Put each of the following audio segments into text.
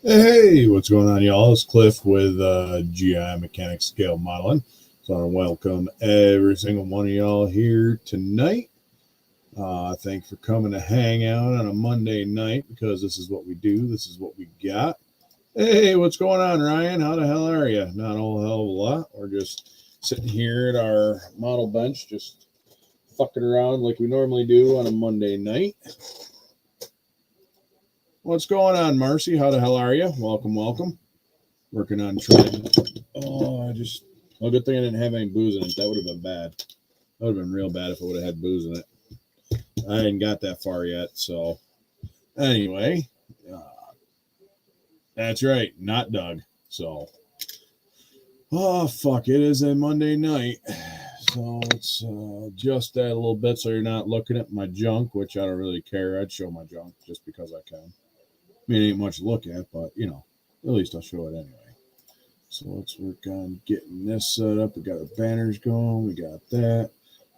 Hey, what's going on, y'all? It's Cliff with GI Mechanic Scale Modeling. So I want to welcome every single one of y'all here tonight. Thanks for coming to hang out on a Monday night because this is what we do. This is what we got. Hey, what's going on, Ryan? How the hell are you? Not a whole hell of a lot. We're just sitting here at our model bench, just fucking around like we normally do on a Monday night. What's going on, Marcy? How the hell are you? Welcome, welcome. Working on trying. Oh, good thing I didn't have any booze in it. That would have been bad. That would have been real bad if I would have had booze in it. I hadn't got that far yet. So, anyway, that's right. Not Doug. So, oh, fuck. It is a Monday night. So, let's adjust that a little bit so you're not looking at my junk, which I don't really care. I'd show my junk just because I can. I mean, it ain't much to look at, but, at least I'll show it anyway. So let's work on getting this set up. We got our banners going. We got that.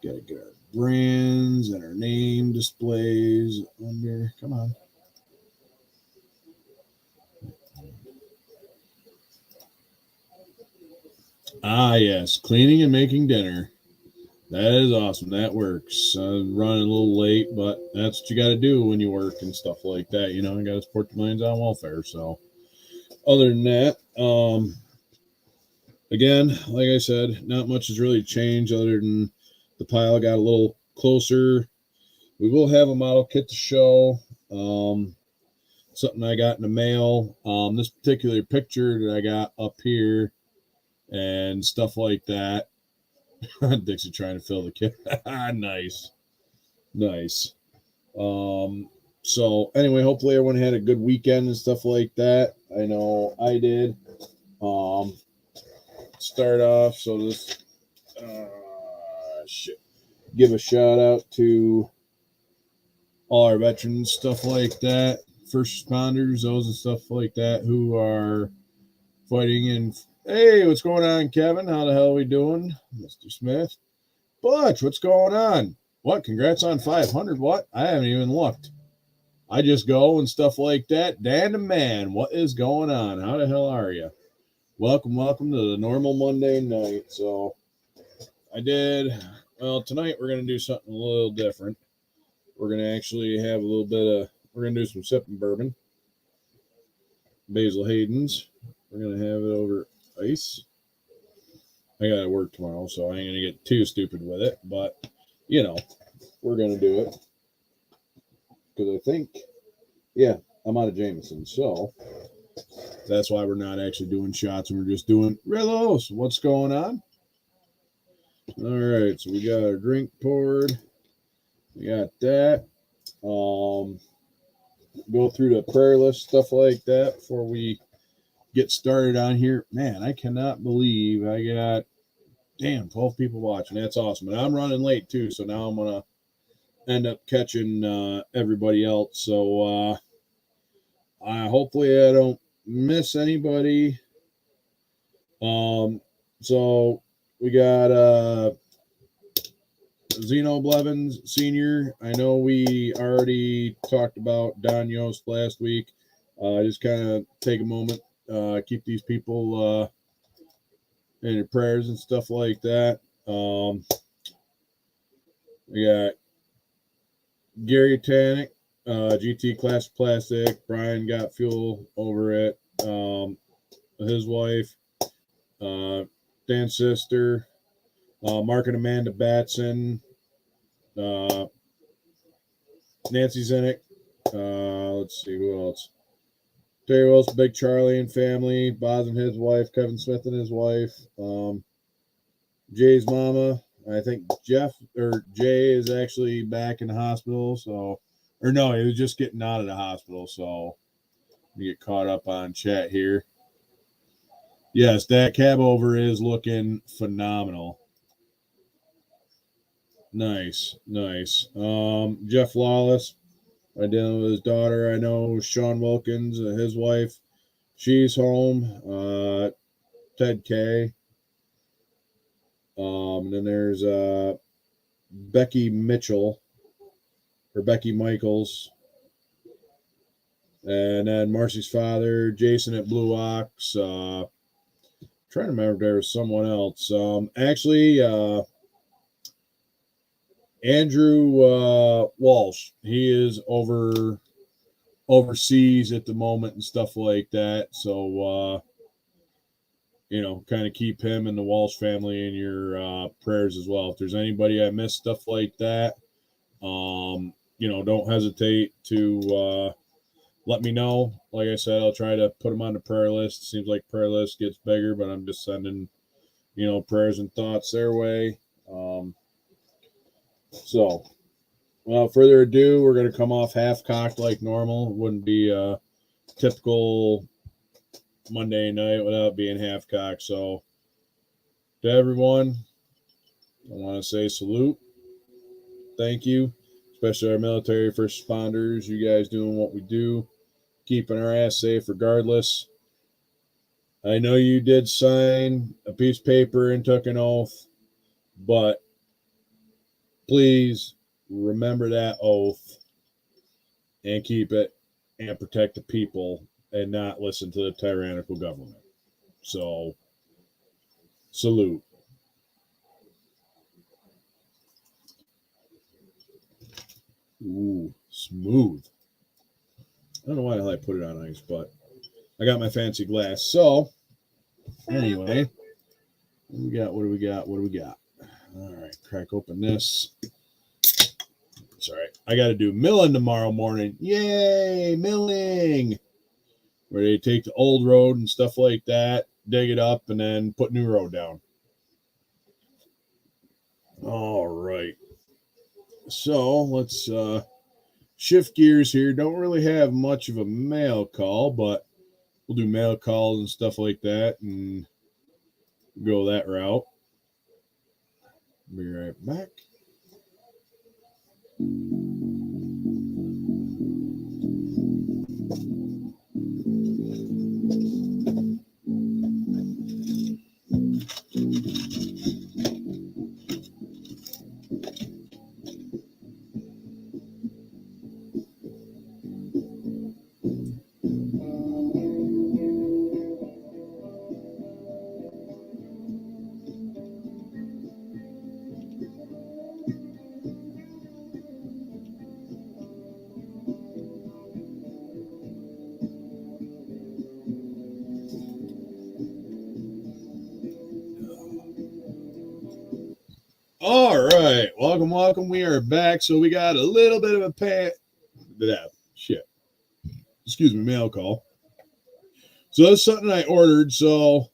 Got to get our brands and our name displays under. Come on. Ah, yes. Cleaning and making dinner. That is awesome. That works. I'm running a little late, but that's what you got to do when you work and stuff like that. You got to support the millions on welfare. So other than that, again, like I said, not much has really changed other than the pile got a little closer. We will have a model kit to show. Something I got in the mail. This particular picture that I got up here and stuff like that. Dixie trying to fill the kit. Nice. So anyway, hopefully everyone had a good weekend and stuff like that. I know I did. Start off, so this give a shout out to all our veterans, stuff like that, first responders, those and stuff like that who are fighting in. Hey, what's going on, Kevin? How the hell are we doing? Mr. Smith. Butch, what's going on? What? Congrats on 500. What? I haven't even looked. I just go and stuff like that. Dan the man, what is going on? How the hell are you? Welcome to the normal Monday night. So tonight we're going to do something a little different. We're going to actually have we're going to do some sipping bourbon. Basil Hayden's. We're going to have it over ice. I got to work tomorrow, so I ain't going to get too stupid with it. But, we're going to do it. Because I think, I'm out of Jameson. So that's why we're not actually doing shots and we're just doing Rillos. What's going on? All right, so we got our drink poured. We got that. Go through the prayer list, stuff like that before we get started on here. Man, I cannot believe I got 12 people watching. That's awesome. And I'm running late too, so now I'm gonna end up catching everybody else. So hopefully I don't miss anybody. So we got Zeno Blevins Sr. I know we already talked about Don Yost last week. Just kind of take a moment, keep these people in your prayers and stuff like that. We got Gary Tannick, GT Class Plastic. Brian got fuel over at his wife, Dan's sister, Mark and Amanda Batson, Nancy Zinnick. Let's see who else. Terry Wilson, Big Charlie and family, Boz and his wife, Kevin Smith and his wife, Jay's mama. I think Jay is actually back in the hospital. So, or no, he was just getting out of the hospital. So, we get caught up on chat here. Yes, that cab over is looking phenomenal. Nice. Jeff Lawless, I dealing with his daughter. I know Sean Wilkins, his wife. She's home. Ted K. And then there's Becky Mitchell or Becky Michaels. And then Marcy's father, Jason at Blue Ox. Trying to remember if there was someone else. Actually, Andrew Walsh. He is overseas at the moment and stuff like that. So kind of keep him and the Walsh family in your prayers as well. If there's anybody I missed, stuff like that, don't hesitate to let me know. Like I said, I'll try to put them on the prayer list. Seems like prayer list gets bigger, but I'm just sending, prayers and thoughts their way. So, without further ado, we're going to come off half cocked like normal. It wouldn't be a typical Monday night without being half cocked. So, to everyone, I want to say salute. Thank you, especially our military first responders. You guys doing what we do, keeping our ass safe regardless. I know you did sign a piece of paper and took an oath, but please remember that oath and keep it and protect the people and not listen to the tyrannical government. So, salute. Ooh, smooth. I don't know why I put it on ice, but I got my fancy glass. So, anyway, what do we got? All right, crack open this. Sorry, I got to do milling tomorrow morning. Yay, milling! Where they take the old road and stuff like that, dig it up, and then put new road down. All right. So let's shift gears here. Don't really have much of a mail call, but we'll do mail calls and stuff like that and go that route. Be right back. All right, welcome. We are back. So we got a little bit of a mail call. So that's something I ordered. So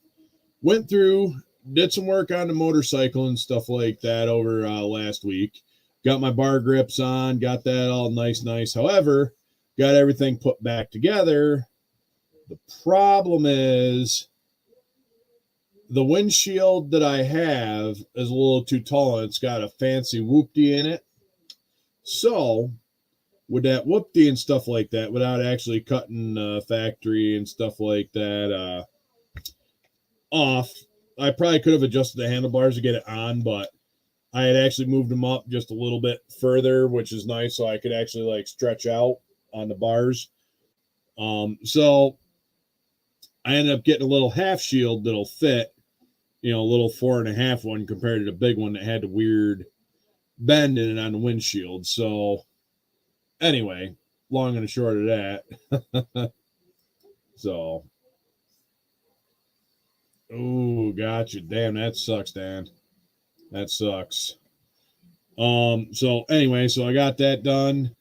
went through, did some work on the motorcycle and stuff like that over last week. Got my bar grips on, got that all nice. However, got everything put back together. The problem is the windshield that I have is a little too tall and it's got a fancy whoopty in it. So with that whoopty and stuff like that, without actually cutting factory and stuff like that off, I probably could have adjusted the handlebars to get it on, but I had actually moved them up just a little bit further, which is nice, so I could actually stretch out on the bars. So I ended up getting a little half shield that'll fit, a little 4.5 one compared to the big one that had the weird bend in it on the windshield. So anyway, long and short of that. So, oh, gotcha. Damn, that sucks, Dan. That sucks. So anyway, so I got that done.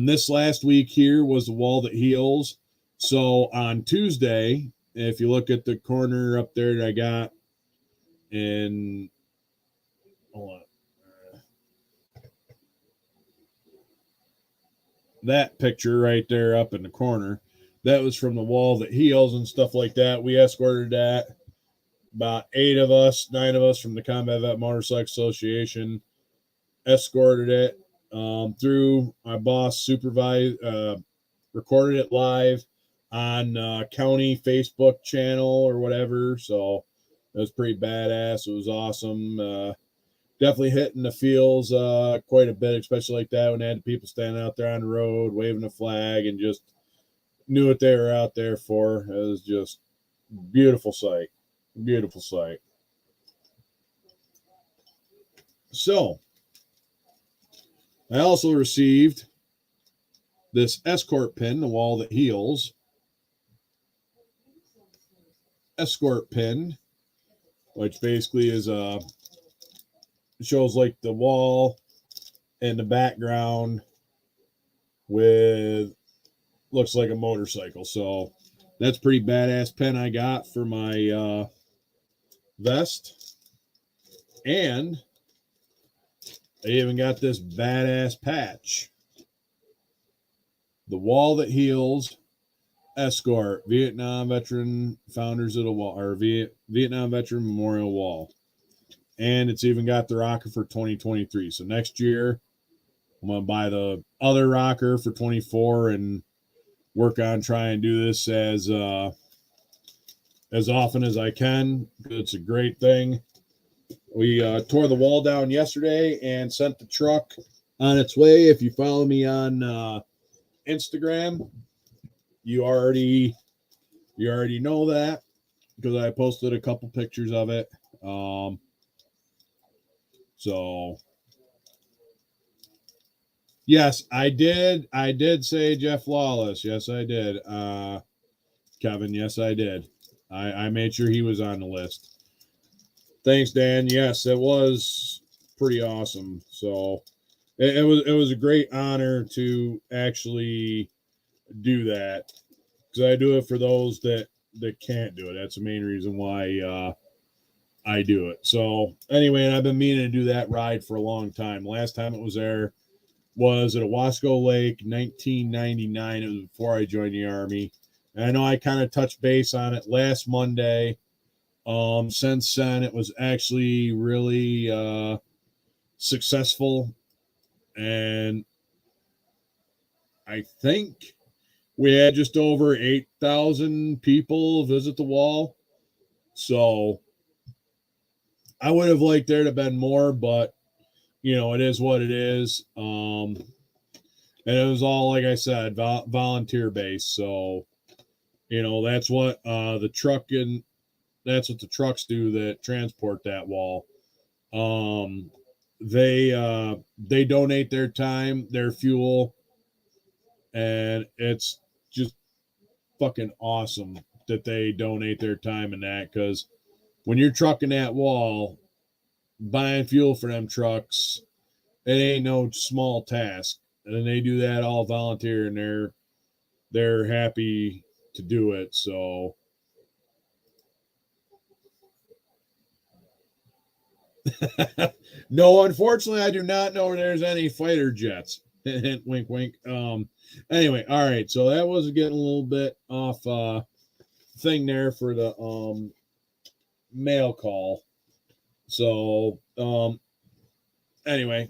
This last week here was the wall that heals. So on Tuesday, if you look at the corner up there that I got in, hold on, that picture right there up in the corner, that was from the wall that heals and stuff like that. We escorted that. About 9 of us from the Combat Vet Motorcycle Association escorted it through. My boss supervised, recorded it live on county Facebook channel or whatever. So it was pretty badass. It was awesome. Definitely hitting the feels quite a bit, especially like that when they had people standing out there on the road waving the flag and just knew what they were out there for. It was just beautiful sight. Beautiful sight. So, I also received this escort pin, the wall that heals. Escort pin, which basically is shows like the wall in the background with looks like a motorcycle. So that's pretty badass pen I got for my vest. And I even got this badass patch. The wall that heals, escort, Vietnam veteran founders of the wall, or Vietnam veteran memorial wall. And it's even got the rocker for 2023. So next year, I'm going to buy the other rocker for 24 and work on trying to do this as often as I can. It's a great thing. We tore the wall down yesterday and sent the truck on its way. If you follow me on Instagram, you already know that because I posted a couple pictures of it. So yes, I did say Jeff Lawless. Yes, I did. Kevin, yes, I did. I made sure he was on the list. Thanks, Dan. Yes, it was pretty awesome. So it was a great honor to actually do that because I do it for those that can't do it. That's the main reason why I do it. So anyway, and I've been meaning to do that ride for a long time. Last time it was there was at Owasco Lake, 1999. It was before I joined the Army. And I know I kind of touched base on it last Monday. Since then, it was actually really successful. And I think we had just over 8,000 people visit the wall. So I would have liked there to have been more, but you know, it is what it is. And it was all, like I said, volunteer based. So, you know, that's what the truck and that's what the trucks do that transport that wall. They donate their time, their fuel, and it's just fucking awesome that they donate their time in that because when you're trucking that wall, buying fuel for them trucks, it ain't no small task. And they do that all volunteer and they're happy to do it. So no, unfortunately, I do not know where there's any fighter jets. Wink, wink. Anyway, all right. So that was getting a little bit off thing there for the mail call. So anyway,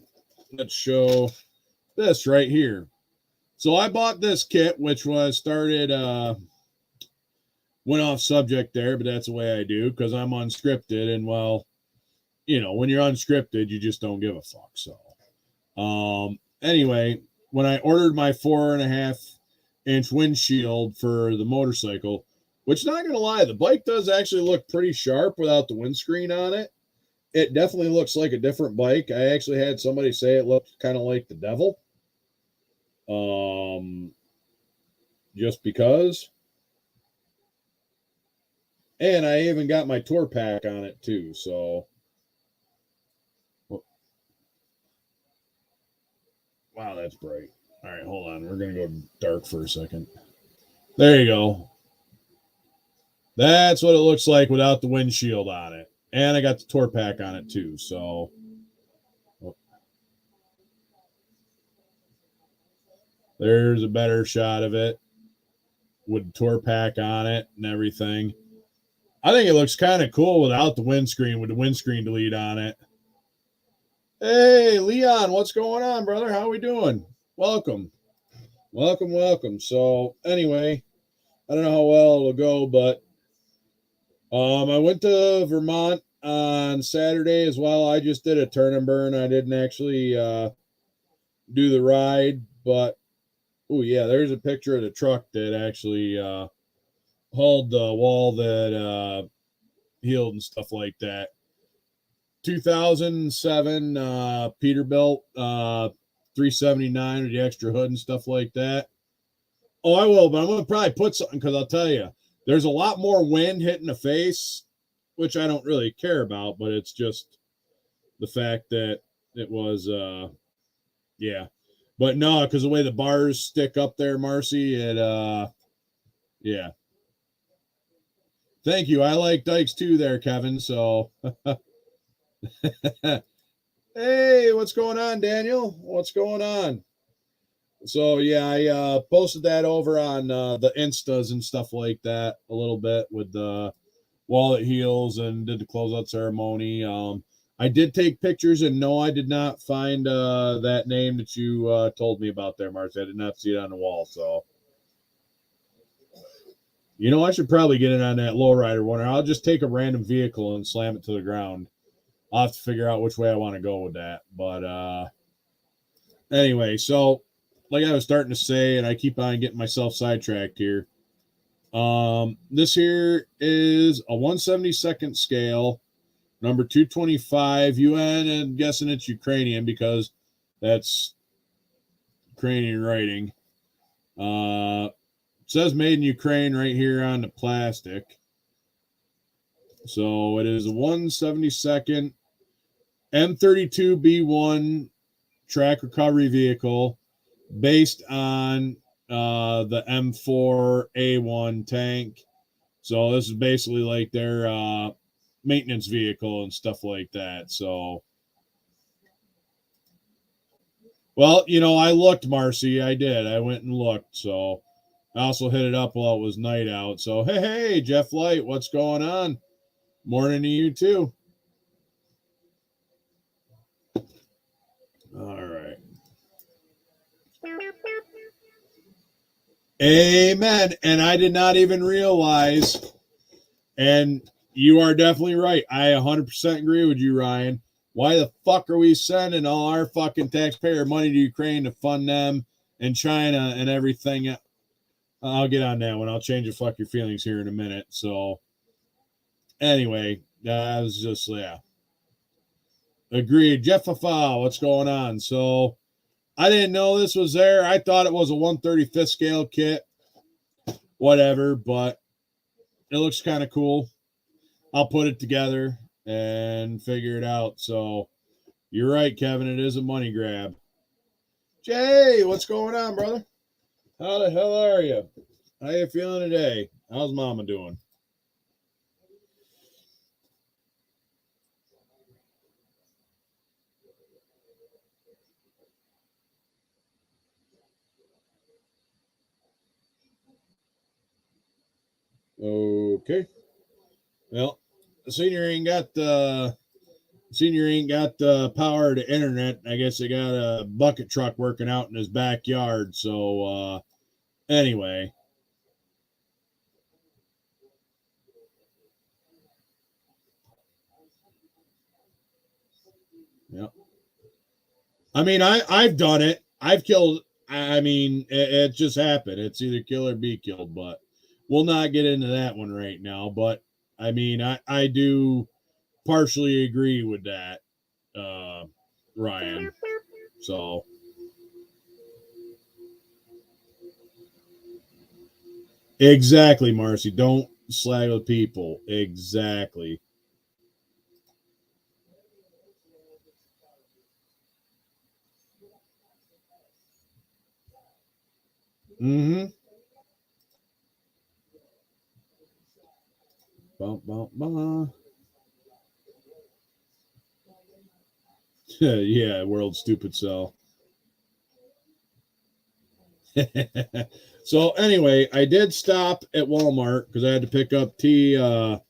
let's show this right here. So I bought this kit, which was started went off subject there, but that's the way I do because I'm unscripted and well, you know, when you're unscripted, you just don't give a fuck. So anyway, when I ordered my 4.5-inch windshield for the motorcycle, which not gonna lie, the bike does actually look pretty sharp without the windscreen on it. It definitely looks like a different bike. I actually had somebody say it looked kind of like the devil. Just because. And I even got my tour pack on it too. So, wow, that's bright. All right, hold on. We're going to go dark for a second. There you go. That's what it looks like without the windshield on it. And I got the tour pack on it too. So, there's a better shot of it with the tour pack on it and everything. I think it looks kind of cool without the windscreen, with the windscreen delete on it. Hey, Leon, what's going on, brother? How we doing? Welcome. Welcome, welcome. So, anyway, I don't know how well it'll go, but I went to Vermont on Saturday as well. I just did a turn and burn. I didn't actually do the ride, but Oh yeah, there's a picture of the truck that actually hauled the wall that healed and stuff like that. 2007 Peterbilt 379 with the extra hood and stuff like that. Oh, I will, but I'm gonna probably put something because I'll tell you, there's a lot more wind hitting the face, which I don't really care about, but it's just the fact that it was yeah. But no, because the way the bars stick up there, Marcy, it yeah. Thank you. I like dikes too there, Kevin. So hey, what's going on, Daniel? What's going on? So yeah, I posted that over on the instas and stuff like that a little bit with the wallet heels and did the closeout ceremony. I did take pictures, and no, I did not find that name that you told me about there, Marcy. I did not see it on the wall. So you know, I should probably get in on that lowrider one, or I'll just take a random vehicle and slam it to the ground. I'll have to figure out which way I want to go with that. But anyway, so like I was starting to say, and I keep on getting myself sidetracked here. This here is a 1/72nd scale, number 225 UN, and I'm guessing it's Ukrainian because that's Ukrainian writing. It says made in Ukraine right here on the plastic. So it is a 1/72nd M32B1 track recovery vehicle based on the M4A1 tank. So this is basically like their maintenance vehicle and stuff like that. So, well, you know, I looked, Marcy. I did. I went and looked. So I also hit it up while it was night out. So, hey, Jeff Light, what's going on? Morning to you, too. All right. Amen. And I did not even realize, and you are definitely right. I 100% agree with you, Ryan. Why the fuck are we sending all our fucking taxpayer money to Ukraine to fund them and China and everything? I'll get on that one. I'll change the fuck your feelings here in a minute. So, anyway, that was just, yeah. Agreed. Jeff Fafa, what's going on? So, I didn't know this was there. I thought it was a 1/35th scale kit. Whatever, but it looks kind of cool. I'll put it together and figure it out. So, you're right, Kevin. It is a money grab. Jay, what's going on, brother? How the hell are you? How you feeling today? How's Mama doing? Okay. Well, senior ain't got the power to internet. I guess they got a bucket truck working out in his backyard. So anyway. Yeah. I mean, I've done it. I've killed. I mean, it just happened. It's either kill or be killed. But we'll not get into that one right now. But I mean, I do partially agree with that, Ryan. So exactly, Marcy. Don't slag with people. Exactly. Mm-hmm. Bum, bum, bum. Yeah, world stupid cell. So anyway, I did stop at Walmart because I had to pick up a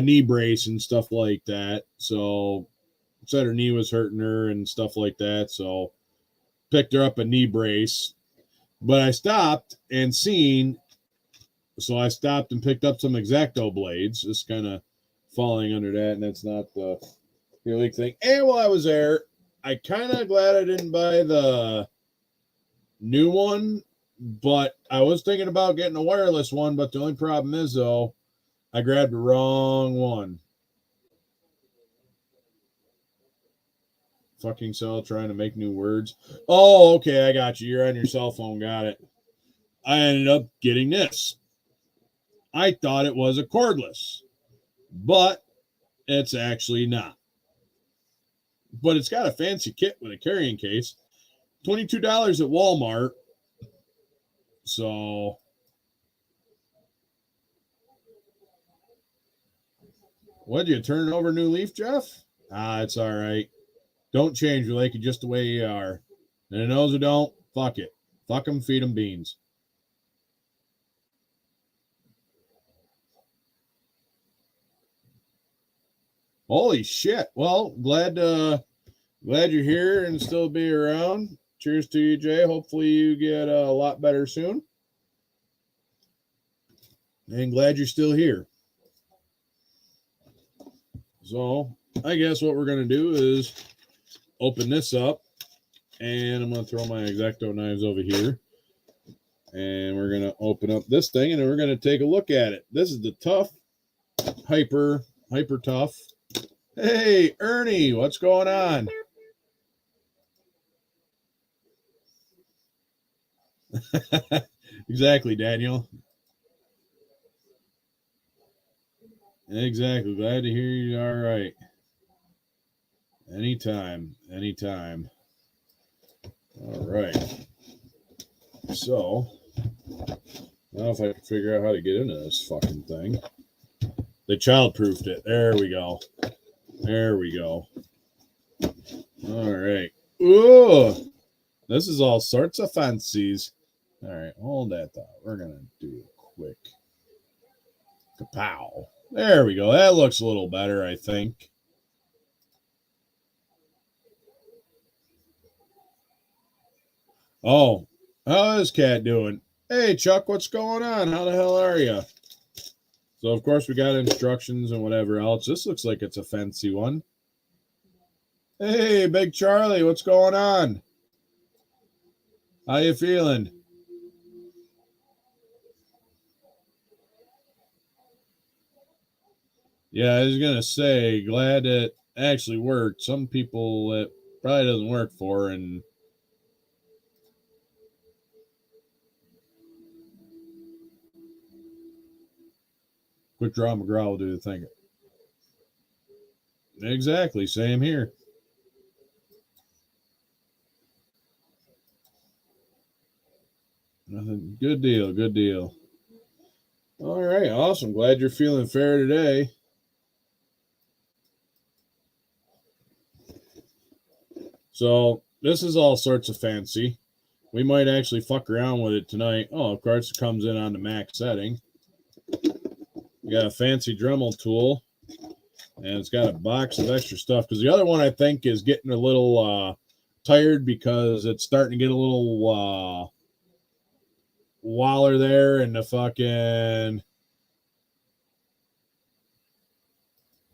knee brace and stuff like that. So said her knee was hurting her and stuff like that. So picked her up a knee brace. But I stopped and seen, so I stopped and picked up some X-Acto blades, just kind of falling under that, and that's not the unique thing. And while I was there, I kind of glad I didn't buy the new one But I was thinking about getting a wireless one, but the only problem is, though, I grabbed the wrong one. Fucking cell trying to make new words. Oh, okay, I got you. You're on your cell phone. Got it. I ended up getting this. I thought it was a cordless, but it's actually not. But it's got a fancy kit with a carrying case. $22 at Walmart. So what'd you turn over a new leaf, Jeff? Ah, it's all right. Don't change. We like you just the way you are. And those who don't, fuck it. Fuck them, feed them beans. Holy shit. Well, glad you're here and still be around. Cheers to you, Jay. Hopefully you get a lot better soon. And glad you're still here. So I guess what we're going to do is open this up. And I'm going to throw my X-Acto knives over here. And we're going to open up this thing and then we're going to take a look at it. This is the Tough Hyper Tough. Hey, Ernie, what's going on? Exactly, Daniel. Exactly. Glad to hear you. All right. Anytime. All right. So, now if I can figure out how to get into this fucking thing. They child-proofed it. There we go. All right. Ooh. This is all sorts of fancies. All right. Hold that thought. We're going to do a quick kapow. There we go. That looks a little better, I think. Oh, how is Cat doing? Hey, Chuck, what's going on? How the hell are you? So, of course, we got instructions and whatever else. This looks like it's a fancy one. Hey, Big Charlie, what's going on? How you feeling? Yeah, I was going to say, glad it actually worked. Some people it probably doesn't work for, and Quick Draw McGraw will do the thing. Exactly, same here. Nothing. Good deal. All right, awesome. Glad you're feeling fair today. So this is all sorts of fancy. We might actually fuck around with it tonight. Oh, of course, it comes in on the max setting. We got a fancy Dremel tool, and it's got a box of extra stuff. Because the other one, I think, is getting a little tired because it's starting to get a little waller there and the fucking.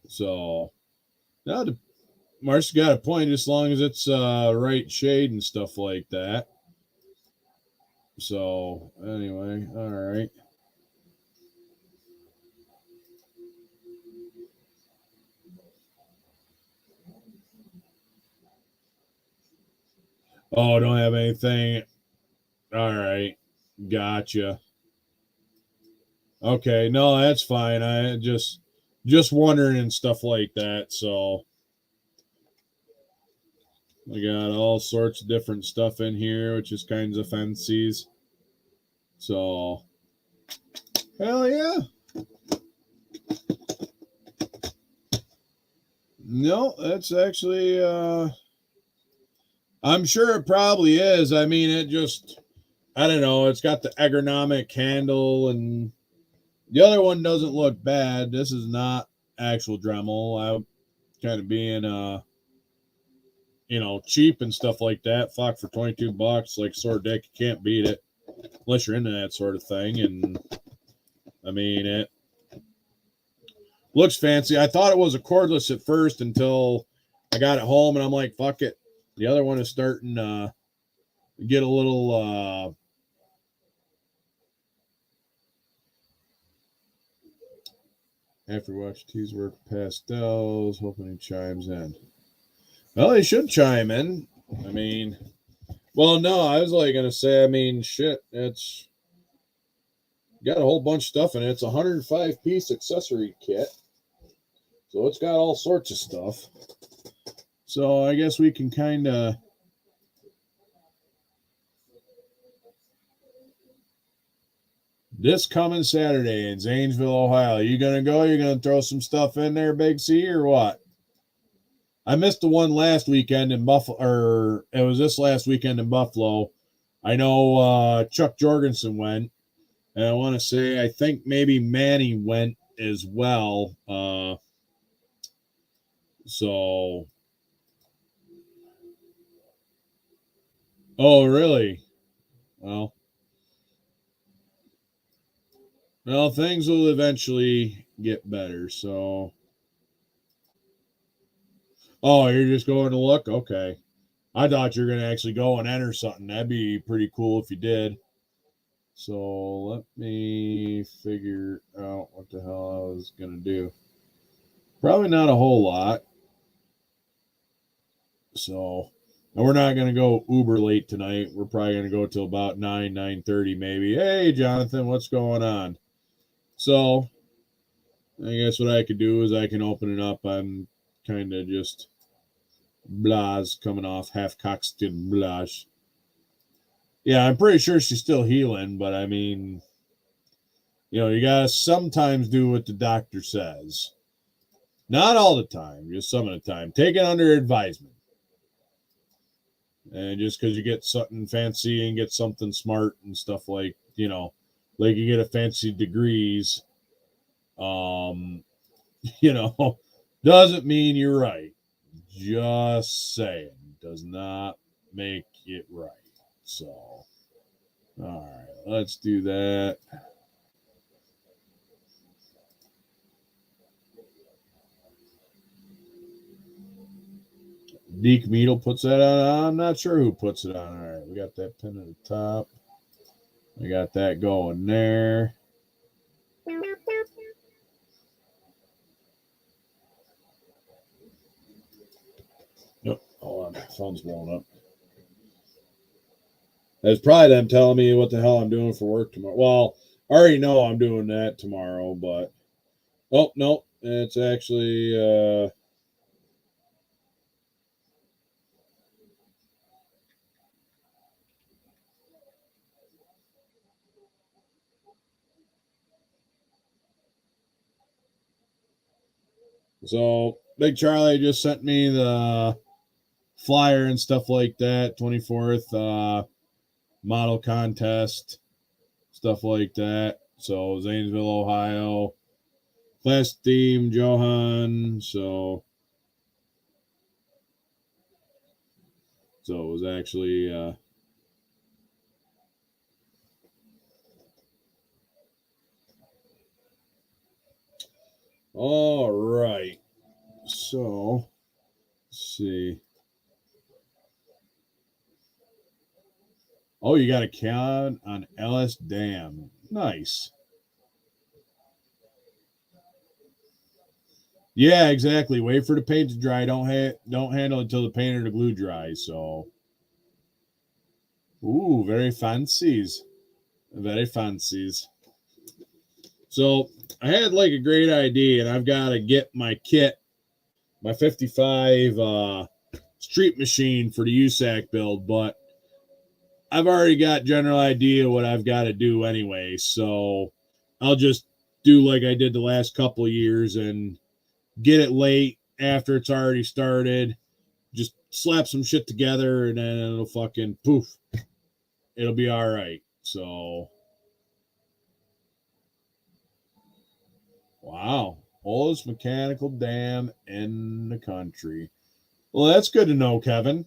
So now Mark's got a point as long as it's right shade and stuff like that. So anyway, all right. Oh, don't have anything. All right. Gotcha. Okay, no, that's fine. I just wondering and stuff like that. So we got all sorts of different stuff in here, which is kinds of fancies. So hell yeah. No, that's actually I'm sure it probably is. I mean, it just I don't know, it's got the ergonomic handle and the other one doesn't look bad. This is not actual Dremel. I kind of being cheap and stuff like that. Fuck, for $22, like sore dick, you can't beat it unless you're into that sort of thing. And I mean, it looks fancy. I thought it was a cordless at first until I got it home, and I'm like, fuck it. The other one is starting to get a little After watching T's work pastels, hoping he chimes in. Well, he should chime in. I mean, well, no, I was like gonna say, I mean, shit, it's got a whole bunch of stuff in it. It's a 105-piece accessory kit, so it's got all sorts of stuff. So I guess we can kind of. This coming Saturday in Zanesville, Ohio. You gonna go? You gonna throw some stuff in there, Big C, or what? I missed the one last weekend in Buffalo, or it was this last weekend in Buffalo. I know Chuck Jorgensen went, and I want to say I think maybe Manny went as well. So, oh really? Well, well, things will eventually get better. So, oh, you're just going to look? Okay. I thought you were going to actually go and enter something. That'd be pretty cool if you did. So let me figure out what the hell I was going to do. Probably not a whole lot. So, and we're not going to go uber late tonight. We're probably going to go till about 9:30 maybe. Hey, Jonathan, what's going on? So, I guess what I could do is I can open it up. I'm kind of just blahs coming off, half cockskin blush. Yeah, I'm pretty sure she's still healing, but I mean, you got to sometimes do what the doctor says. Not all the time, just some of the time. Take it under advisement. And just because you get something fancy and get something smart and stuff like you get a fancy degrees, um, doesn't mean you're right. Just saying, does not make it right. So, all right, let's do that. Deke Meadle puts that on. I'm not sure who puts it on. All right, we got that pin at the top. We got that going there. Nope. Hold on. Phone's blowing up. That's probably them telling me what the hell I'm doing for work tomorrow. Well, I already know I'm doing that tomorrow, but oh no, it's actually so Big Charlie just sent me the flyer and stuff like that. 24th model contest, stuff like that. So Zanesville, Ohio. Class theme, Johan. So it was actually all right. So let's see. Oh, you got a count on LS Dam. Nice. Yeah, exactly. Wait for the paint to dry. Don't handle it until the paint or the glue dries. So, ooh, very fancies, very fancies. So I had like a great idea, and I've got to get my kit, my 55 street machine for the USAC build, but I've already got general idea what I've got to do anyway. So I'll just do like I did the last couple of years and get it late after it's already started. Just slap some shit together and then it'll fucking poof. It'll be all right. So, wow. Oldest mechanical dam in the country. Well, that's good to know, Kevin.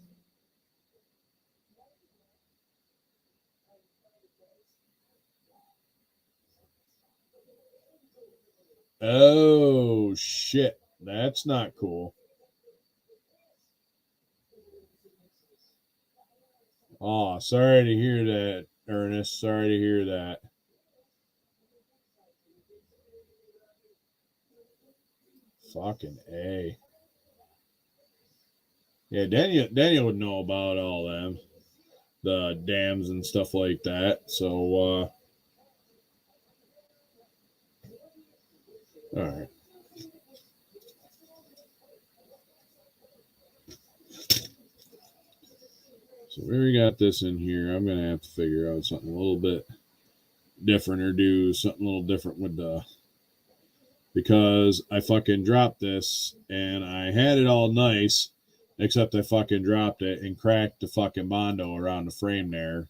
Oh, shit. That's not cool. Oh, sorry to hear that, Ernest. Sorry to hear that. Fucking A. Yeah, Daniel would know about all them, the dams and stuff like that. So, all right. So we already got this in here. I'm gonna have to figure out something a little bit different or do something a little different with the, because I fucking dropped this and I had it all nice, except I fucking dropped it and cracked the fucking Bondo around the frame there,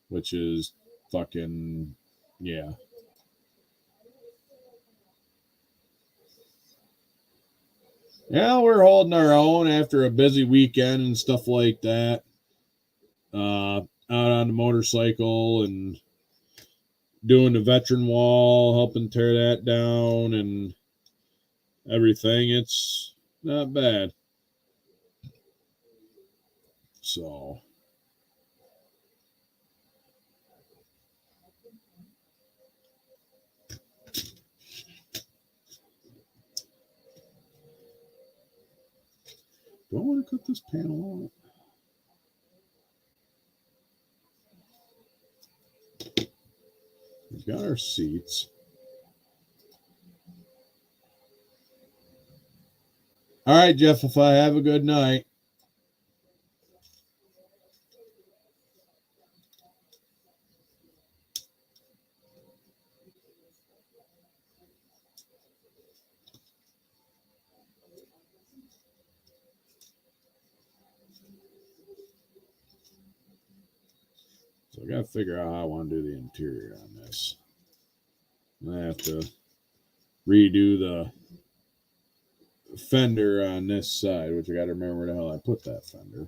which is fucking, yeah. Yeah, we're holding our own after a busy weekend and stuff like that. Out on the motorcycle and doing the veteran wall, helping tear that down and everything. It's not bad. So, do I want to cut this panel out? We've got our seats. All right, Jeff, if I have a good night. So I got to figure out how I want to do the interior on this. I have to redo the fender on this side, which I got to remember where the hell I put that fender.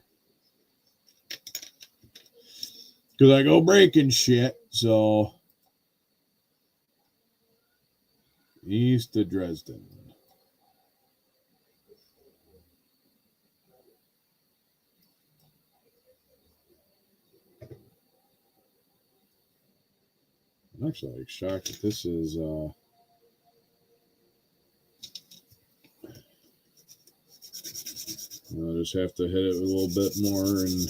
Because I go breaking shit, so east of Dresden. I'm actually like shocked that this is I'll just have to hit it a little bit more and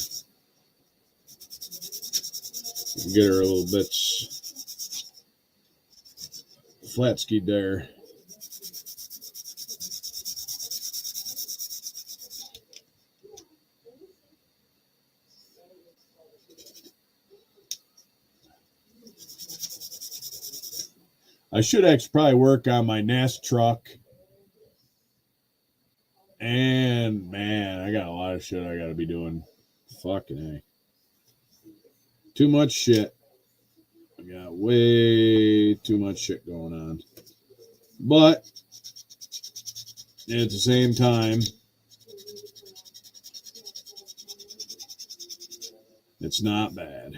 get her a little bit flat skied there. I should actually probably work on my Nest truck. And man, I got a lot of shit I got to be doing. Fucking A. Too much shit. I got way too much shit going on. But at the same time, it's not bad.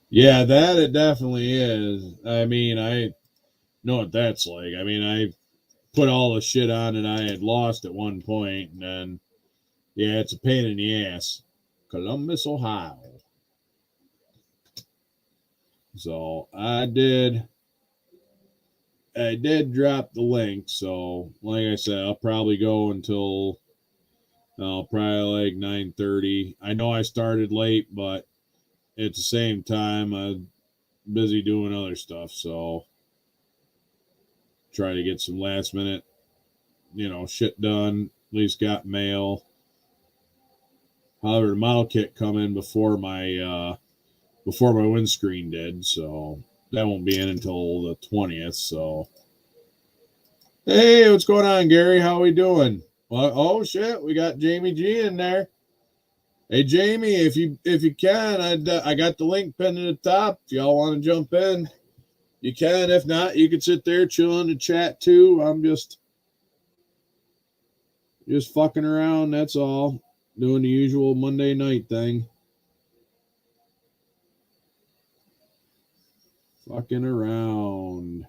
Yeah, that it definitely is. I mean, I know what that's like. I mean, I put all the shit on that I had lost at one point, and then, yeah, it's a pain in the ass. Columbus, Ohio. So I did drop the link. So like I said, I'll probably go until probably like 9:30. I know I started late, but at the same time, I'm busy doing other stuff. So try to get some last minute, shit done. At least got mail. However, the model kit come in before my before my windscreen did, so that won't be in until the 20th. So, hey, what's going on, Gary? How we doing? Well, oh shit, we got Jamie G in there. Hey, Jamie, if you can, I got the link pinned at the top. If y'all want to jump in, you can. If not, you can sit there chilling and chat too. I'm just fucking around. That's all. Doing the usual Monday night thing. Fucking around.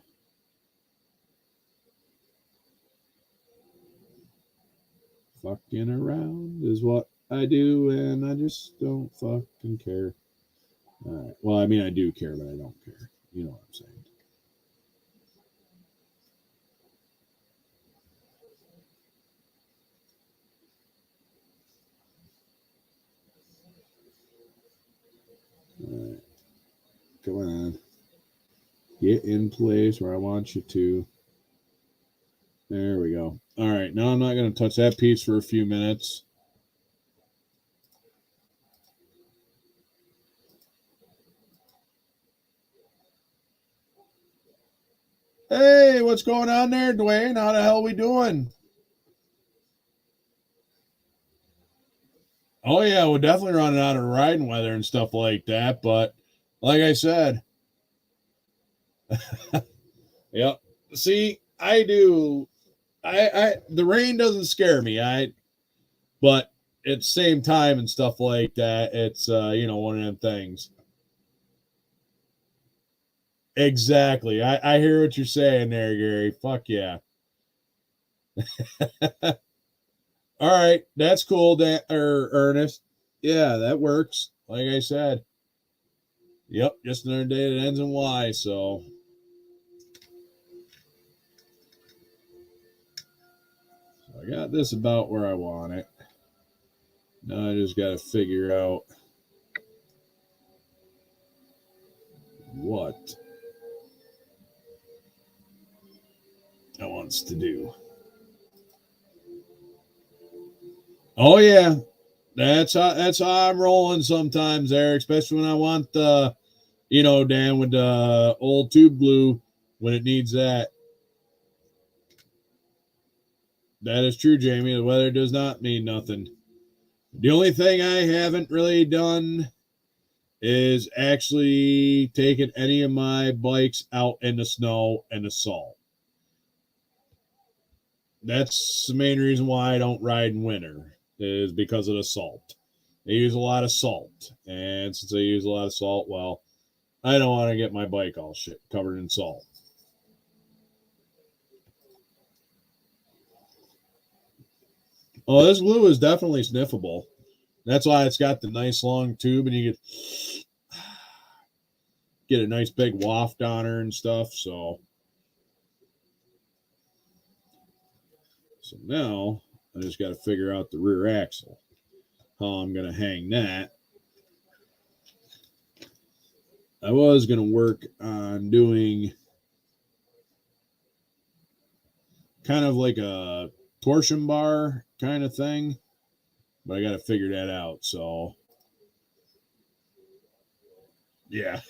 Fucking around is what I do, and I just don't fucking care. All right. Well, I mean, I do care, but I don't care. You know what I'm saying. All right. Come on. Get in place where I want you to. There we go. All right. Now I'm not going to touch that piece for a few minutes. Hey, what's going on there, Dwayne? How the hell we doing? Oh yeah, we're definitely running out of riding weather and stuff like that. But like I said, yep. See, I do. I the rain doesn't scare me. But at the same time and stuff like that, it's one of them things. Exactly. I hear what you're saying there, Gary. Fuck yeah. All right, that's cool, Dan or Ernest. Yeah, that works. Like I said. Yep, just another day that ends in Y. So I got this about where I want it. Now I just got to figure out what I wants to do. Oh yeah, that's how I'm rolling sometimes, Eric. Especially when I want the, Dan, with the old tube glue when it needs that. That is true, Jamie. The weather does not mean nothing. The only thing I haven't really done is actually taken any of my bikes out in the snow and the salt. That's the main reason why I don't ride in winter, is because of the salt. They use a lot of salt, and since they use a lot of salt, well, I don't want to get my bike all shit covered in salt. Oh, this glue is definitely sniffable. That's why it's got the nice long tube, and you get a nice big waft on her and stuff. So now I just got to figure out the rear axle, how I'm going to hang that. I was going to work on doing kind of like a torsion bar kind of thing, but I got to figure that out. So, yeah.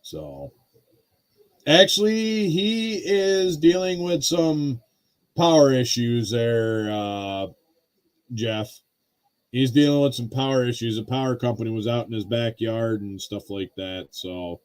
So, actually, he is dealing with some power issues there, Jeff. He's dealing with some power issues. The power company was out in his backyard and stuff like that. So,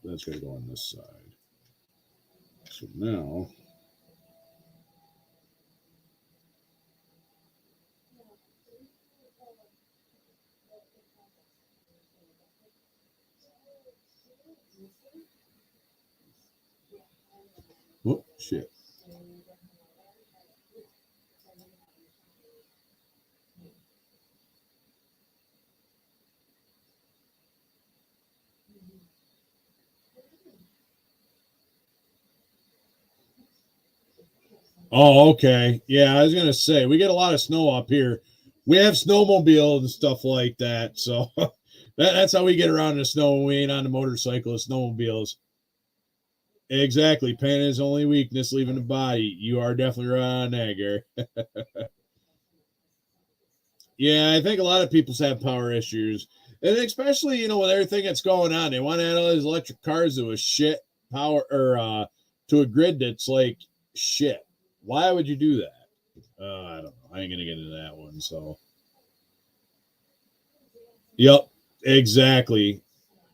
that's going to go on this side. So now, oh, shit. Oh, okay. Yeah, I was gonna say we get a lot of snow up here. We have snowmobile and stuff like that, so that's how we get around in the snow when we ain't on the motorcycle. Snowmobiles. Exactly. Pain is only weakness leaving the body. You are definitely right on that, Gary. Yeah, I think a lot of people have power issues, and especially with everything that's going on, they want to add all these electric cars to a shit power or to a grid that's like shit. Why would you do that? I don't know. I ain't gonna get into that one. So, yep, exactly.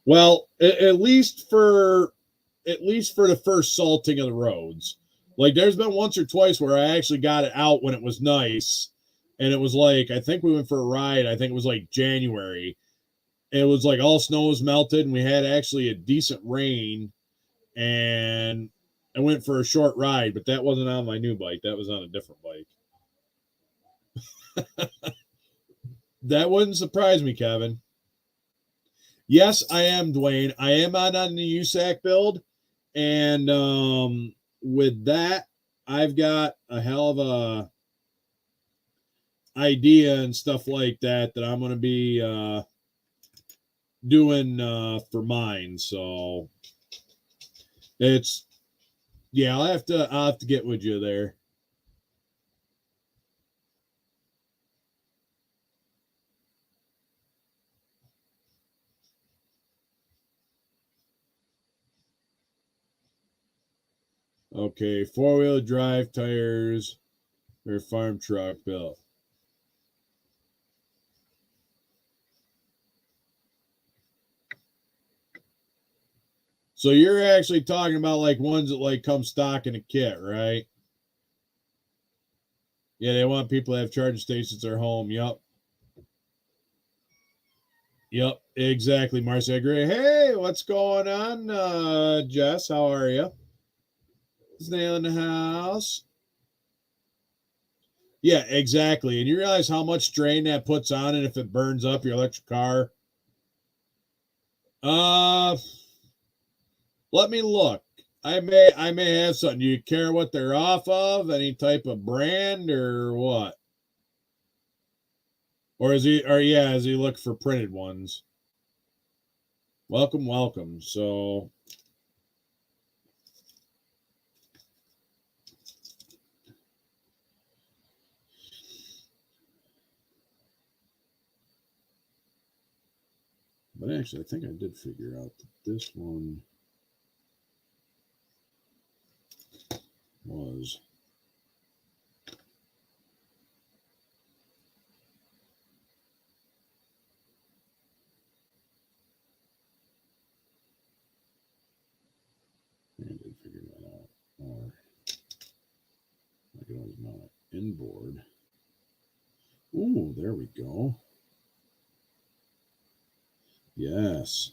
Well, at least for the first salting of the roads. Like there's been once or twice where I actually got it out when it was nice, and it was like I think we went for a ride. I think it was like January. It was like all snow was melted, and we had actually a decent rain. And I went for a short ride, but that wasn't on my new bike. That was on a different bike. That wouldn't surprise me, Kevin. Yes, I am, Dwayne. I am on the USAC build, and with that, I've got a hell of a idea and stuff like that I'm going to be doing for mine. So it's yeah, I'll have to get with you there. Okay, 4-wheel drive tires or farm truck built. So you're actually talking about like ones that like come stock in a kit, right? Yeah, they want people to have charging stations at their home. Yep. Yep, exactly, Marcy. I agree. Hey, what's going on, Jess? How are you? Snail in the house. Yeah, exactly. And you realize how much strain that puts on it if it burns up your electric car? Uh, let me look. I may have something. Do you care what they're off of? Any type of brand or what? Is he look for printed ones? Welcome, welcome. So but actually I think I did figure out that this one was I did figure that out. Or like it was not inboard. Ooh, there we go. Yes.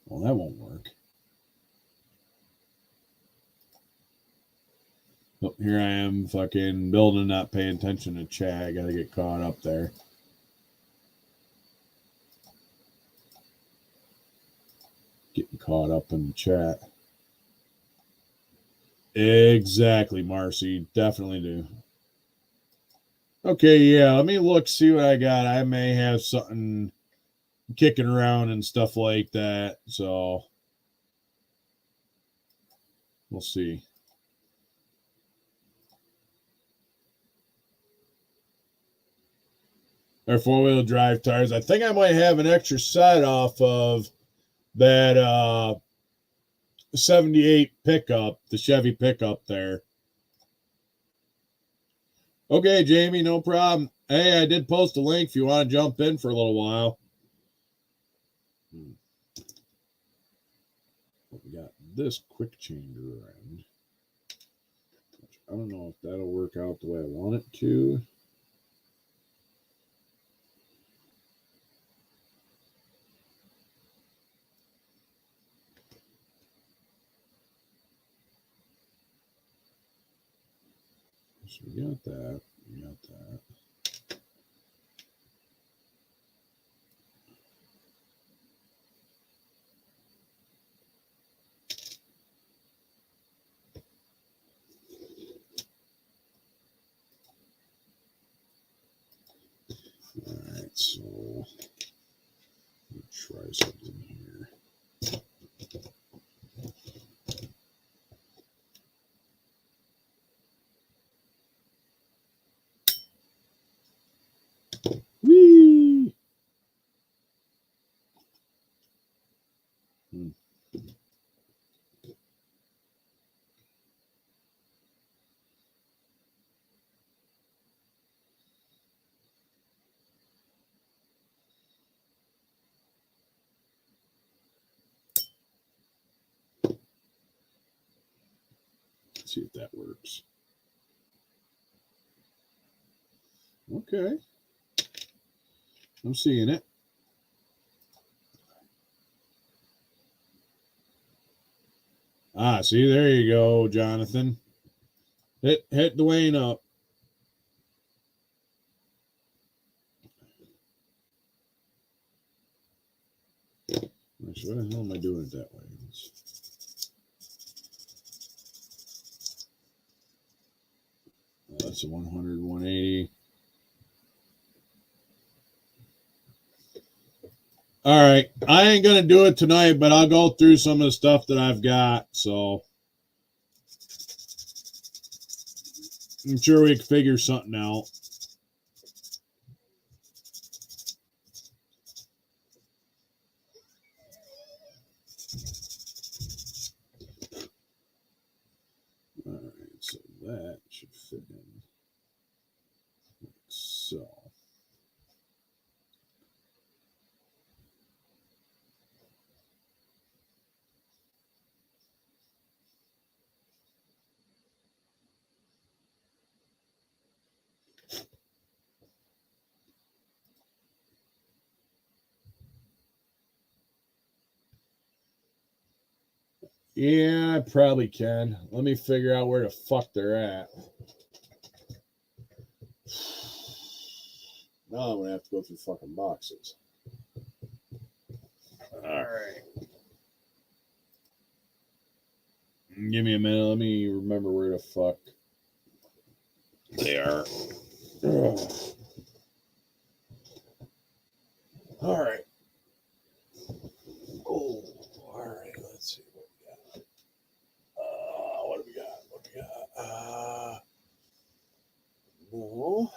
Well, that won't work. Oh, here I am fucking building, not paying attention to chat. I gotta get caught up there. Getting caught up in the chat. Exactly, Marcy. Definitely do. Okay, yeah. Let me look, see what I got. I may have something kicking around and stuff like that. So we'll see. Or 4-wheel drive tires. I think I might have an extra set off of that 78 pickup, the Chevy pickup there. Okay, Jamie, no problem. Hey, I did post a link if you want to jump in for a little while. We got this quick changer end. I don't know if that'll work out the way I want it to. So we got that. We got that. Let's see if that works. Okay. I'm seeing it. Ah, see, there you go, Jonathan. Hit Dwayne up. Actually, what the hell am I doing it that way? That's a 100, 180. All right. I ain't going to do it tonight, but I'll go through some of the stuff that I've got. So I'm sure we can figure something out. All right. So that should fit in. Like so. Yeah, I probably can. Let me figure out where the fuck they're at. Now I'm going to have to go through fucking boxes. All right. Give me a minute. Let me remember where the fuck they are. Ugh. All right. Oh, all right. Let's see what we got. What do we got? What do we got? No.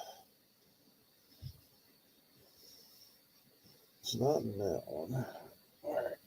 It's not in that one. All right.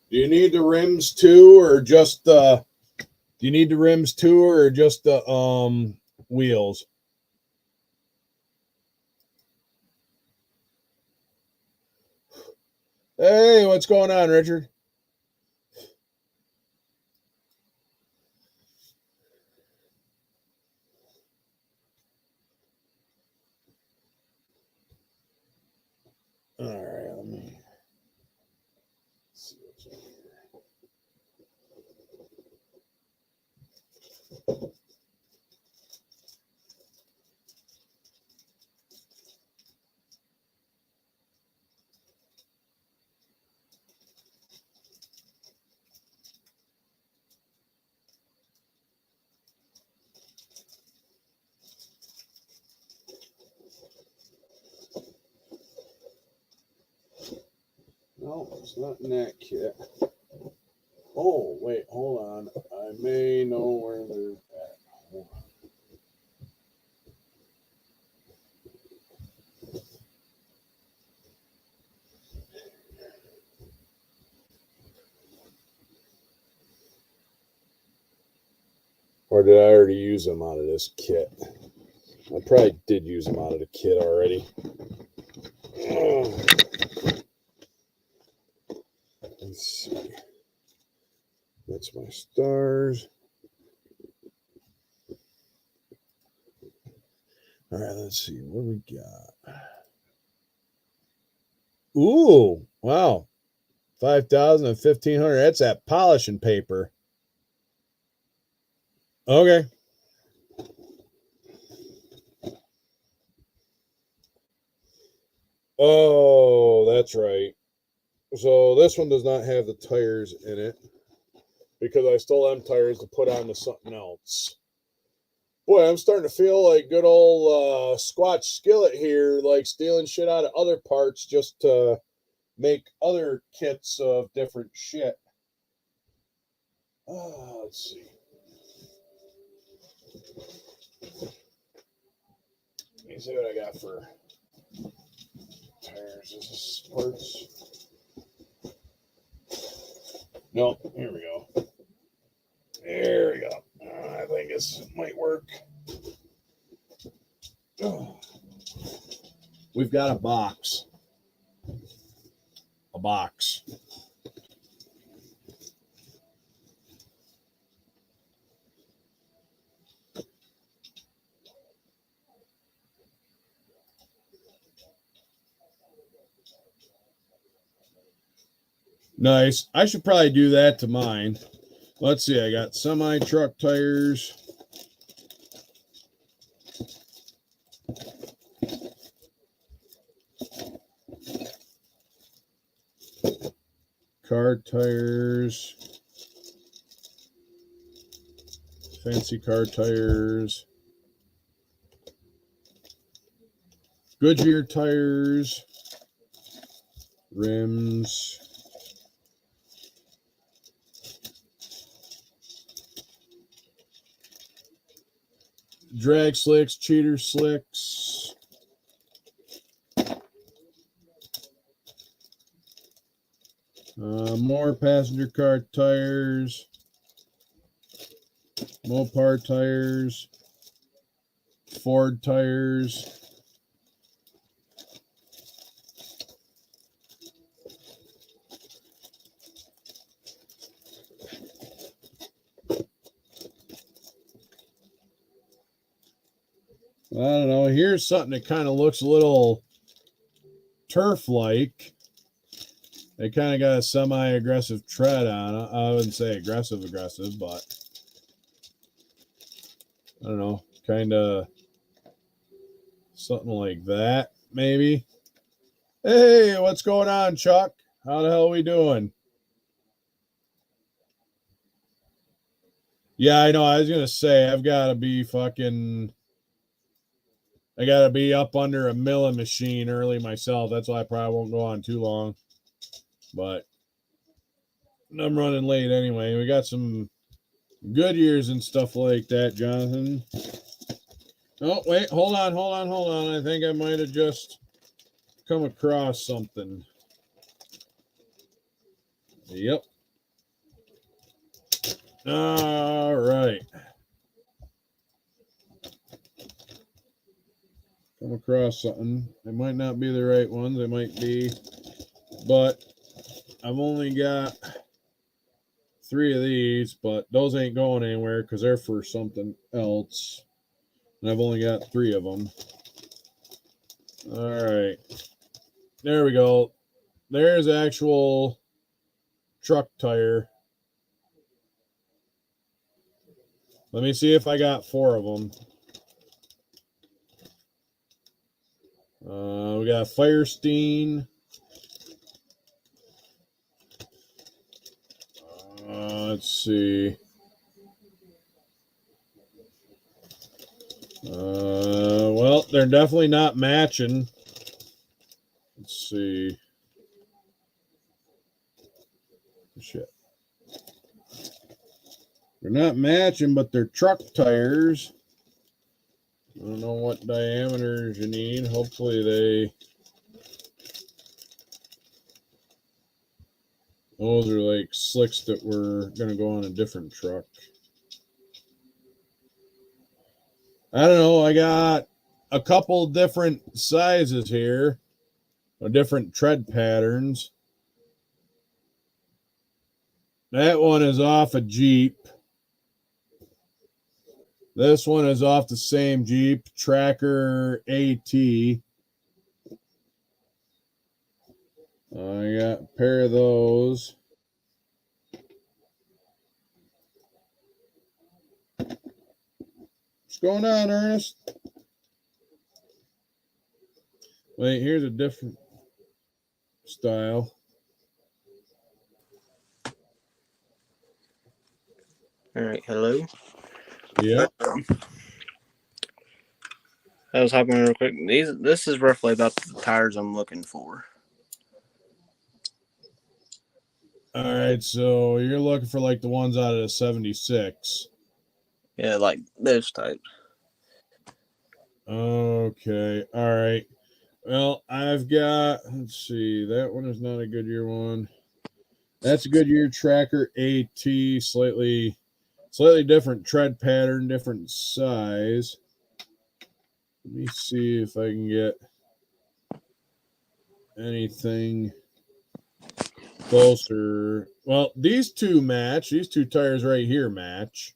Do you need the rims too, or just do you need the rims too, or just the wheels? Hey, what's going on, Richard? All right, let me see what's in here. No, it's not in that kit. Oh, wait, hold on. I may know where they're at. Hold on. Or did I already use them out of this kit? I probably did use them out of the kit already. Let's see. That's my stars. All right, let's see. What do we got? Ooh, wow. 5,000 and 1,500. That's that polishing paper. Okay. Oh, that's right. So this one does not have the tires in it because I stole them tires to put on to something else. Boy, I'm starting to feel like good old Squatch Skillet here, like stealing shit out of other parts just to make other kits of different shit. Let's see. Let me see what I got for tires. Is this parts? No, here we go. There we go. I think this might work. We've got a box. A box. Nice. I should probably do that to mine. Let's see. I got semi-truck tires. Car tires. Fancy car tires. Goodyear tires. Rims. Drag slicks, cheater slicks. More passenger car tires. Mopar tires. Ford tires. I don't know. Here's something that kind of looks a little turf-like. They kind of got a semi-aggressive tread on it. I wouldn't say aggressive, but I don't know. Kind of something like that, maybe. Hey, what's going on, Chuck? How the hell are we doing? Yeah, I know. I was going to say, I've got to be fucking... I got to be up under a milling machine early myself. That's why I probably won't go on too long. But I'm running late anyway. We got some Goodyears and stuff like that, Jonathan. Oh, wait. Hold on. I think I might have just come across something. Yep. All right. Come across something. It might not be the right ones. It might be. But I've only got 3 of these, but those ain't going anywhere because they're for something else. And I've only got 3 of them. All right. There we go. There's actual truck tire. Let me see if I got 4 of them. We got Firestein. Let's see. Well, they're definitely not matching. Let's see. Shit. They're not matching, but they're truck tires. I don't know what diameters you need. Hopefully those are like slicks that were going to go on a different truck. I don't know. I got a couple different sizes here, or different tread patterns. That one is off a Jeep. This one is off the same Jeep, Tracker AT. I got a pair of those. What's going on, Ernest? Wait, here's a different style. All right, hello. Yep. I was hopping real quick. This is roughly about the tires I'm looking for. All right, so you're looking for like the ones out of the 76. Yeah, like those types. Okay, all right. Well, I've got, let's see, that one is not a Goodyear one. That's a Goodyear Tracker AT, slightly different tread pattern, different size. Let me see if I can get anything closer. Well, these two match. These two tires right here match,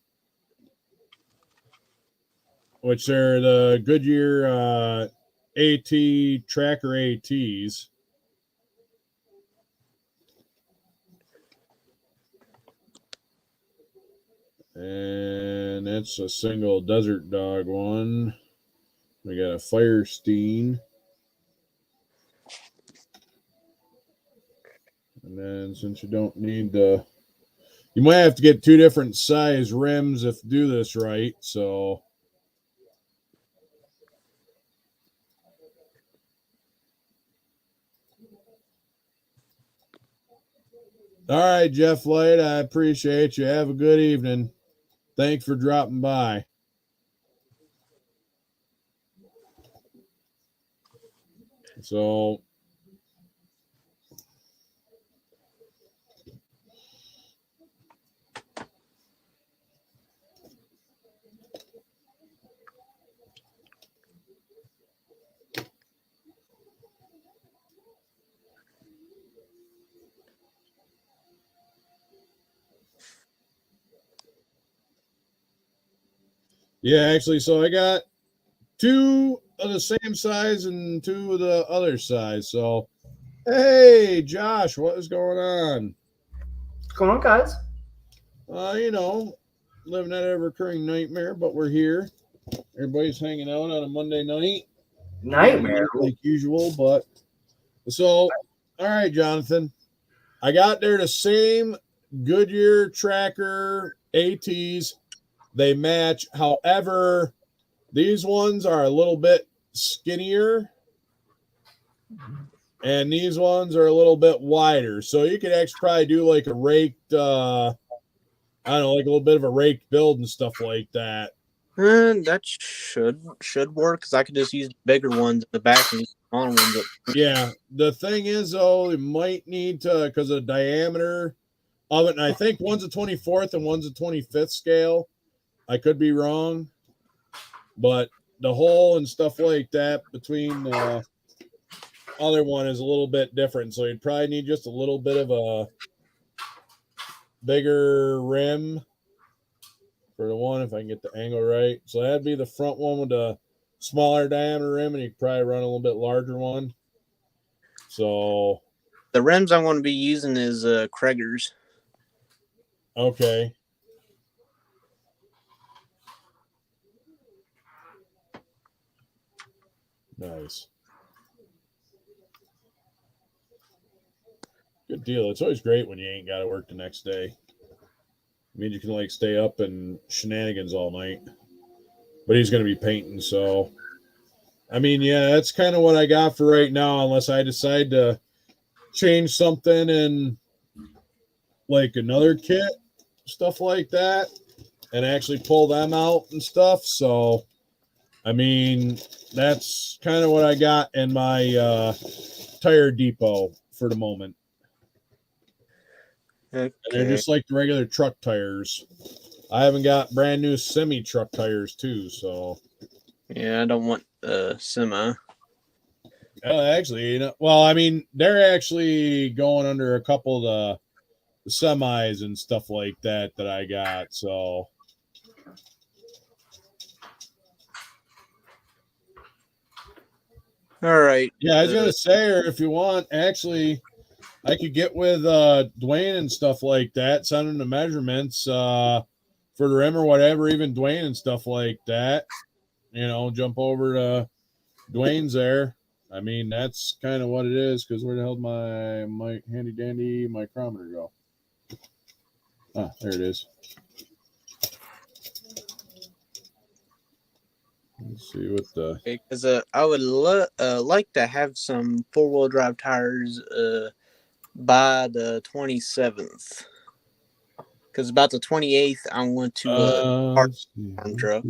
which are the Goodyear AT Tracker ATs. And that's a single Desert Dog one. We got a Firestein. And then since you don't need the, you might have to get two different size rims if do this right. So all right, Jeff Light, I appreciate you. Have a good evening. Thanks for dropping by. So yeah, actually, so I got two of the same size and two of the other size. So hey, Josh, what is going on? What's going on, guys? You know, living that ever recurring nightmare, but we're here. Everybody's hanging out on a Monday night. Nightmare. Like usual, but so all right, Jonathan. I got there the same Goodyear Tracker ATs. They match. However, these ones are a little bit skinnier and these ones are a little bit wider. So you could actually probably do like a raked I don't know, like a little bit of a raked build and stuff like that. That should work because I could just use the bigger ones in the back and use the smaller ones up. Yeah. The thing is, though, you might need to, because of the diameter of it, and I think one's a 24th and one's a 25th scale. I could be wrong, but the hole and stuff like that between the other one is a little bit different. So you'd probably need just a little bit of a bigger rim for the one, if I can get the angle right. So that'd be the front one with the smaller diameter rim, and you could probably run a little bit larger one. So The rims I'm going to be using is Krager's. Okay. Nice. Good deal. It's always great when you ain't got to work the next day. It means you can like stay up and shenanigans all night. But he's going to be painting, so I mean, yeah, that's kind of what I got for right now, unless I decide to change something in like another kit, stuff like that, and actually pull them out and stuff. So, I mean, that's kind of what I got in my tire depot for the moment. Okay. And they're just like the regular truck tires. I haven't got brand new semi truck tires too, so Yeah, I don't want semi. actually, well, I mean, they're actually going under a couple of the semis and stuff like that I got. So All right. yeah, I was gonna say, or if you want, actually, I could get with Dwayne and stuff like that, send him the measurements for the rim or whatever, even Dwayne and stuff like that. You know, jump over to Dwayne's there. I mean, that's kind of what it is. Because where the hell did my handy dandy micrometer go? Ah, there it is. Let's see what the. Because I would like to have some 4-wheel drive tires by the 27th. Because about the 28th, I want to park let's see. farm truck.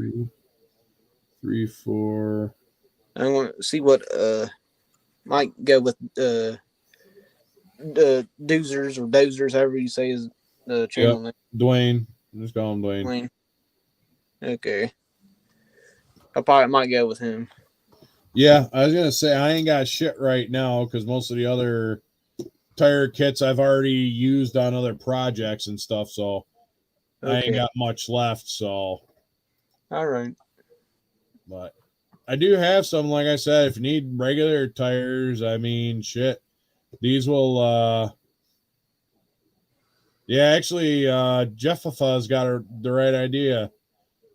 3, 4. I want to see what might go with the doozers or dozers, however you say his channel name. Dwayne. Just call him Dwayne. Dwayne. Okay. I probably might go with him. Yeah, I was gonna say I ain't got shit right now because most of the other tire kits I've already used on other projects and stuff, so I ain't Okay. got much left. So, All right. but I do have some. Like I said, if you need regular tires, I mean, shit, these will. Yeah, actually, Jeffa's got the right idea.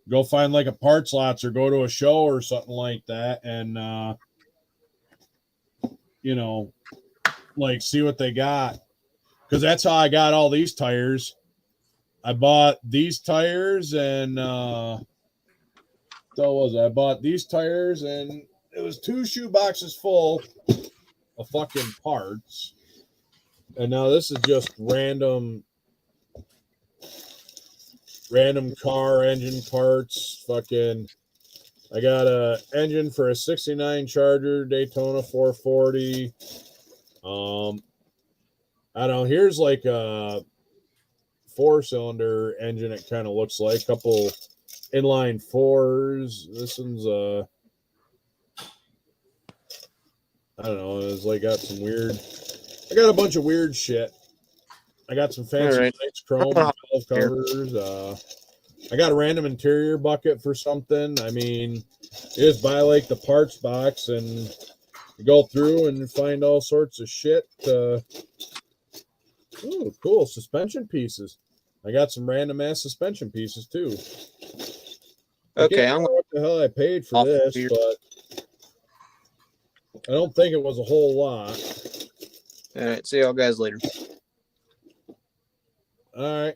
Go find like a parts lots or go to a show or something like that, and you know, like see what they got. Because that's how I got all these tires. I bought these tires and so was it? I bought these tires and it was 2 shoe boxes full of fucking parts. And now this is just random car engine parts. Fucking I got a engine for a 69 Charger Daytona 440. I don't know, here's like a 4-cylinder engine, it kind of looks like. Couple inline 4s. This one's I don't know, it's like got some weird, I got a bunch of weird shit. I got some fancy Right. nice chrome 12 covers. I got a random interior bucket for something. I mean, you just buy like the parts box and you go through and find all sorts of shit. Oh, cool. Suspension pieces. I got some random ass suspension pieces too. Okay, I I'm don't know what the hell I paid for this, here. but I don't think it was a whole lot. All right. See y'all guys later. All right.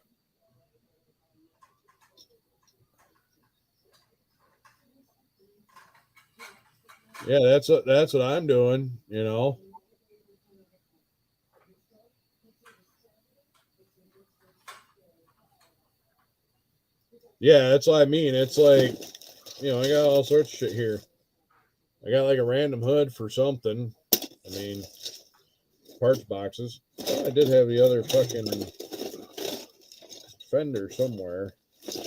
Yeah, that's what I'm doing, you know. Yeah, that's what I mean. It's like, you know, I got all sorts of shit here. I got like a random hood for something. I mean, parts boxes. I did have the other fucking fender somewhere.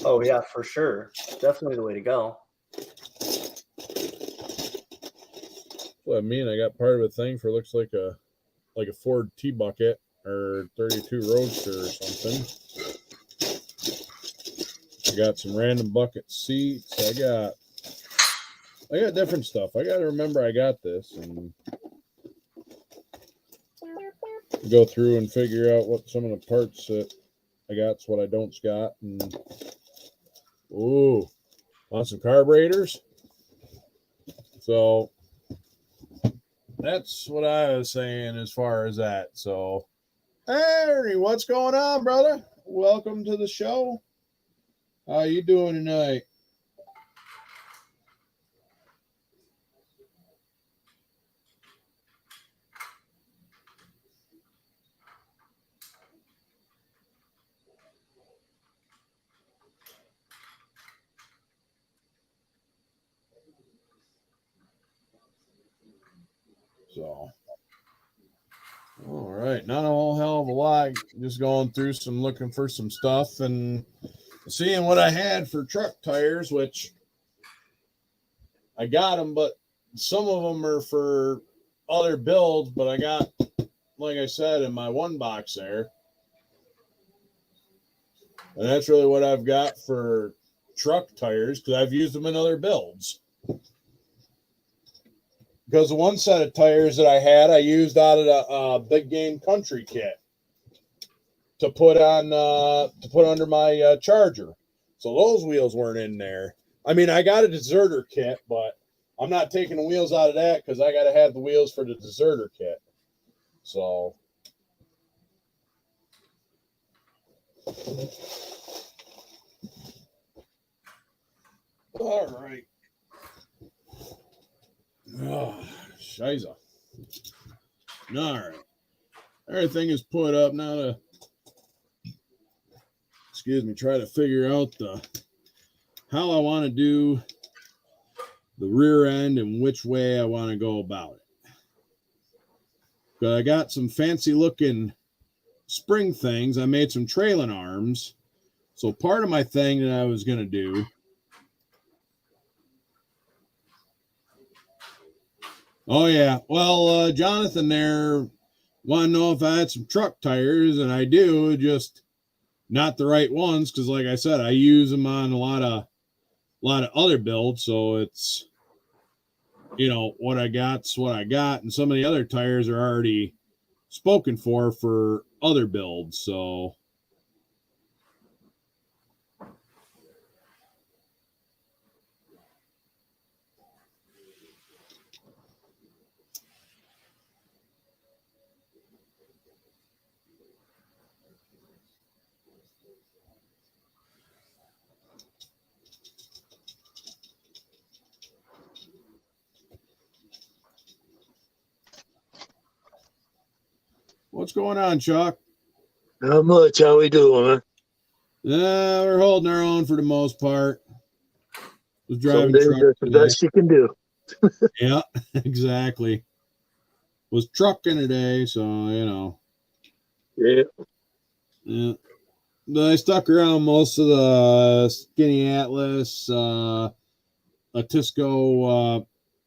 Oh yeah, for sure. Definitely the way to go. Well, I mean, I got part of a thing for looks like a Ford T bucket or 32 Roadster or something. I got some random bucket seats. I got different stuff. I got to remember I got this and go through and figure out what some of the parts that I got's what I don't got. And ooh, on some carburetors. So that's what I was saying as far as that. So, hey, Ernie, what's going on, brother? Welcome to the show. How you doing tonight? So, all right, not a whole hell of a lot. Just going through some, looking for some stuff and seeing what I had for truck tires, which I got them, but some of them are for other builds. But I got, like I said, in my one box there, and that's really what I've got for truck tires because I've used them in other builds. Because the one set of tires that I had, I used out of the Big Game Country kit to put on to put under my Charger. So those wheels weren't in there. I mean, I got a deserter kit, but I'm not taking the wheels out of that because I got to have the wheels for the deserter kit. So. All right. Oh, shiza. All right. everything is put up now to, try to figure out how I want to do the rear end and which way I want to go about it. But I got some fancy looking spring things. I made some trailing arms. So part of my thing that I was going to do, oh yeah, well, Jonathan there wanted to know if I had some truck tires, and I do, just not the right ones, because like I said, I use them on a lot of other builds, so it's, what I got's what I got, and some of the other tires are already spoken for other builds, so what's going on, Chuck? Not much. How we doing, man? We're holding our own for the most part. Was Some driving days truck that's the today. best you can do. Yeah, exactly. Was trucking today, so Yeah. But I stuck around most of the Skinny Atlas, Atisco.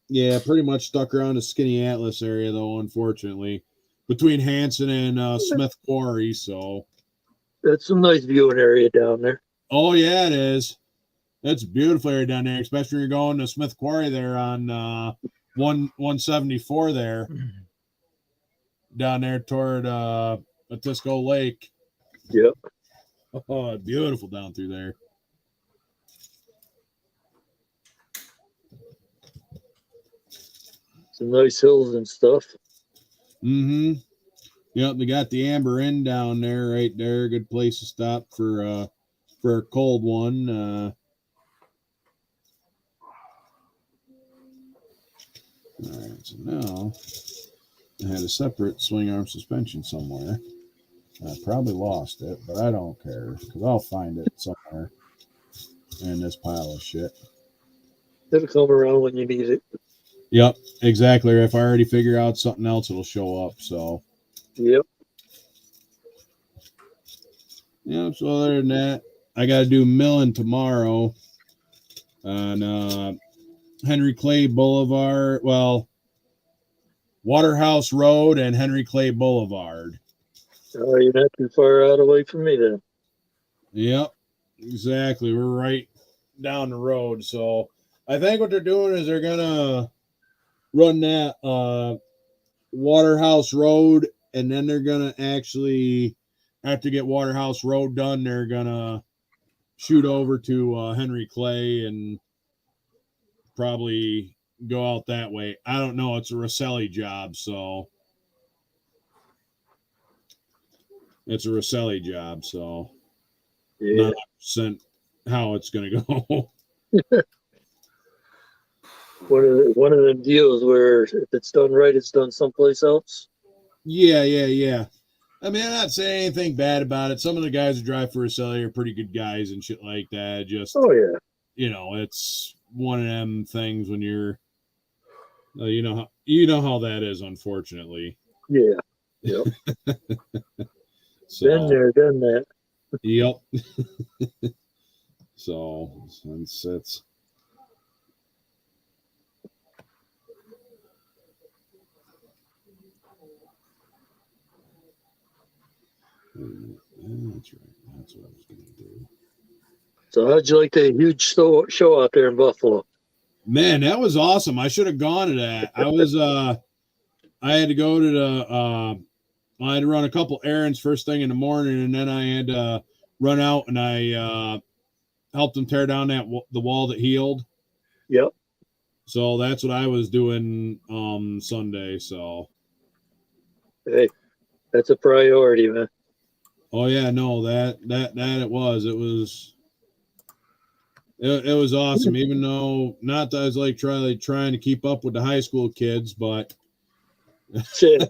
Pretty much stuck around the Skinny Atlas area though, unfortunately, between Hanson and Smith Quarry. So That's some nice viewing area down there. oh yeah, it is. It's a beautiful area down there, especially when you're going to Smith Quarry there on 174 there, down there toward Atisco Lake. Yep. Oh, beautiful down through there. Some nice hills and stuff. Mm-hmm. Yep, they got the Amber Inn down there, right there. Good place to stop for a cold one. All right, so now I had a separate swing arm suspension somewhere. I probably lost it, but I don't care because I'll find it somewhere in this pile of shit. It'll come around when you need it. Yep, exactly. If I already figure out something else, it'll show up. So, Yep. yeah. So other than that, I got to do milling tomorrow on Henry Clay Boulevard. Well, Waterhouse Road and Henry Clay Boulevard. Oh, you're not too far out away from me then. Yep, exactly. We're right down the road. So I think what they're doing is they're gonna run that Waterhouse Road, and then they're gonna actually, after get Waterhouse Road done, they're gonna shoot over to Henry Clay and probably go out that way. I don't know. It's a Rosselli job, so it's a Rosselli job, so Yeah. 100% how it's gonna go. One of them deals where if it's done right, it's done someplace else. Yeah. I mean, I'm not saying anything bad about it. Some of the guys who drive for Rosselli are pretty good guys and shit like that. Just, Oh yeah. It's one of them things when you're, you know how that is, unfortunately. Yeah. Yep. So, Been there, done that. yep. So it's that's right. That's what I was gonna do. So how'd you like the huge show out there in Buffalo? Man, that was awesome. I should have gone to that. I had to go to the I had to run a couple errands first thing in the morning, and then I had to run out and I helped them tear down the wall that healed. Yep. So that's what I was doing Sunday. So Hey, that's a priority, man. oh yeah, no, that it was awesome. Even though not that I was trying to keep up with the high school kids, but Shit.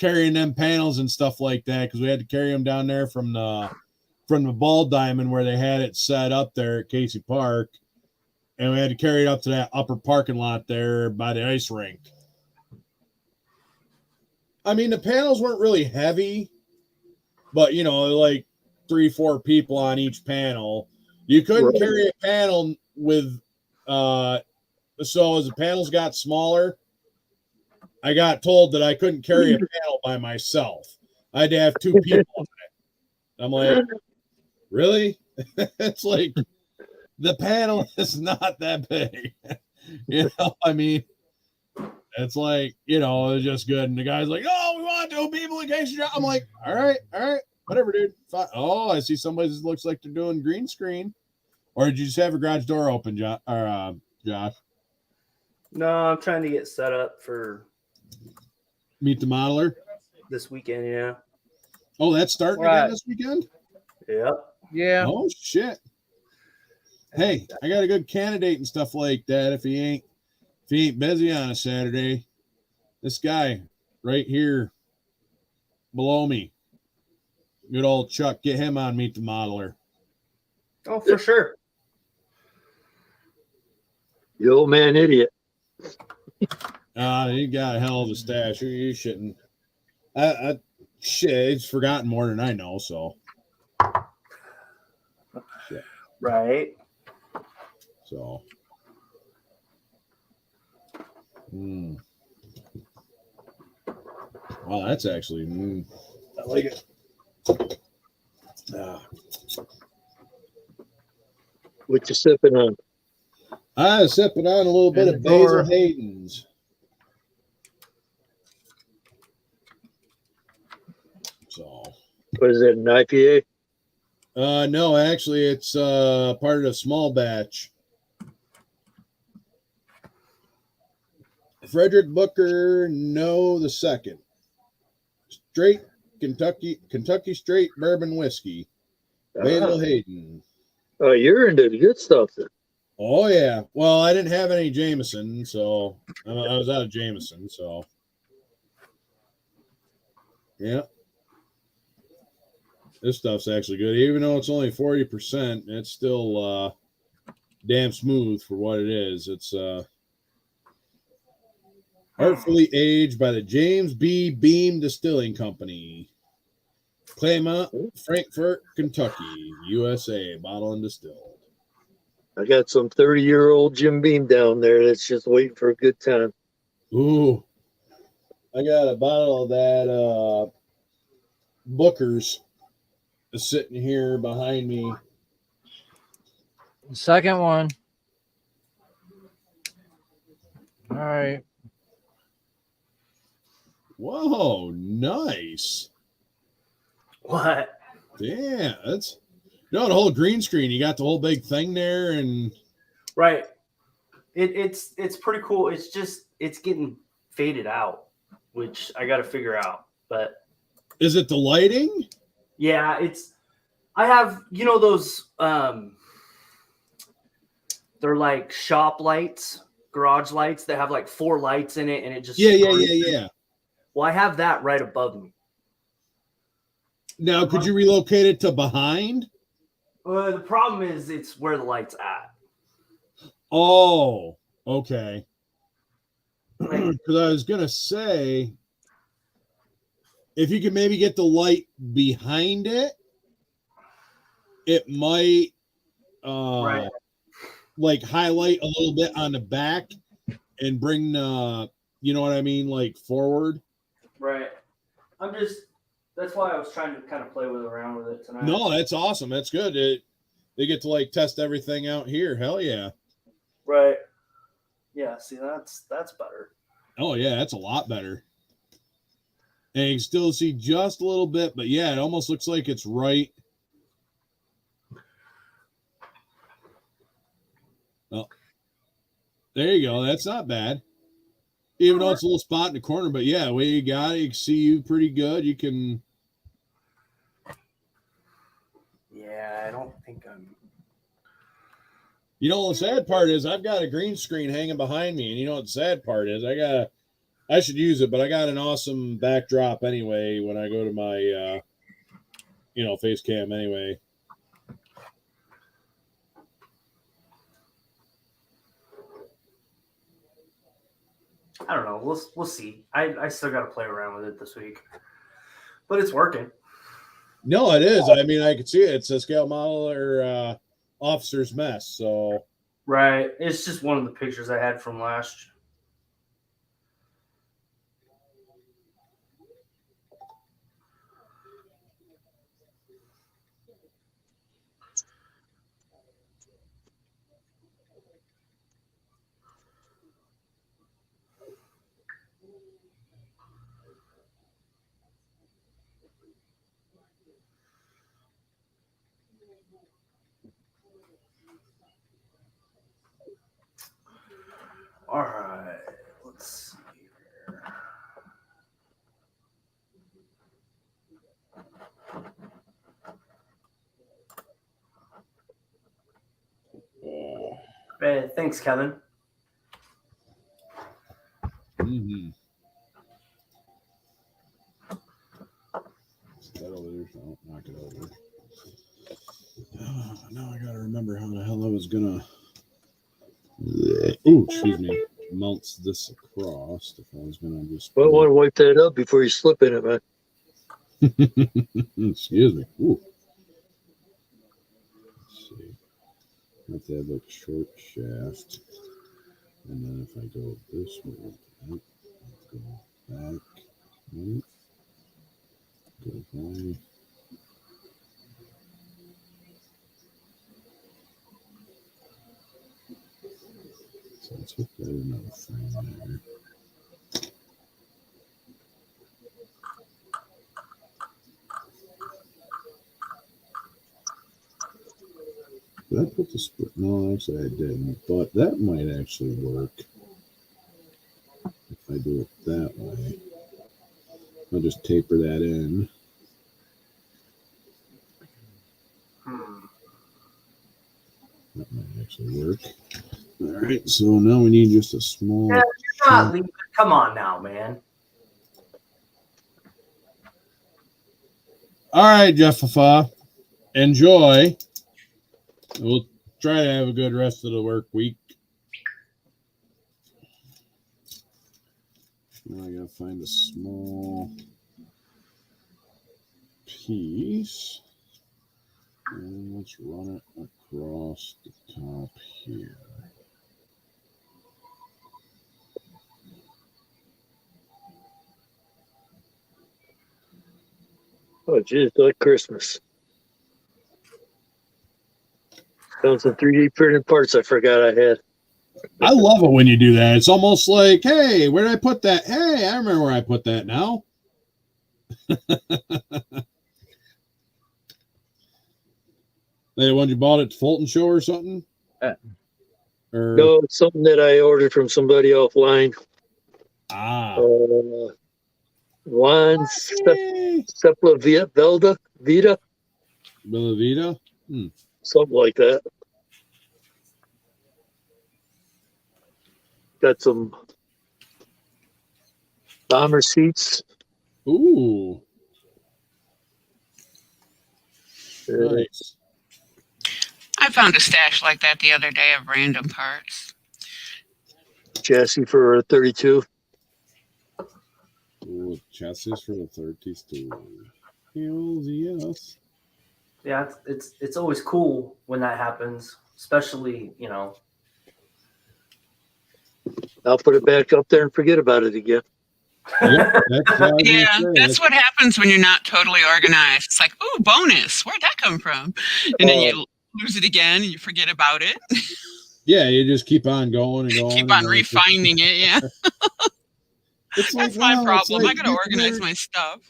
carrying them panels and stuff like that because we had to carry them down there from the ball diamond where they had it set up there at Casey Park, and we had to carry it up to that upper parking lot there by the ice rink. I mean, the panels weren't really heavy, but you know, like 3-4 people on each panel. You couldn't carry a panel with so as the panels got smaller, I got told that I couldn't carry a panel by myself. I had to have 2 people on it. I'm like, really? It's like the panel is not that big. You know, I mean, it's like, you know, it's just good. And the guy's like, oh, we want 2 people in case you're. I'm like, all right, whatever, dude. Fine. Oh, I see somebody that looks like they're doing green screen. Or did you just have a garage door open, Josh? No, I'm trying to get set up for Meet the Modeler this weekend. Yeah. Oh, that's starting again this weekend? Yep. Yeah. Oh, shit. Hey, I got a good candidate and stuff like that. If he ain't busy on a Saturday, this guy right here below me, good old Chuck, get him on Meet the Modeler. Oh, for sure. The old man idiot. He got a hell of a stash. You shouldn't. Shit, he's forgotten more than I know. So, shit. Right. So, Wow, that's actually. I like it. What you sipping on? I was sipping on a little bit of Basil Hayden's. So, What is it, an IPA? No, actually, it's part of the small batch. Frederick Booker, no, the second. Straight Kentucky straight bourbon whiskey. Basil Hayden. Oh, you're into the good stuff then. Oh, yeah. Well, I didn't have any Jameson, so I was out of Jameson, so. Yeah. This stuff's actually good. Even though it's only 40%, it's still damn smooth for what it is. It's artfully aged by the James B. Beam Distilling Company. Claymont, Frankfort, Kentucky, USA. Bottled and distilled. I got some 30-year-old Jim Beam down there that's just waiting for a good time. Ooh. I got a bottle of that Booker's sitting here behind me. Second one. All right. Whoa, nice. What? Yeah, that's the whole green screen. You got the whole big thing there, and Right. It's pretty cool. It's just it's getting faded out, which I got to figure out. But is it the lighting? yeah, I have, you know, those they're like shop lights, garage lights that have like 4 lights in it, and it just Yeah. Well, I have that right above me. Now, could you relocate it to behind? The problem is it's where the light's at. Oh, okay. Because I was gonna say, if you could maybe get the light behind it, it might Right. like highlight a little bit on the back and bring the, you know what I mean, like forward. Right. That's why I was trying to kind of play around with it tonight. No, that's awesome. That's good. They get to like test everything out here. Hell yeah. Right. Yeah, see, that's better. Oh yeah, that's a lot better. And you can still see just a little bit, but yeah, it almost looks like it's right. Well, there you go. That's not bad. Even though it's a little spot in the corner, but yeah, the way you got it, you can see you pretty good. You can. Yeah, I don't think I'm. You know, the sad part is I've got a green screen hanging behind me, and you know what the sad part is? I I should use it, but I got an awesome backdrop anyway when I go to my, face cam anyway. I don't know. We'll see. I still got to play around with it this week, but it's working. No, it is. I mean, I can see it. It's a scale model or officer's mess. So Right. It's just one of the pictures I had from last. All right. Let's see here. Hey, thanks, Kevin. mm-hmm. That over there, so knock it over. Now I gotta remember how the hell I was gonna. Oh, excuse me. Mount this across. If I was gonna just. Well, I want to wipe that up before you slip in it, man. Excuse me. Ooh. Let's see. I have to have like a short shaft, and then if I go this way, go back, right, go by. So let's put that another frame there. Did I put the split? No, actually I didn't, but that might actually work. If I do it that way, I'll just taper that in. That might actually work. All right, so now we need just a small. Yeah, you're not leaving. Come on now, man. All right, Jeffa, enjoy. We'll try to have a good rest of the work week. Now I gotta find a small piece. And let's run it across the top here. Oh, geez, like Christmas. Found some 3D printed parts I forgot I had. I love it when you do that. It's almost like, hey, where did I put that? Hey, I remember where I put that now. The one you bought at Fulton Show or something? Or, No, it's something that I ordered from somebody offline. Juan Sepla Vita, Bellavita? something like that. Got some bomber seats. Ooh. Nice. I found a stash like that the other day of random parts. Chassis for a 32. Ooh, chassis for the 32. Hells yes. Yeah, it's always cool when that happens, especially, I'll put it back up there and forget about it again. Yep, that's what happens when you're not totally organized. It's like, oh, bonus. Where'd that come from? And then you lose it again and you forget about it. Yeah, you just keep on going and going. Keep on refining it, yeah. It's That's like, my problem. Like I gotta organize my stuff.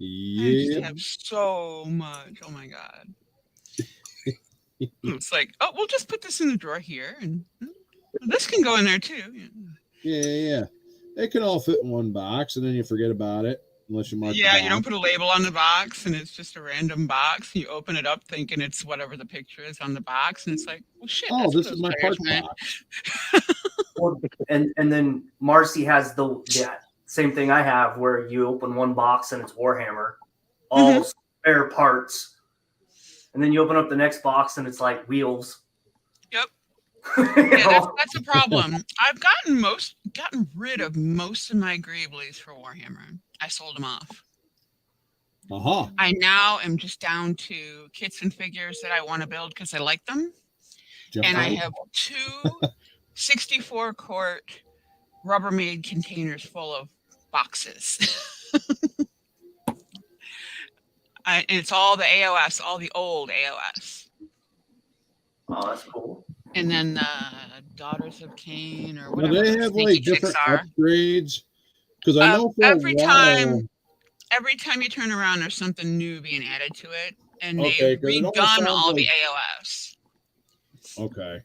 Yeah. I just have so much. Oh my God. It's like, oh, we'll just put this in the drawer here, and this can go in there too. Yeah. It can all fit in one box, and then you forget about it unless you mark. Yeah, you don't put a label on the box, and it's just a random box. You open it up thinking it's whatever the picture is on the box, and it's like, well, shit. Oh, this is my parts box. And then Marcy has the same thing I have, where you open one box and it's Warhammer, all spare parts, and then you open up the next box and it's like wheels. Yep. You Yeah, know? that's a problem. I've gotten rid of most of my Greeblies for Warhammer. I sold them off. I now am just down to kits and figures that I want to build because I like them. And I have 2 64-quart Rubbermaid containers full of boxes. And it's all the AOS, all the old AOS. Oh, that's cool. And then Daughters of Cain or Well, whatever. they have like different upgrades. Because I know for every a while, time you turn around, there's something new being added to it, and Okay, they've 'cause it almost redone sounds all the like- AOS. Okay.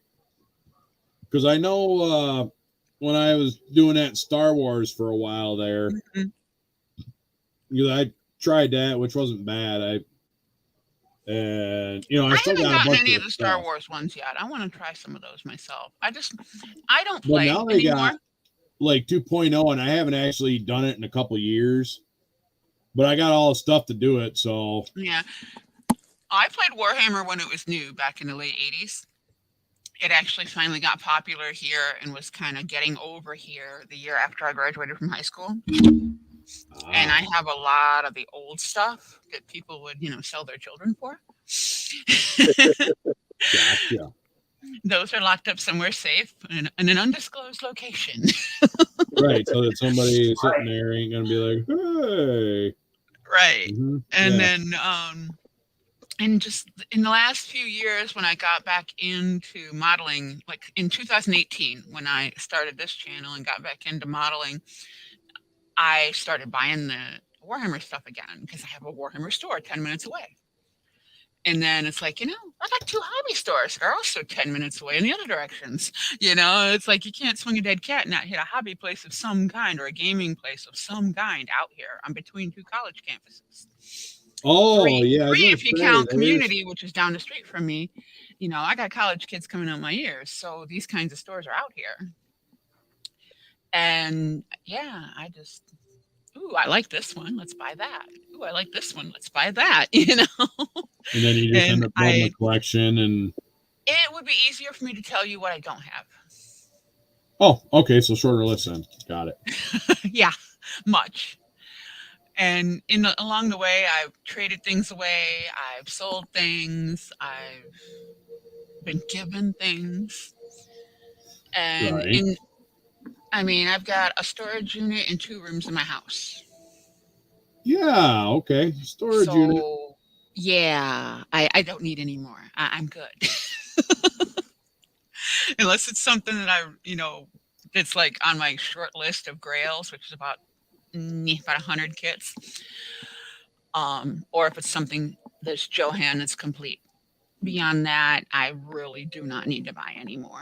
Because I know when I was doing that Star Wars for a while there, because I tried that, which wasn't bad. And you know, I still haven't got a gotten bunch any of of the Star stuff. Wars ones yet. I want to try some of those myself. I don't But play now they anymore. got like 2.0, and I haven't actually done it in a couple years. But I got all the stuff to do it, so Yeah. I played Warhammer when it was new back in the late 80s. It actually finally got popular here and was kind of getting over here the year after I graduated from high school. And I have a lot of the old stuff that people would, sell their children for. Gotcha. Those are locked up somewhere safe in an undisclosed location. Right, so that somebody sitting there ain't gonna be like, hey. Right. And yeah. then and just in the last few years when I got back into modeling, like in 2018 when I started this channel and got back into modeling, I started buying the Warhammer stuff again because I have a Warhammer store 10 minutes away. And then it's like, I got 2 hobby stores that are also 10 minutes away in the other directions. It's like you can't swing a dead cat and not hit a hobby place of some kind or a gaming place of some kind out here. I'm between 2 college campuses. Oh, Three yeah. if you count community, which is down the street from me. I got college kids coming out my ears. So these kinds of stores are out here. And yeah, I like this one. Let's buy that. Ooh, I like this one. Let's buy that, And then you just end up building a collection and it would be easier for me to tell you what I don't have. Oh, okay. So shorter list then. Got it. Yeah, much. And along the way, I've traded things away. I've sold things. I've been given things. And I've got a storage unit and 2 rooms in my house. Yeah. Okay. Storage unit. Yeah, I don't need any more. I'm good. Unless it's something that it's like on my short list of grails, which is about 100 kits. Or if it's something that's Johann that's complete. Beyond that, I really do not need to buy anymore.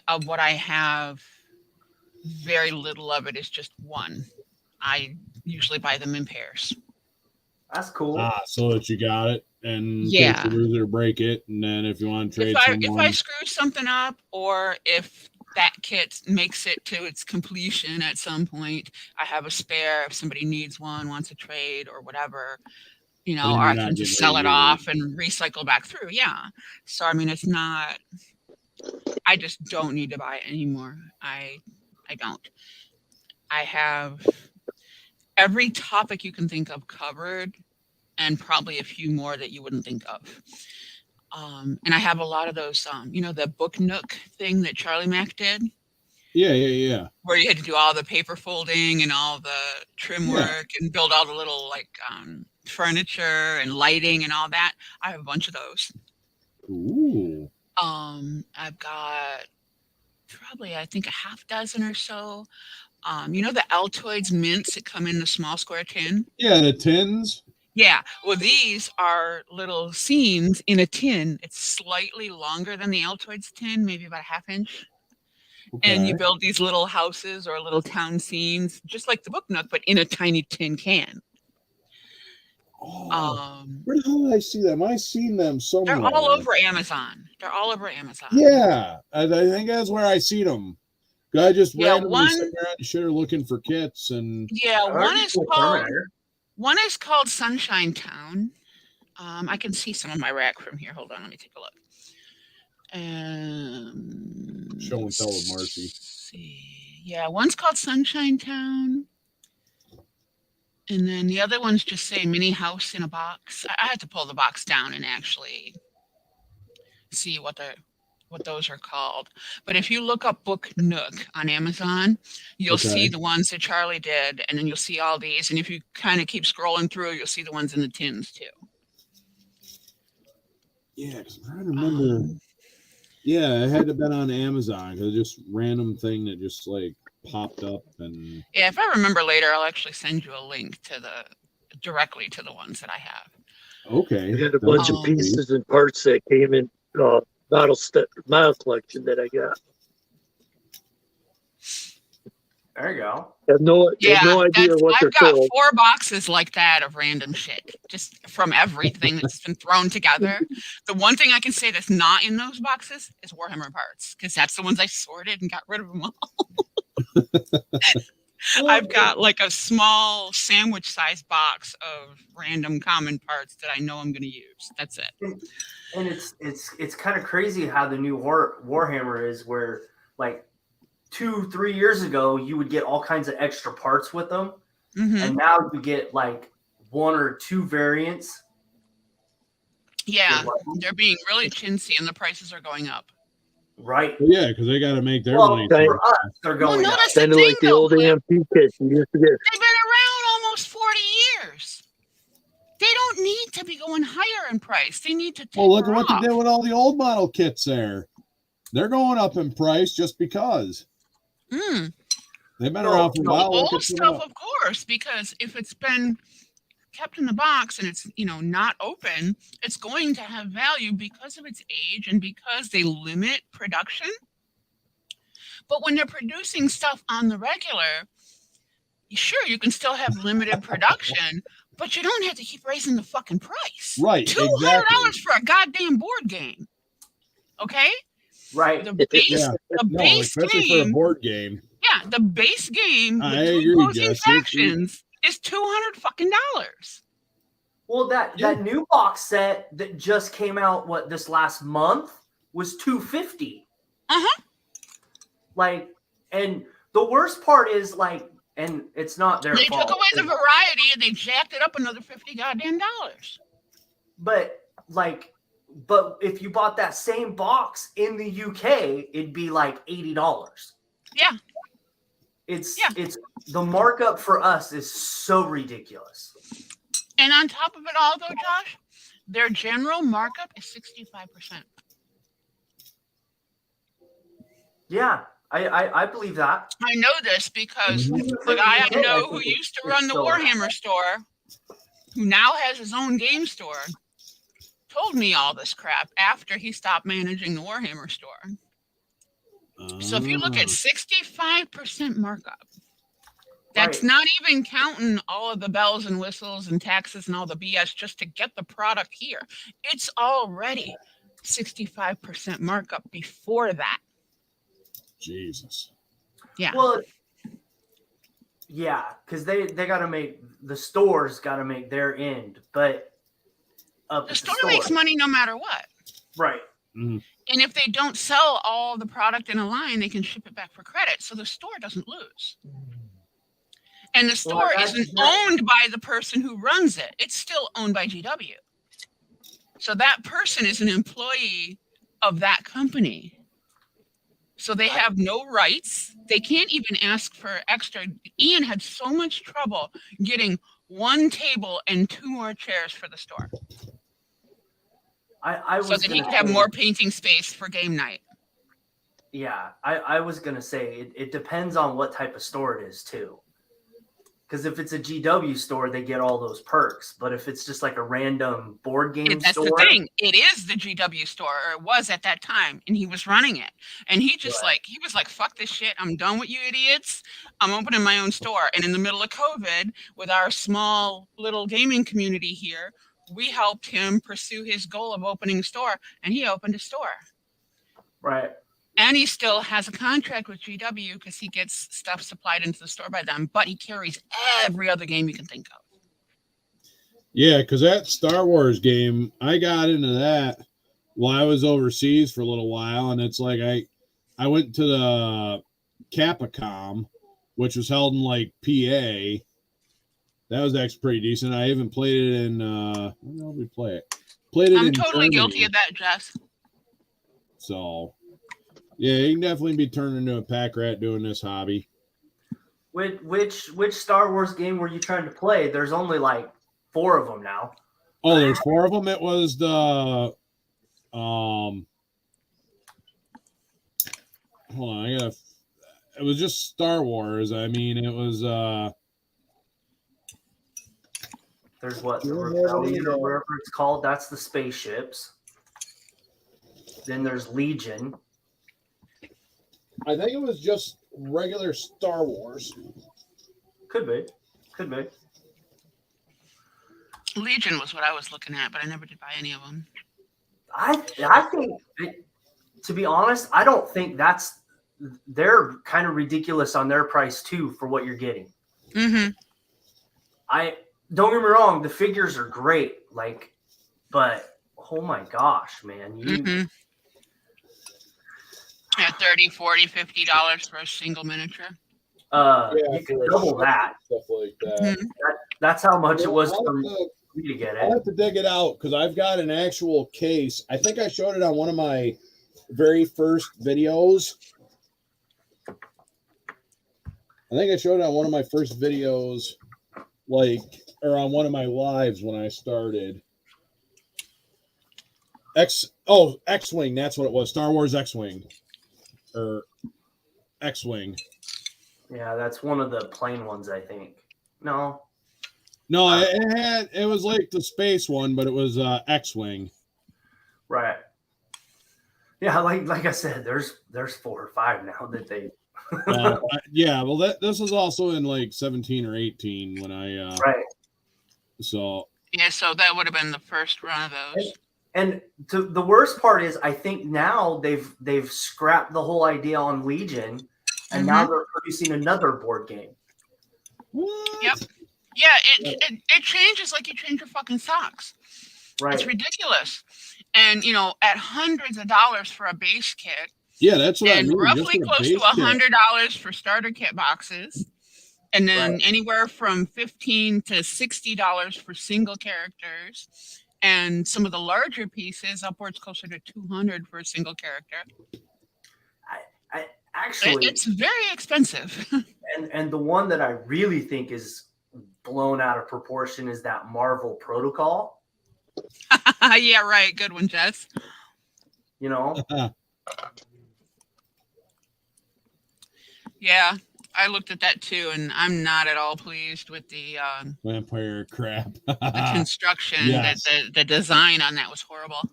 Of what I have, very little of it is just one. I usually buy them in pairs. That's cool. So that you got it, and Yeah, you lose it or break it, and then if you want to trade, if I screw something up, or if that kit makes it to its completion at some point, I have a spare if somebody needs one, wants a trade or whatever, or I can just sell it off and recycle back through. Yeah. So it's not. I just don't need to buy it anymore. I don't. I have every topic you can think of covered, and probably a few more that you wouldn't think of. And I have a lot of those, the book nook thing that Charlie Mack did. Yeah. Where you had to do all the paper folding and all the trim work and build all the little furniture and lighting and all that. I have a bunch of those. Ooh. I've got probably, I think, a half dozen or so. The Altoids mints that come in the small square tin? Yeah, the tins. Yeah. Well, these are little scenes in a tin. It's slightly longer than the Altoids tin, maybe about a ½ inch. Okay. And you build these little houses or little town scenes, just like the book nook, but in a tiny tin can. Oh, where the hell did I see them? I seen them somewhere. They're all over Amazon. Yeah, I think that's where I seen them. I just Yeah, randomly sitting around and shit looking for kits, and Yeah, I already pulled Terminator. one is called Sunshine Town. I can see some of my rack from here. Hold on, let me take a look. show and tell with Marcy. See. Yeah, one's called Sunshine Town. And then the other ones just say mini house in a box. I had to pull the box down and actually see what those are called. But if you look up Book Nook on Amazon, you'll see the ones that Charlie did, and then you'll see all these. And if you kind of keep scrolling through, you'll see the ones in the tins too. Yeah, because I'm trying to remember. Yeah, it had to have been on Amazon because just random thing that just like popped up and. Yeah, if I remember later, I'll actually send you a link to directly to the ones that I have. Okay. I got a bunch of pieces and parts that came in model collection that I got. There you go. I have no idea what they're I've got called. 4 boxes like that of random shit, just from everything that's been thrown together. The one thing I can say that's not in those boxes is Warhammer parts, because that's the ones I sorted and got rid of them all. I've got like a small sandwich-sized box of random common parts that I know I'm going to use. That's it. And it's kind of crazy how the new Warhammer is, where like 2-3 years ago you would get all kinds of extra parts with them, and now you get like 1 or 2 variants. Yeah, they're being really chintzy, and the prices are going up. Right. Well, yeah, because they got to make their money. For us, they're going up. Kind of like the old AMP kits you used to get. They've been around almost 40 years. They don't need to be going higher in price. They need to. Well, look at what they did with all the old model kits there. They're going up in price just because. They've been around for a while. Old stuff, of course, because if it's been kept in the box and it's not open, it's going to have value because of its age and because they limit production. But when they're producing stuff on the regular, sure, you can still have limited production, but you don't have to keep raising the fucking price. Right. $200 for a goddamn board game. Okay? Right. The base especially game for a board game. Yeah, the base game with I agree, opposing Jess. factions is $200 fucking dollars. Well, that new box set that just came out this last month was $250. Like, and the worst part is like, and it's not their fault. They took away the variety and they jacked it up another $50 goddamn dollars. But if you bought that same box in the UK, it'd be like $80. Yeah. It's the markup for us is so ridiculous. And on top of it all, though, Josh, their general markup is 65%. Yeah, I believe that. I know this because the guy I know who used to run the Warhammer store, who now has his own game store, told me all this crap after he stopped managing the Warhammer store. So if you look at 65% markup, that's not even counting all of the bells and whistles and taxes and all the BS just to get the product here. It's already 65% markup before that. Jesus. Yeah. Well, yeah, because they got to make, the stores got to make their end, but the store makes money no matter what. Right. Mm-hmm. And if they don't sell all the product in a line, they can ship it back for credit. So the store doesn't lose. And the store isn't owned by the person who runs it. It's still owned by GW. So that person is an employee of that company. So they have no rights. They can't even ask for extra. Ian had so much trouble getting 1 table and 2 more chairs for the store. So that he could have more painting space for game night. Yeah, I was going to say, it depends on what type of store it is, too. Because if it's a GW store, they get all those perks. But if it's just like a random board game That's store, the thing. It is the GW store, or it was at that time, and he was running it. And he just he was like, "Fuck this shit! I'm done with you idiots. I'm opening my own store." And in the middle of COVID, with our small little gaming community here, we helped him pursue his goal of opening a store, and he opened a store. right? And he still has a contract with GW because he gets stuff supplied into the store by them, but he carries every other game you can think of. Yeah, because that Star Wars game, I got into that while I was overseas for a little while, and it's like I went to the Capcom, which was held in like PA. That was actually pretty decent. I even played it in where did we play it? Played it I'm in totally Germany. guilty of that, Jess. So yeah, you can definitely be turned into a pack rat doing this hobby. Which Star Wars game were you trying to play? There's only like 4 of them now. Oh, there's 4 of them. It was the hold on, it was just Star Wars. I mean, it was There's what, the Rebellion or whatever it's called. That's the spaceships. Then there's Legion. I think it was just regular Star Wars. Could be. Legion was what I was looking at, but I never did buy any of them. I think, to be honest, I don't think they're kind of ridiculous on their price too for what you're getting. Mm-hmm. I don't get me wrong, the figures are great, but oh my gosh, man, Yeah, $30, $40, $50 for a single miniature. you can double that. Stuff like that. Mm-hmm. That's how much it was for me to get I'll it. have to dig it out because I've got an actual case. I think I showed it on one of my very first videos. or on one of my lives when I started. X-Wing, that's what it was. Star Wars X-Wing. Or X-Wing. Yeah, that's one of the plain ones, I think. No, it was like the space one, but it was X-Wing. right. Yeah, like I said, there's 4 or 5 now that they. Yeah, well, this was also in like 17 or 18 when I. Right. So. Yeah, so that would have been the first run of those. And the worst part is, I think now they've scrapped the whole idea on Legion, and now they're producing another board game. What? Yep. Yeah, it changes like you change your fucking socks. Right. It's ridiculous. And, at hundreds of dollars for a base kit. Yeah, that's what I mean. And roughly close to $100 for starter kit boxes. And then anywhere from $15 to $60 for single characters. And some of the larger pieces, upwards closer to $200 for a single character. I actually, it's very expensive. and the one that I really think is blown out of proportion is that Marvel Protocol. Yeah, right. Good one, Jess. Yeah, I looked at that too, and I'm not at all pleased with the vampire crap. the construction. Yes. The design on that was horrible.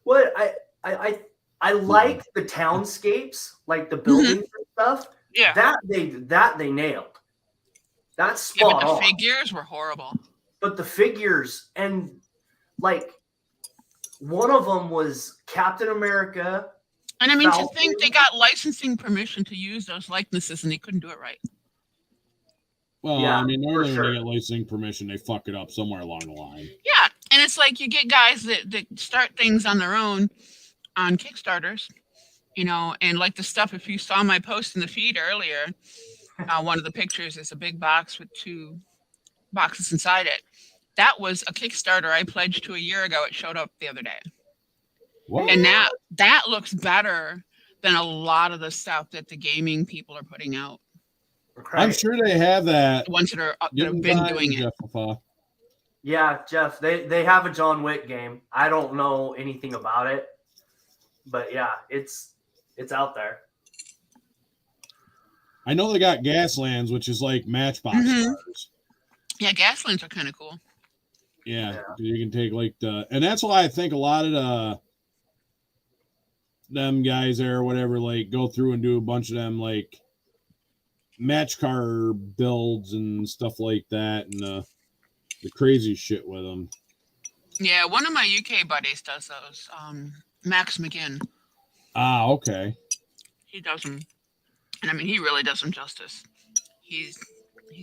What I like the townscapes, like the buildings and stuff. Yeah, that they nailed. That's spot but on. the figures were horrible. But the figures, and like one of them was Captain America. And I mean, to think they got licensing permission to use those likenesses and they couldn't do it right. Well, Yeah, I mean, normally for when they sure. get licensing permission, they fuck it up somewhere along the line. Yeah, and it's like you get guys that start things on their own on Kickstarters, and like the stuff, if you saw my post in the feed earlier, one of the pictures is a big box with 2 boxes inside it. That was a Kickstarter I pledged to a year ago. It showed up the other day. What? And that looks better than a lot of the stuff that the gaming people are putting out. Right. I'm sure they have that. The ones that have been doing it. Yeah, Jeff, they have a John Wick game. I don't know anything about it, but yeah, it's out there. I know they got Gaslands, which is like Matchbox cars. Yeah, Gaslands are kind of cool. Yeah, you can take like and that's why I think a lot of them guys there or whatever, like go through and do a bunch of them like match car builds and stuff like that, and the crazy shit with them. Yeah, one of my UK buddies does those. Max McGinn. Ah, okay. He does them, and I mean, he really does them justice. He's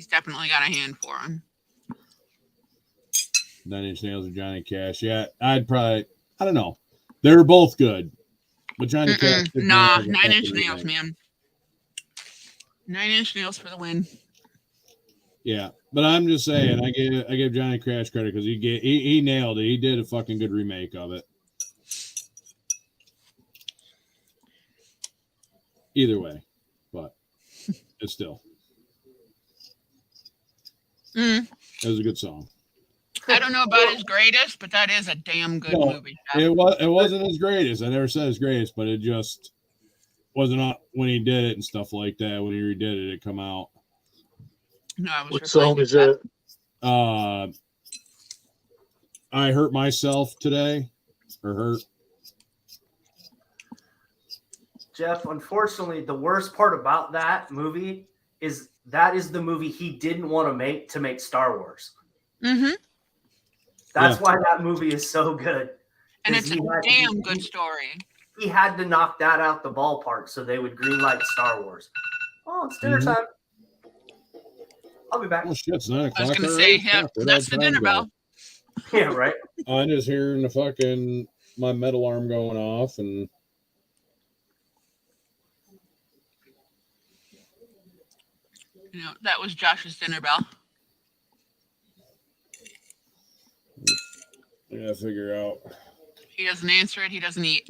definitely got a hand for him. 9 Inch Nails or Johnny Cash. Yeah, I'd probably. I don't know. They were both good, but Johnny Cash. Nah, 9 Inch Nails, man. 9 Inch Nails for the win. Yeah, but I'm just saying, I give Johnny Cash credit because he nailed it. He did a fucking good remake of it. Either way, but it's still it was a good song. I don't know about his greatest, but that is a damn good movie. It wasn't his greatest. I never said his greatest, but it just wasn't when he did it and stuff like that. When he redid it, it come out. No, I was What song is that? I Hurt Myself Today, or Hurt. Jeff, unfortunately, the worst part about that movie is that is the movie he didn't want to make Star Wars. Mm-hmm. That's why that movie is so good. And it's a damn good story. He had to knock that out the ballpark so they would greenlight Star Wars. Oh, it's dinner time. I'll be back. Oh shit, it's 9 o'clock. I was going to say, yeah, that's the dinner bell. Yeah, right. I'm just hearing my metal arm going off, and That was Josh's dinner bell. I gotta figure out. He doesn't answer it. He doesn't eat.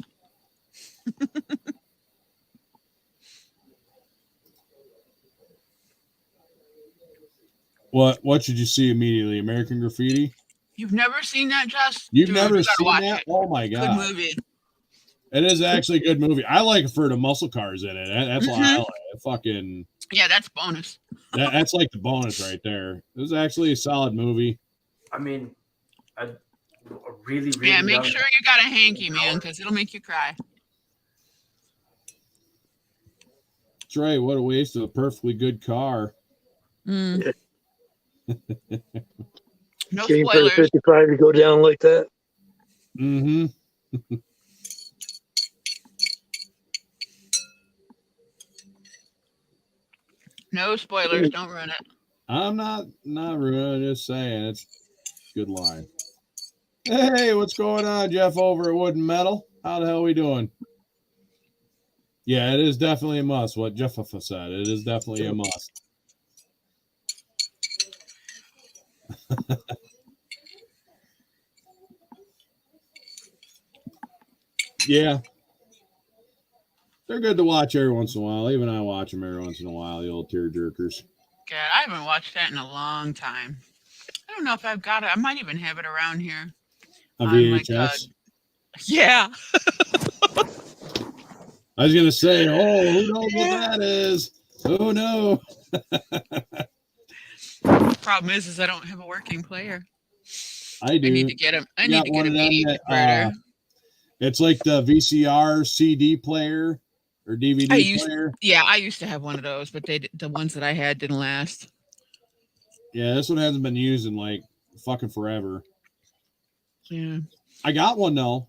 What should you see immediately? American Graffiti? You've never seen that, Josh? You've never seen that? Oh my god. Good movie. It is actually a good movie. I like it for the muscle cars in it. That's why I like it. Fucking yeah, that's bonus. that's like the bonus right there. It was actually a solid movie. I mean, a really yeah. Make sure you got a hanky, man, because it'll make you cry. That's right. What a waste of a perfectly good car. No Came for spoilers. 55 to go down like that. Mm-hmm. No spoilers. Don't ruin it. I'm not ruining it. Just saying it's a good line. Hey, what's going on, Jeff, over at Wood and Metal? How the hell are we doing? Yeah, it is definitely a must. What Jeff said. It is definitely a must. Yeah. They're good to watch every once in a while. Even I watch them every once in a while, the old tear jerkers. God, I haven't watched that in a long time. I don't know if I've got it. I might even have it around here. A VHS? Yeah. I was going to say, who knows what that is? Oh, no. Problem is I don't have a working player. I do. I need to get a media converter. It's like the VCR CD player or DVD player. Yeah, I used to have one of those, but the ones that I had didn't last. Yeah, this one hasn't been used in like fucking forever. Yeah. I got one though.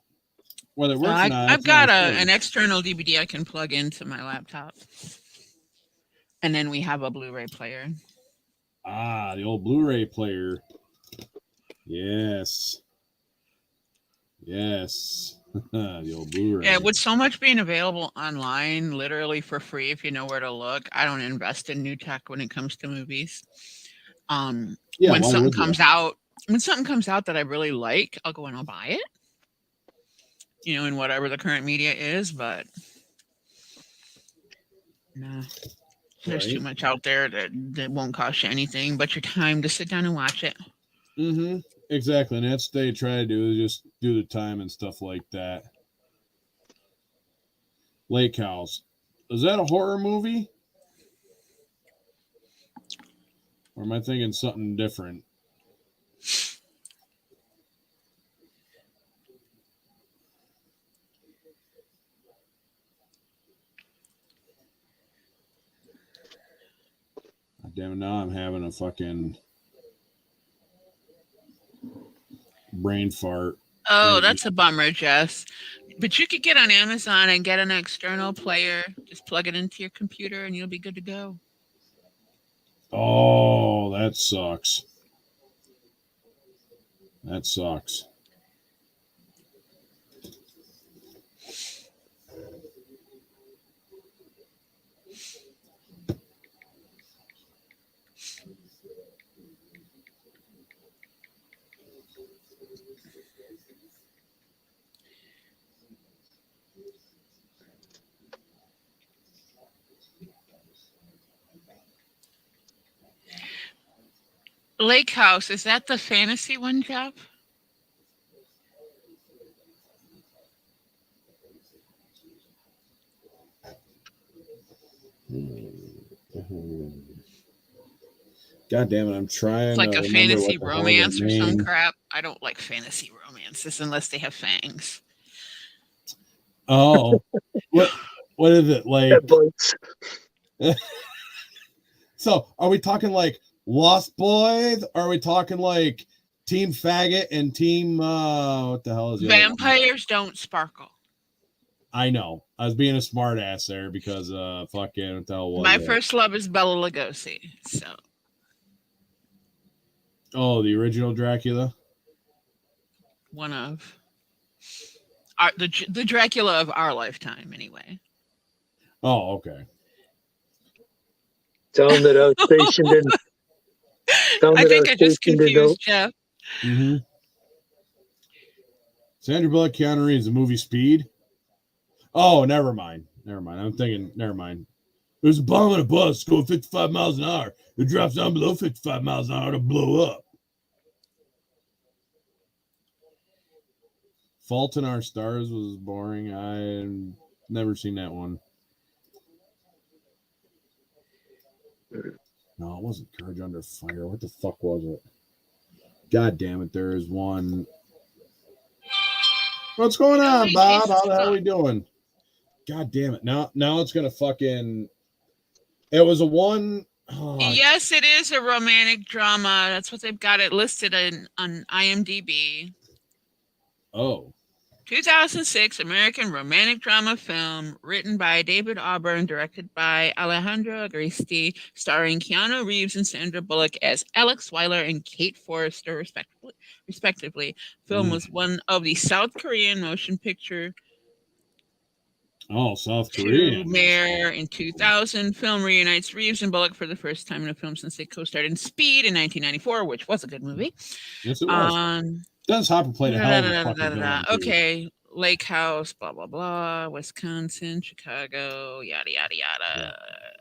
Whether it works or not. I've got an external DVD I can plug into my laptop. And then we have a Blu-ray player. Ah, the old Blu-ray player. Yes. Yes. The old Blu-ray. Yeah, with so much being available online, literally for free, if you know where to look, I don't invest in new tech when it comes to movies. When something comes out that I really like, I'll go and I'll buy it. In whatever the current media is, but nah. There's too much out there that won't cost you anything but your time to sit down and watch it. Mm-hmm. Exactly. And that's what they try to do, is just do the time and stuff like that. Lake House. Is that a horror movie? Or am I thinking something different? God damn it, now I'm having a fucking brain fart. Oh, that's a bummer, Jess. But you could get on Amazon and get an external player. Just plug it into your computer and you'll be good to go. Oh, that sucks. That sucks. Lake House, is that the fantasy one, Jeff? God damn it, I'm trying It's like to a remember fantasy what the hell is romance the or some name. crap. I don't like fantasy romances unless they have fangs. Oh, what is it like? That bites. So, are we talking like Lost Boys? Or are we talking like Team Faggot and Team what the hell is the other one? Vampires don't sparkle. I know. I was being a smart ass there because fucking what the hell was My it? first love is Bela Lugosi. So Oh, the original Dracula? one of the Dracula of our lifetime, anyway. Oh, okay. Town that I was stationed in. Town I that think was I just stationed in. confused Jeff. Mm-hmm. Sandra Bullock, Keanu Reeves, the movie Speed. Oh, never mind. I'm thinking, never mind. There's a bomb on a bus going 55 miles an hour. It drops down below 55 miles an hour to blow up. Fault in Our Stars was boring. I've never seen that one. No, it wasn't Courage Under Fire. What the fuck was it? God damn it, there is one. What's going on, Bob? How the hell are we doing? God damn it. Now it's gonna fucking. It was a one. Oh, Yes, it is a romantic drama. That's what they've got it listed on IMDb. Oh. 2006 American romantic drama film written by David Auburn, directed by Alejandro Agristi, starring Keanu Reeves and Sandra Bullock as Alex Weiler and Kate Forrester, respectively. Film was one of the South Korean motion picture South Korea. Mayor in 2000. Film reunites Reeves and Bullock for the first time in a film since they co-starred in Speed in 1994, which was a good movie. Yes, it was. Dennis Hopper played a hell of a fucking villain. Okay, Lake House, blah blah blah, Wisconsin, Chicago, yada yada yada. Yeah.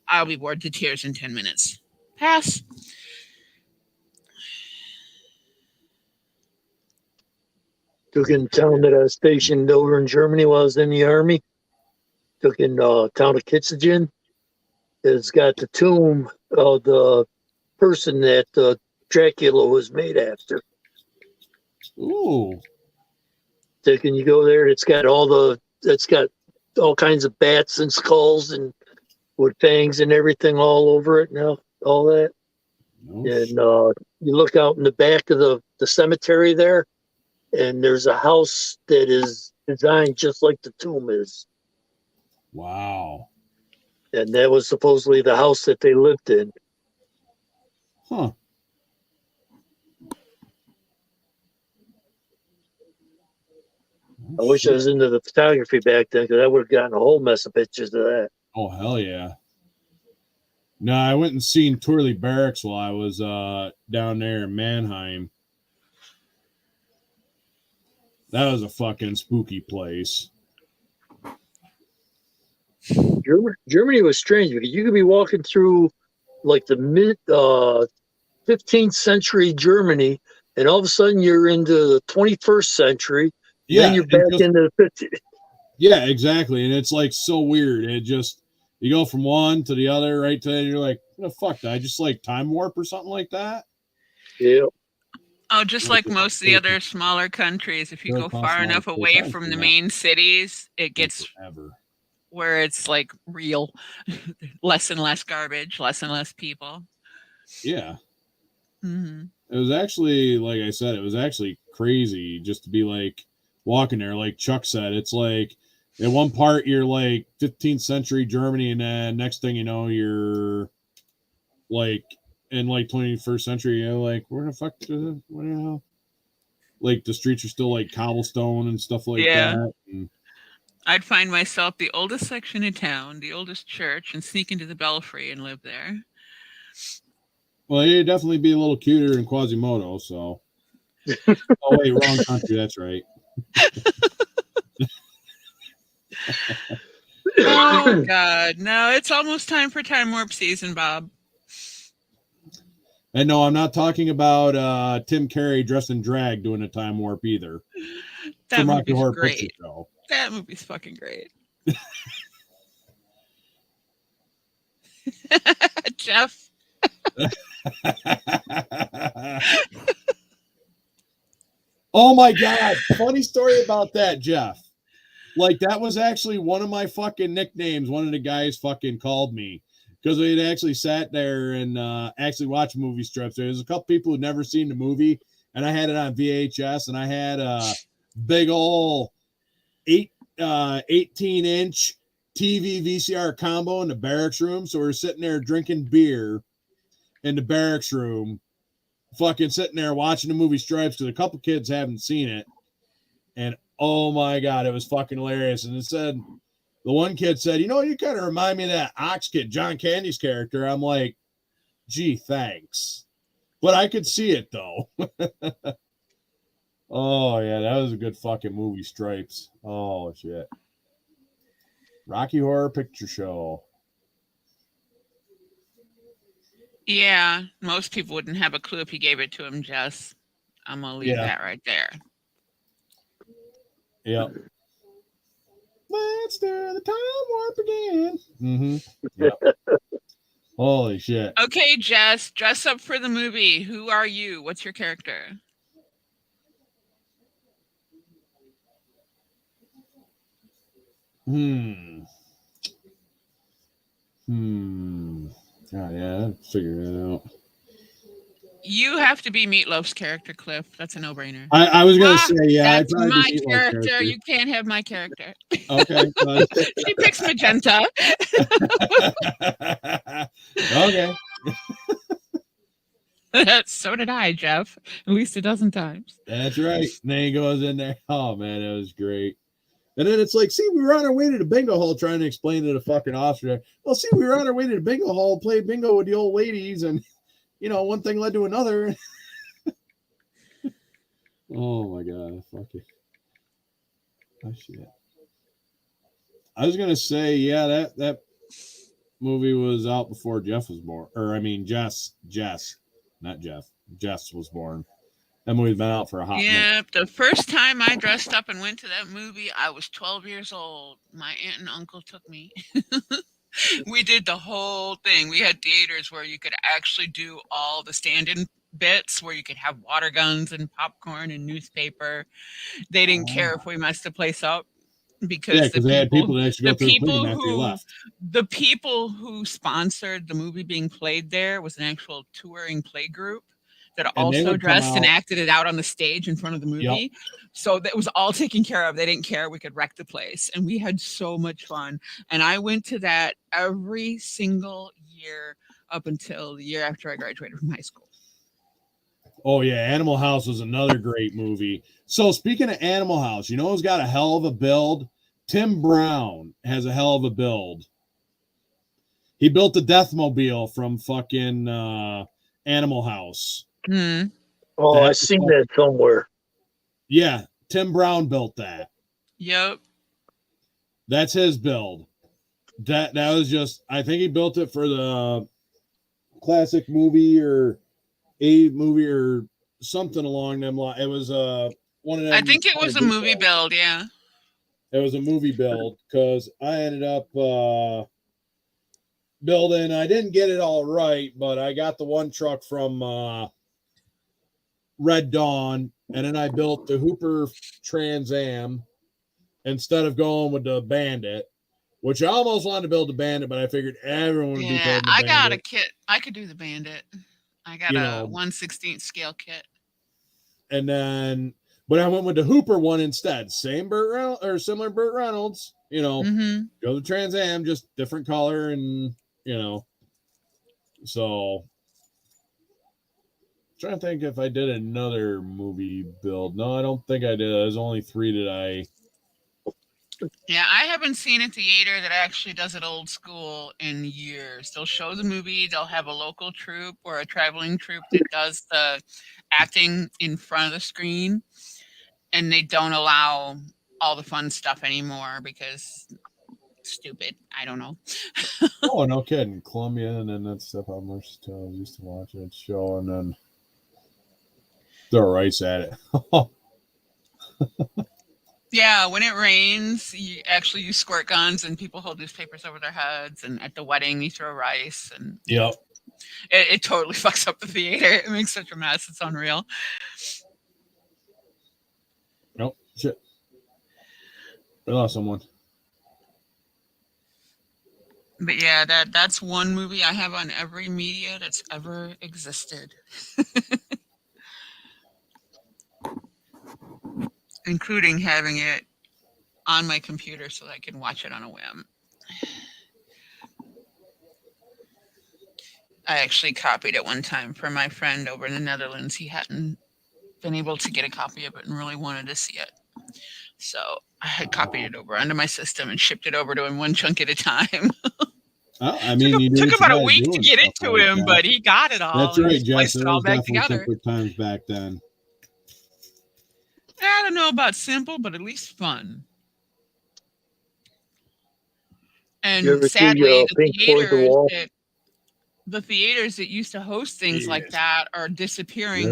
I'll be bored to tears in 10 minutes. Pass. Took in town that I was stationed over in Germany while I was in the army. Took in town of Kitzingen. It's got the tomb of the person that Dracula was made after. Ooh. So can you go there? It's got all kinds of bats and skulls and with fangs and everything all over it now, all that. No. And you look out in the back of the cemetery there, and there's a house that is designed just like the tomb is. Wow. And that was supposedly the house that they lived in. Huh. I wish I was into the photography back then, because I would have gotten a whole mess of pictures of that. Oh, hell yeah. No, I went and seen Turley Barracks while I was down there in Mannheim. That was a fucking spooky place. Germany was strange because you could be walking through like the mid 15th century Germany, and all of a sudden you're into the 21st century. Yeah, then you're back into the 50s. Yeah, exactly. And it's like so weird. It just You go from one to the other, right to you're like, what the fuck? Did I just like time warp or something like that? Yeah. Oh, just like most of the other smaller countries, if you It'll go cost far more enough to pay away attention from to the that. main cities, it gets Forever. where it's like real, less and less garbage, less and less people. Yeah. Mm-hmm. It was actually, like I said, it was actually crazy just to be like walking there. Like Chuck said, it's like at one part you're like 15th century Germany, and then next thing you know, you're like in like 21st century. You're like, where the fuck is it? What the hell? Like the streets are still like cobblestone and stuff like that. And, I'd find myself the oldest section of town, the oldest church, and sneak into the belfry and live there. well, it'd definitely be a little cuter than Quasimodo. So, oh wait, wrong country. That's right. Oh God, no! It's almost time for time warp season, Bob. And no, I'm not talking about Tim Carey dressed in drag doing a time warp either. That From Rocky movie's Horror great. Picture Show. That movie's fucking great. Jeff. Oh my God. Funny story about that, Jeff. Like, that was actually one of my fucking nicknames. One of the guys fucking called me because we had actually sat there and actually watched movie strips. There's a couple people who'd never seen the movie, and I had it on VHS, and I had a big old 18-inch TV VCR combo in the barracks room. So we're sitting there drinking beer in the barracks room, fucking sitting there watching the movie Stripes because a couple kids haven't seen it. And oh my God, it was fucking hilarious. And it said, the one kid said, you know, you kind of remind me of that Ox Kid, John Candy's character. I'm like, gee, thanks. But I could see it though. Oh yeah, that was a good fucking movie, Stripes. Oh shit. Rocky Horror Picture Show. Yeah, most people wouldn't have a clue if you gave it to them, Jess. I'm gonna leave that right there. Yep. Let's do the time warp again. Mm-hmm. Yep. Holy shit. Okay, Jess, dress up for the movie. Who are you? What's your character? Oh, yeah, figure it out. You have to be Meatloaf's character, Cliff. That's a no-brainer. I was gonna say, yeah, that's my character. You can't have my character. Okay. She picks magenta. Okay. So did I, Jeff. At least a dozen times. That's right. And then he goes in there. Oh man, that was great. And then it's like, see, we were on our way to the bingo hall trying to explain to the fucking officer. Well, see, we were on our way to the bingo hall, play bingo with the old ladies, and you know, one thing led to another. Oh my God, fuck it. Oh shit. I was gonna say, yeah, that movie was out before Jeff was born. Or I mean Jess, not Jeff. Jess was born. That movie's been out for a hot minute. Yeah, the first time I dressed up and went to that movie, I was 12 years old. My aunt and uncle took me. We did the whole thing. We had theaters where you could actually do all the stand-in bits, where you could have water guns and popcorn and newspaper. They didn't care if we messed the place up because they had people that actually go through the cleaning after you left. The people who sponsored the movie being played there was an actual touring play group that also dressed and acted it out on the stage in front of the movie. Yep. So that was all taken care of. They didn't care. We could wreck the place. And we had so much fun. And I went to that every single year up until the year after I graduated from high school. Oh, yeah. Animal House was another great movie. So speaking of Animal House, you know who's got a hell of a build? Tim Brown has a hell of a build. He built the Deathmobile from fucking Animal House. Mm. Oh, I've seen that somewhere. Yeah, Tim Brown built that. Yep. That's his build. That was just, I think he built it for the classic movie or a movie or something along them lines. It was one of them. I think it was a movie build, yeah. It was a movie build because I ended up building. I didn't get it all right, but I got the one truck from Red Dawn, and then I built the Hooper Trans Am instead of going with the Bandit, which I almost wanted to build the Bandit, but I figured everyone would be Yeah, building the I Bandit. got a kit. I could do the Bandit. I got You a know. 1/16 scale kit. And then, but I went with the Hooper one instead. Same Burt Reynolds, or similar Burt Reynolds, you know, go the Trans Am, just different color, and, you know, so trying to think if I did another movie build. No, I don't think I did. There's only 3 that I. Yeah, I haven't seen a theater that actually does it old school in years. They'll show the movie, they'll have a local troupe or a traveling troupe that does the acting in front of the screen, and they don't allow all the fun stuff anymore because stupid. I don't know. Oh, no kidding. Columbia, and then that stuff on Mercy Tales. I used to watch that show, and then throw rice at it. Yeah, when it rains, you actually use squirt guns and people hold newspapers over their heads. And at the wedding, you throw rice. And Yep. it totally fucks up the theater. It makes such a mess. It's unreal. Nope. Shit. We lost someone. But yeah, that's one movie I have on every media that's ever existed. Including having it on my computer so that I can watch it on a whim. I actually copied it one time for my friend over in the Netherlands. He hadn't been able to get a copy of it and really wanted to see it. So I had copied it over onto my system and shipped it over to him one chunk at a time. Well, I mean, you took about a week to get it to him, that. but he got it all. That's right, Jess. Placed it all back together. Simpler times back then. I don't know about simple, but at least fun. And sadly, the theaters that used to host things like that are disappearing.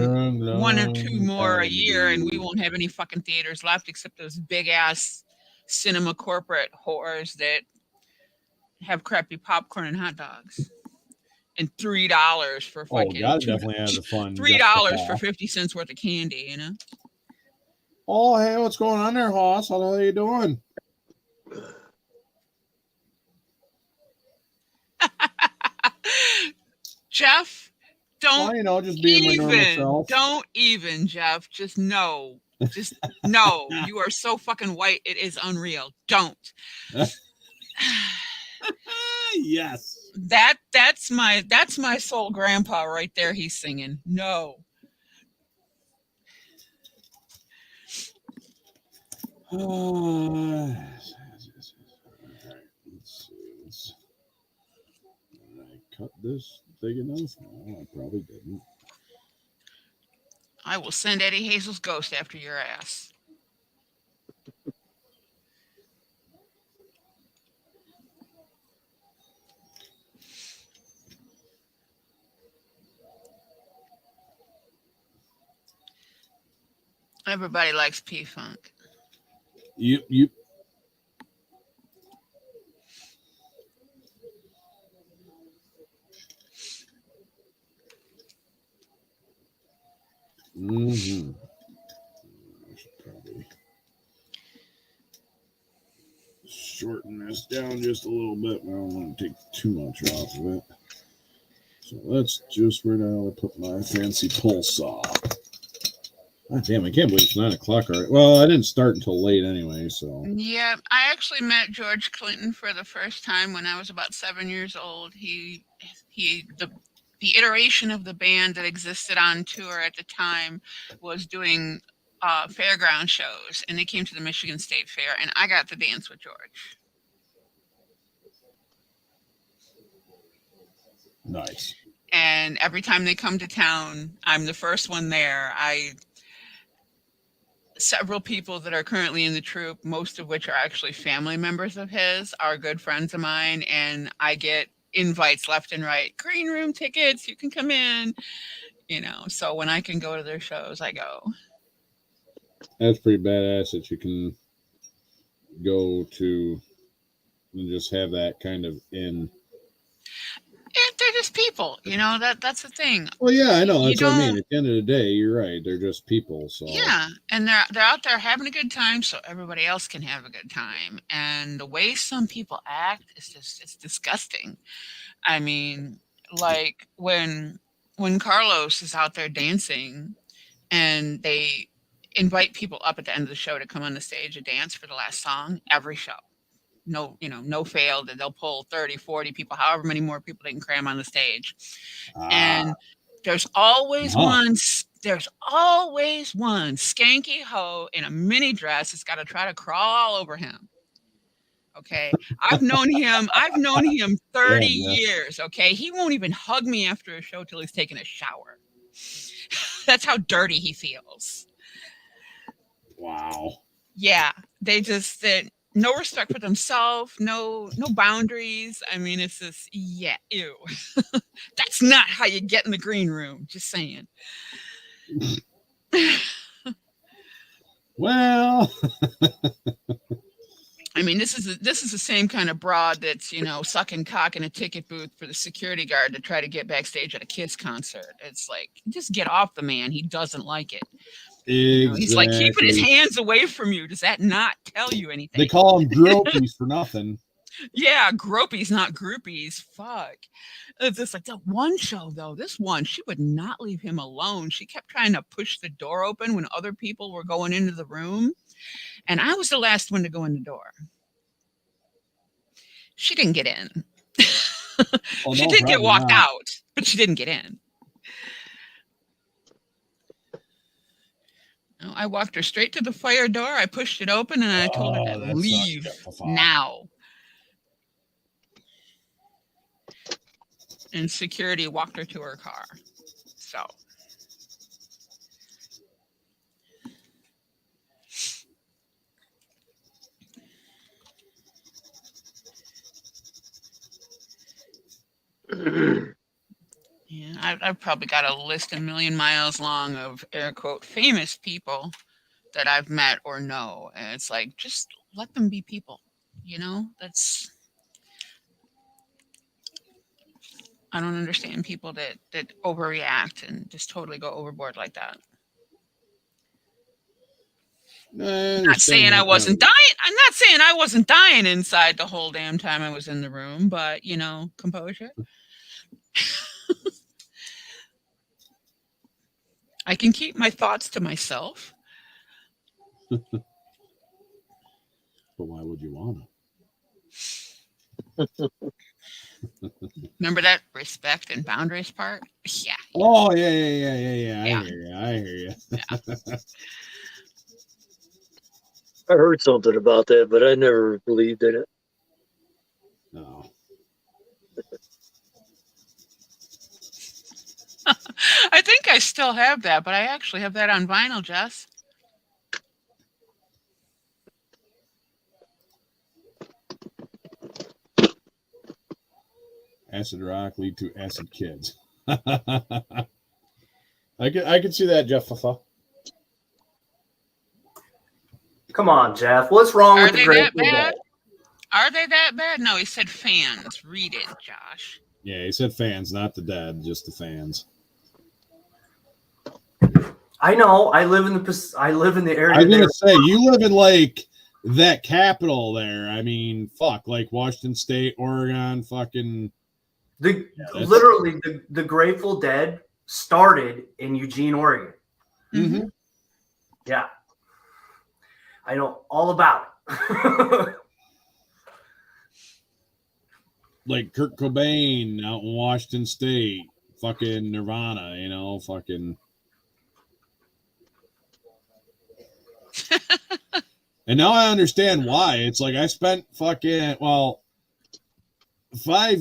1 or 2 more a year, and we won't have any fucking theaters left except those big ass cinema corporate whores that have crappy popcorn and hot dogs. And $3 for fucking. Oh, God, definitely has the fun. $3 for 50 cents worth of candy, you know. Oh, hey, what's going on there, Hoss? How the hell are you doing? Jeff, don't well, you know, just being my normal self. Don't even, Jeff. Just no. Just no. You are so fucking white. It is unreal. Don't. Yes. That's my soul grandpa right there. He's singing. No. All right, let's see. Did I cut this big enough? No, I probably didn't. I will send Eddie Hazel's ghost after your ass. Everybody likes P-Funk. You. Mm-hmm. I should probably shorten this down just a little bit. I don't want to take too much off of it. So that's just where now I put my fancy pull saw. God damn, I can't believe it's 9 o'clock already. Well, I didn't start until late anyway, so. Yeah, I actually met George Clinton for the first time when I was about 7 years old. The iteration of the band that existed on tour at the time was doing fairground shows, and they came to the Michigan State Fair, and I got to dance with George. Nice. And every time they come to town, I'm the first one there. Several people that are currently in the troupe, most of which are actually family members of his, are good friends of mine, and I get invites left and right. Green room tickets, you can come in, you know. So when I can go to their shows, I go. That's pretty badass that you can go to and just have that kind of in. They're just people, that's the thing. Well, yeah, I know. You That's what I mean. don't- At the end of the day, you're right. They're just people. So Yeah, and they're out there having a good time, so everybody else can have a good time. And the way some people act is it's disgusting. I mean, like when Carlos is out there dancing, and they invite people up at the end of the show to come on the stage and dance for the last song every show. No fail that they'll pull 30, 40 people, however many more people they can cram on the stage. And there's always one skanky hoe in a mini dress that's got to try to crawl all over him. Okay. I've known him 30 years. Okay. He won't even hug me after a show till he's taken a shower. That's how dirty he feels. wow. Yeah. They just no respect for themselves, no boundaries. I mean, it's just, yeah, ew. That's not how you get in the green room. Just saying. Well, I mean, this is the same kind of broad that's sucking cock in a ticket booth for the security guard to try to get backstage at a Kiss concert. It's like, just get off the man. He doesn't like it. exactly. He's like keeping his hands away from you. Does that not tell you anything? They call them gropies for nothing. Yeah, gropies, not groupies. Fuck. It's just like that one show though. This one, she would not leave him alone. She kept trying to push the door open when other people were going into the room, and I was the last one to go in the door. She didn't get in. She did get walked out, but she didn't get in. I walked her straight to the fire door. I pushed it open and I told her to leave now. And security walked her to her car. So. Yeah, I've probably got a list a million miles long of air quote famous people that I've met or know, and it's like, just let them be people. That's, I don't understand people that overreact and just totally go overboard like that. I'm not saying I wasn't dying. I'm not saying I wasn't dying inside the whole damn time I was in the room, but composure. I can keep my thoughts to myself. But why would you want to? Remember that respect and boundaries part? Yeah. Oh, yeah. I hear you. Yeah. I heard something about that, but I never believed in it. No. I think I still have that, but I actually have that on vinyl, Jess. Acid rock lead to acid kids. I can see that, Jeff. Come on, Jeff. What's wrong with the Grateful Dead? Are they that bad? No, he said fans. Read it, Josh. Yeah, he said fans, not the dead, just the fans. I know. I live in the area. I was gonna say, you live in like that capital there. I mean, fuck, like Washington State, Oregon, fucking. Literally, the Grateful Dead started in Eugene, Oregon. Mm-hmm. Yeah, I know all about it. Like Kurt Cobain out in Washington State, fucking Nirvana, fucking. And now I understand why. It's like I spent 5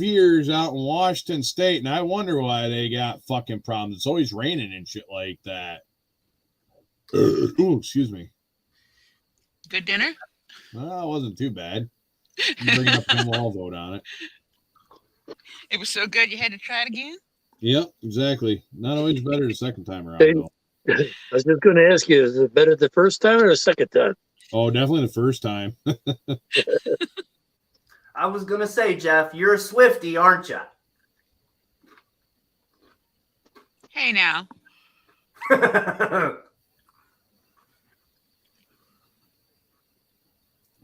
years out in Washington State, and I wonder why they got fucking problems. It's always raining and shit like that. Ooh, excuse me. Good dinner? Well, it wasn't too bad. I'm bringing up the wall vote on it. It was so good you had to try it again? Yep, exactly. Not always better the second time around, Hey, though. I was just going to ask you, is it better the first time or the second time? Oh, definitely the first time. I was gonna say, Jeff, you're a Swiftie, aren't you? Hey now.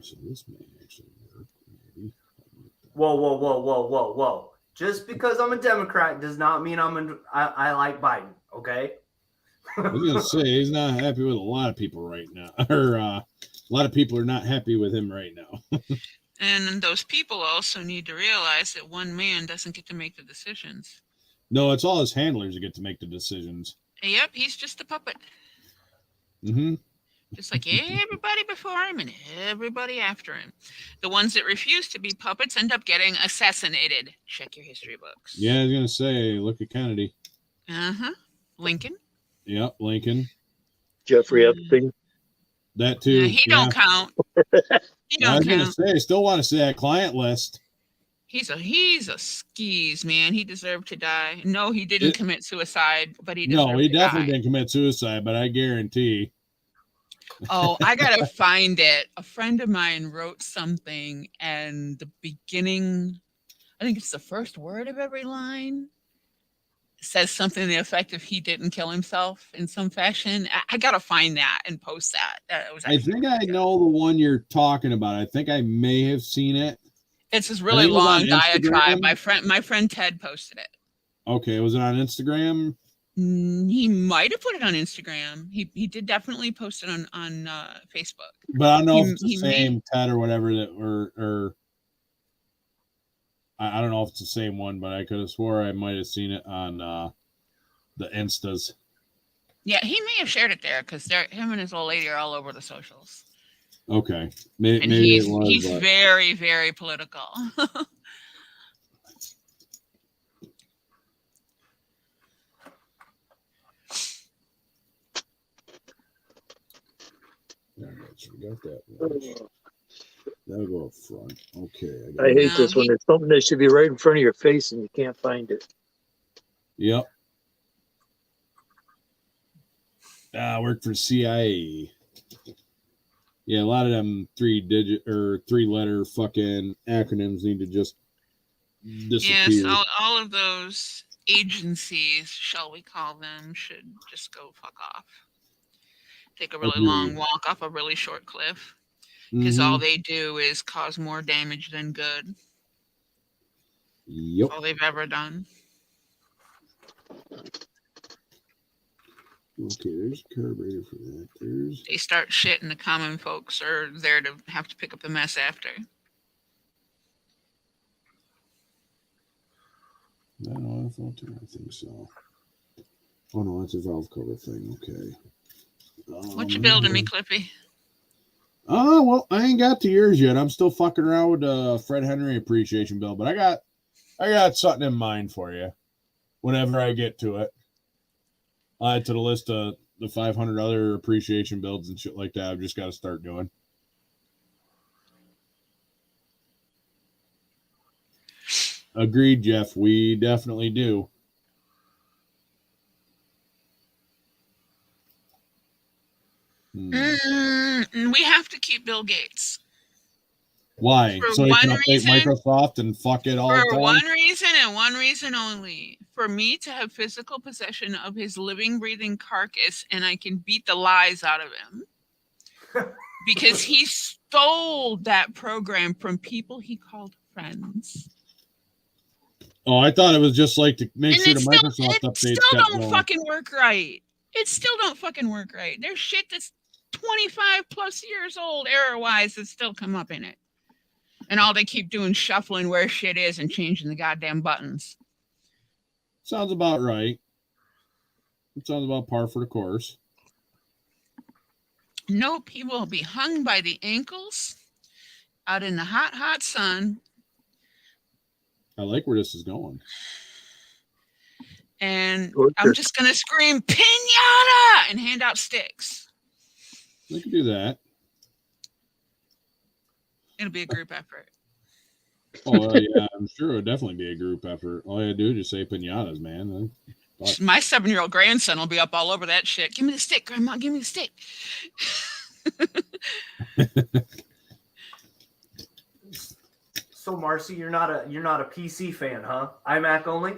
So this may actually work. Maybe. Whoa. Just because I'm a Democrat does not mean I like Biden, okay? I was gonna say he's not happy with a lot of people right now, or a lot of people are not happy with him right now. And those people also need to realize that one man doesn't get to make the decisions. No, it's all his handlers that get to make the decisions. Yep, he's just a puppet. Mm-hmm. Just like everybody before him and everybody after him. The ones that refuse to be puppets end up getting assassinated. Check your history books. Yeah, I was gonna say, look at Kennedy. Uh-huh. Lincoln. Yep, Lincoln. Jeffrey Epstein. That too. Yeah, he don't count. He I don't was gonna count. say, I still want to say that client list. He's a skis, man. He deserved to die. No, he didn't commit suicide, but he deserved No, he to definitely die. didn't commit suicide, but I guarantee. Oh, I gotta find it. A friend of mine wrote something, and the beginning, I think it's the first word of every line, says something to the effect of he didn't kill himself in some fashion. I gotta find that and post that. I think I know the one you're talking about. I think I may have seen it. It's this I really think it was long on diatribe. Instagram. My friend Ted posted it. Okay, was it on Instagram? He might have put it on Instagram. He did definitely post it on Facebook. But I don't know if it's the He same Ted or whatever that or I don't know if it's the same one, but I could have swore I might have seen it on the Instas. Yeah, he may have shared it there because him and his old lady are all over the socials. Okay, And maybe it was. he's but... very, very political. So we got that one. That'll go up front. Okay. I hate this one. It's something that should be right in front of your face and you can't find it. Yep. I worked for CIA. Yeah, a lot of them 3-digit or 3-letter fucking acronyms need to just disappear. Yes, all of those agencies, shall we call them, should just go fuck off. Take a really long walk off a really short cliff. Because all they do is cause more damage than good. Yep. That's all they've ever done. Okay, there's a carburetor for that. They start shit and the common folks are there to have to pick up the mess after. No, I think so. Oh no, that's a valve cover thing. Okay. What you building me, Clippy? Oh, well, I ain't got to yours yet. I'm still fucking around with the Fred Henry appreciation bill, but I got something in mind for you whenever I get to it. I'll add to the list of the 500 other appreciation builds and shit like that. I've just got to start doing. Agreed, Jeff. We definitely do. We have to keep Bill Gates. Why? For So he can one update reason, Microsoft and fuck it all the For time? one reason and one reason only. For me to have physical possession of his living, breathing carcass and I can beat the lies out of him. Because he stole that program from people he called friends. Oh, I thought it was just like to make sure the Microsoft updates still kept don't going. fucking work right. It still don't fucking work right. There's shit that's 25 plus years old error-wise that still come up in it. And all they keep doing is shuffling where shit is and changing the goddamn buttons. Sounds about right. It sounds about par for the course. Nope, he will be hung by the ankles out in the hot, hot sun. I like where this is going. And I'm just going to scream, "Pinata!" and hand out sticks. We can do that. It'll be a group effort. Oh, yeah, I'm sure it'll definitely be a group effort. All you do is just say pinatas, man. My 7-year-old grandson will be up all over that shit. Give me the stick, Grandma. Give me the stick. So, Marcy, you're not a PC fan, huh? iMac only?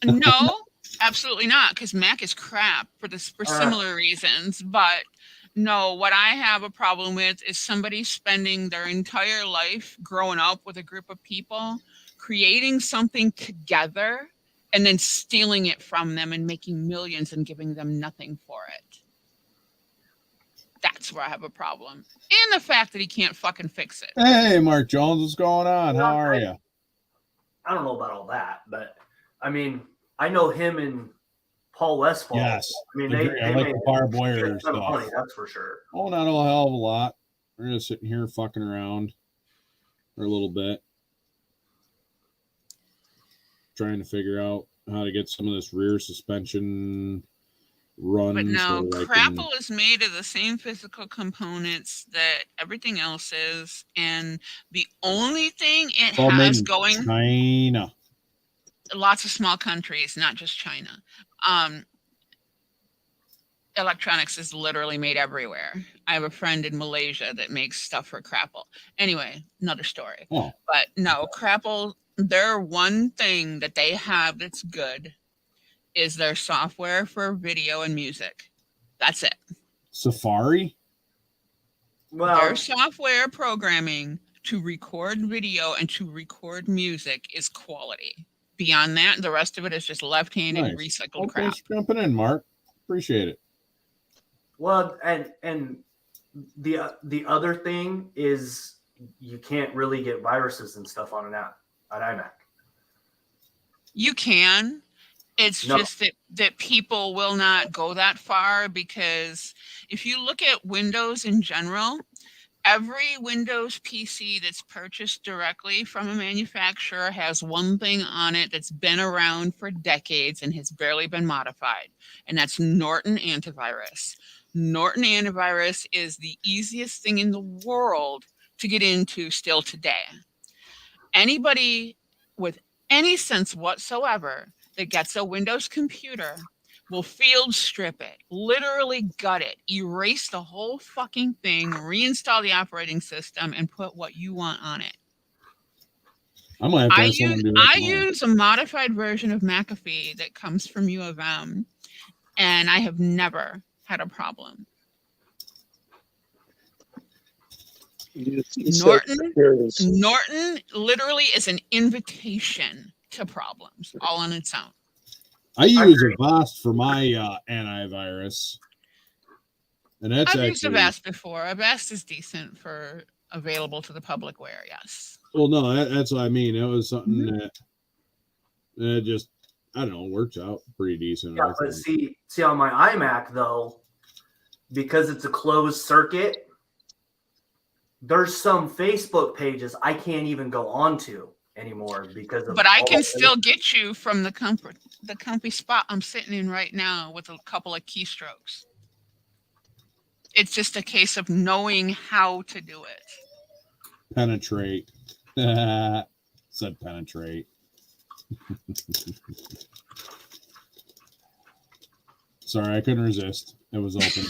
No, Absolutely not, because Mac is crap for similar reasons. But no, what I have a problem with is somebody spending their entire life growing up with a group of people, creating something together, and then stealing it from them and making millions and giving them nothing for it. That's where I have a problem. And the fact that he can't fucking fix it. Hey, Mark Jones, what's going on? How are you? I don't know about all that, but I mean, I know him and Paul Westfall. Yes. I mean, I they like made the Barb a Wire ton of money, stuff. that's for sure. Oh, not a hell of a lot. We're just sitting here fucking around for a little bit. Trying to figure out how to get some of this rear suspension run. But no, so Crapple is made of the same physical components that everything else is, and the only thing it all made has in going, China. lots of small countries, not just China. Electronics is literally made everywhere. I have a friend in Malaysia that makes stuff for Crapple. Anyway, another story. Oh. But no, Crapple, their one thing that they have that's good is their software for video and music. That's it. Safari? Well, Their software programming to record video and to record music is quality. Beyond that, the rest of it is just left-handed Nice. recycled Oh, crap. thanks for jumping in, Mark. Appreciate it. well, and the other thing is you can't really get viruses and stuff on an iMac. You can. It's No. just that people will not go that far, because if you look at Windows in general, every Windows PC that's purchased directly from a manufacturer has one thing on it that's been around for decades and has barely been modified, and that's Norton Antivirus. Norton Antivirus is the easiest thing in the world to get into still today. Anybody with any sense whatsoever that gets a Windows computer will field strip it, literally gut it, erase the whole fucking thing, reinstall the operating system, and put what you want on it. I might have to have someone do that I tomorrow. use a modified version of McAfee that comes from U of M, and I have never had a problem. Norton literally is an invitation to problems all on its own. I use Avast for my antivirus. And that's I've used actually, Avast before. Avast is decent for available to the public where, yes. well, no, that's what I mean. It was something that just, I don't know, works out pretty decent. Yeah, but see on my iMac though, because it's a closed circuit, there's some Facebook pages I can't even go onto anymore because of. But I can still get you from the comfy spot I'm sitting in right now with a couple of keystrokes. It's just a case of knowing how to do it. Penetrate. Said penetrate. Sorry, I couldn't resist. It was open.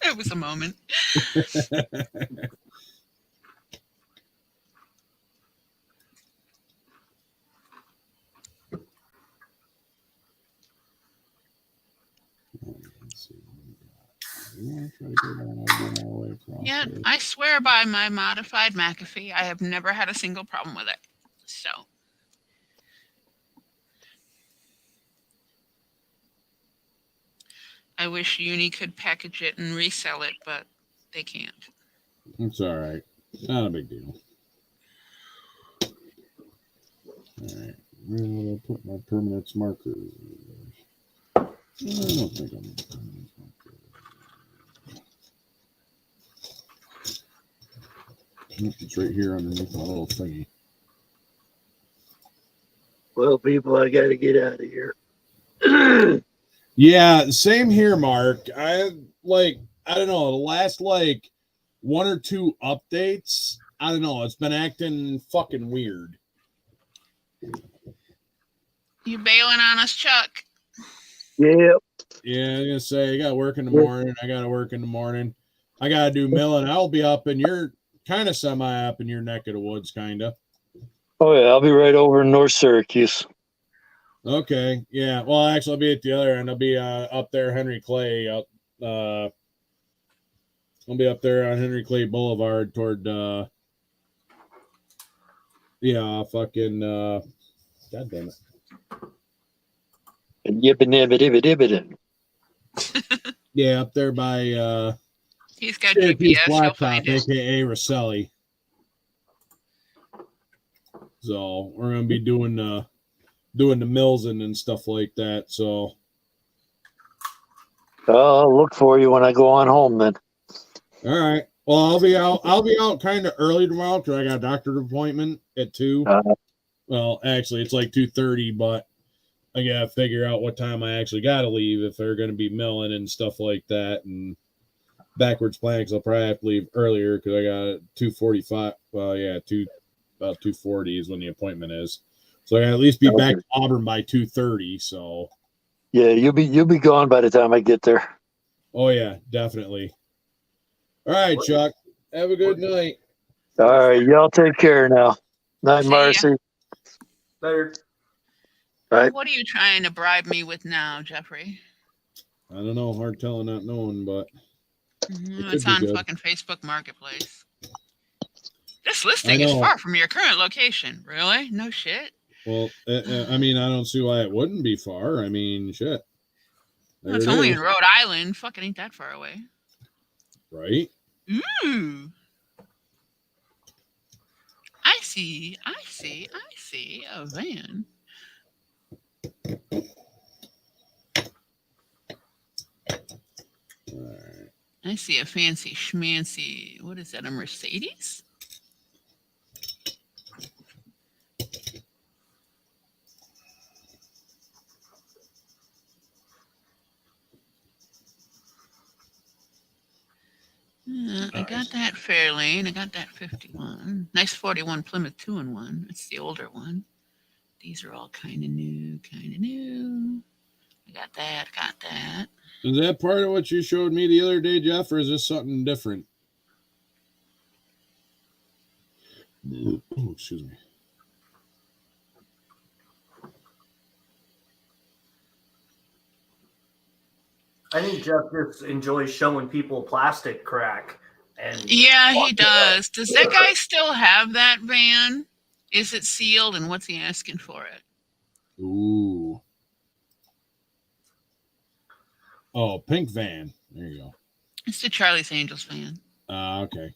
It was a moment. Yeah, I swear by my modified McAfee. I have never had a single problem with it. So. I wish Uni could package it and resell it, but they can't. It's all right. Not a big deal. All right. Where will I put my permanence markers? I don't think I'm going to permanence markers. It's right here underneath my little thingy. Well, people, I got to get out of here. Yeah, same here, Mark. I don't know, the last one or two updates, I don't know, it's been acting fucking weird. You bailing on us, Chuck? Yep. Yeah, I'm gonna say I gotta work in the morning. I gotta do milling. I'll be up in your kind of semi up in your neck of the woods, kind of. Oh yeah, I'll be right over in North Syracuse. Okay. Yeah. Well, actually, I'll be at the other end. I'll be up there, Henry Clay. I'll be up there on Henry Clay Boulevard toward. Fucking. God damn it. Yibbit. Yeah, up there by He's got Syracuse GPS. He'll Blacktop, find it. aka Rosselli. So we're gonna be doing the mills and stuff like that. So I'll look for you when I go on home then. all right. Well, I'll be out kind of early tomorrow because I got a doctor's appointment at 2. Well, actually, it's like 2:30, but I gotta figure out what time I actually gotta leave if they're gonna be milling and stuff like that. And backwards plan because I'll probably have to leave earlier because I got 2:45. Well, yeah, about 2:40 is when the appointment is. So I gotta at least be back to Auburn by 2:30. So yeah, you'll be gone by the time I get there. oh yeah, definitely. All right, Chuck. Have a good night. All right, y'all take care now. Night, See ya. Marcy. Later. Right. What are you trying to bribe me with now, Jeffrey? I don't know, hard telling, not knowing, but It's be on good. fucking Facebook Marketplace. This listing is far from your current location. Really? No shit. Well, I mean, I don't see why it wouldn't be far. I mean, shit. Well, it's only in Rhode Island. Fucking ain't that far away. Right? Ooh. I see. A van. All right. I see a fancy schmancy. What is that? A Mercedes? I got that Fairlane. I got that 51. Nice 41 Plymouth 2-in-1. It's the older one. These are all kind of new. I got that. Is that part of what you showed me the other day, Jeff, or is this something different? Oh, excuse me. I think Jeff just enjoys showing people plastic crack. And Yeah, he does. Does that guy still have that van? Is it sealed, and what's he asking for it? Ooh. Oh, pink van. There you go. It's the Charlie's Angels van. Okay.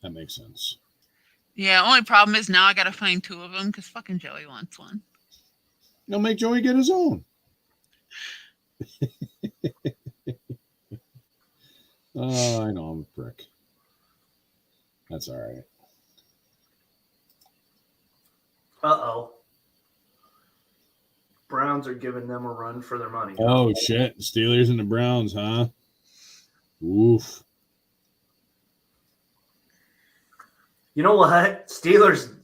That makes sense. Yeah, only problem is now I got to find 2 of them because fucking Joey wants one. No, make Joey get his own. Oh, I know I'm a prick. That's all right. Uh-oh. Browns are giving them a run for their money. Oh, shit. Steelers and the Browns, huh? Oof. You know what? Steelers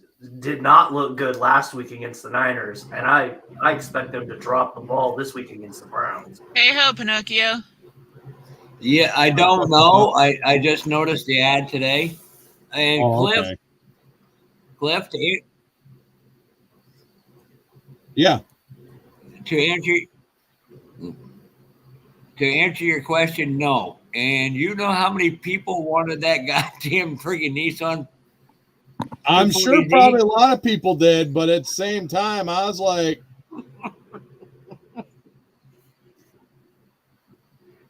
did not look good last week against the Niners, and I expect them to drop the ball this week against the Browns. Hey ho, Pinocchio. Yeah, I don't know. I just noticed the ad today. And okay. Cliff, Yeah. to answer your question, no. And you know how many people wanted that goddamn friggin' Nissan? I'm sure probably a lot of people did, but at the same time, I was like,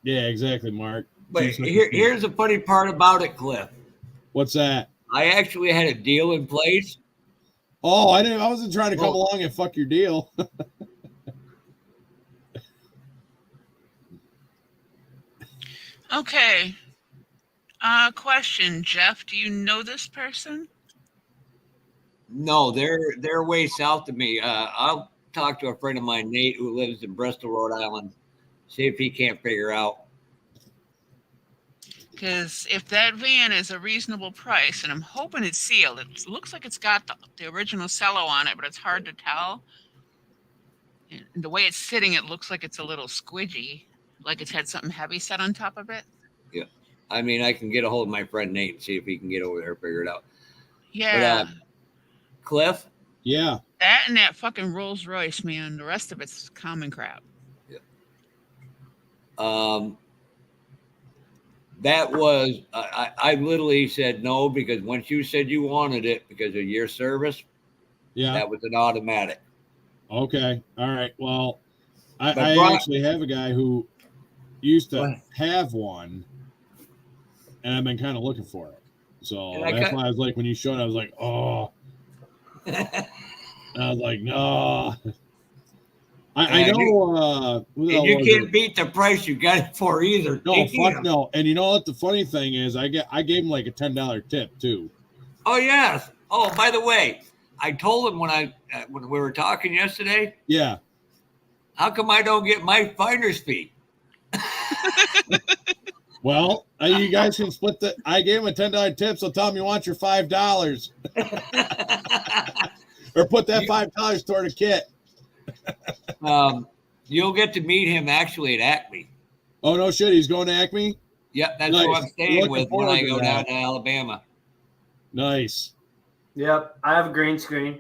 yeah, exactly, Mark. But here's the funny part about it, Cliff. What's that? I actually had a deal in place. Oh, I wasn't trying to come along and fuck your deal. Okay. Question, Jeff. Do you know this person? No, they're way south of me. I'll talk to a friend of mine, Nate, who lives in Bristol, Rhode Island. See if he can't figure out. Because if that van is a reasonable price, and I'm hoping it's sealed, it looks like it's got the original cello on it, but it's hard to tell. And the way it's sitting, it looks like it's a little squidgy, like it's had something heavy set on top of it. Yeah. I mean, I can get a hold of my friend Nate and see if he can get over there and figure it out. Yeah. But, Cliff, Yeah. That and that fucking Rolls Royce, man. The rest of it's common crap. That was I literally said no because once you said you wanted it because of your service, Yeah. that was an automatic. Okay. All right. Well, But I Brian- actually have a guy who used Go to ahead. have one, and I've been kind of looking for it. So And I that's cut- why I was like, when you showed it, I was like, oh. I was like, no. I And know. Who the hell And you was can't it? beat the price you got it for either. No, Damn. fuck no. And you know what? The funny thing is, I gave him like a $10 tip too. Oh yes. Oh, by the way, I told him when we were talking yesterday. Yeah. How come I don't get my finder's fee? Well, you guys can split the. I gave him a $10 tip, so tell him you want your $5, or put that $5 toward a kit. You'll get to meet him actually at Acme. Oh no shit, he's going to Acme. Yep, that's Nice. who I'm staying Looking with when forward I to go that. down to Alabama. Nice. Yep, I have a green screen.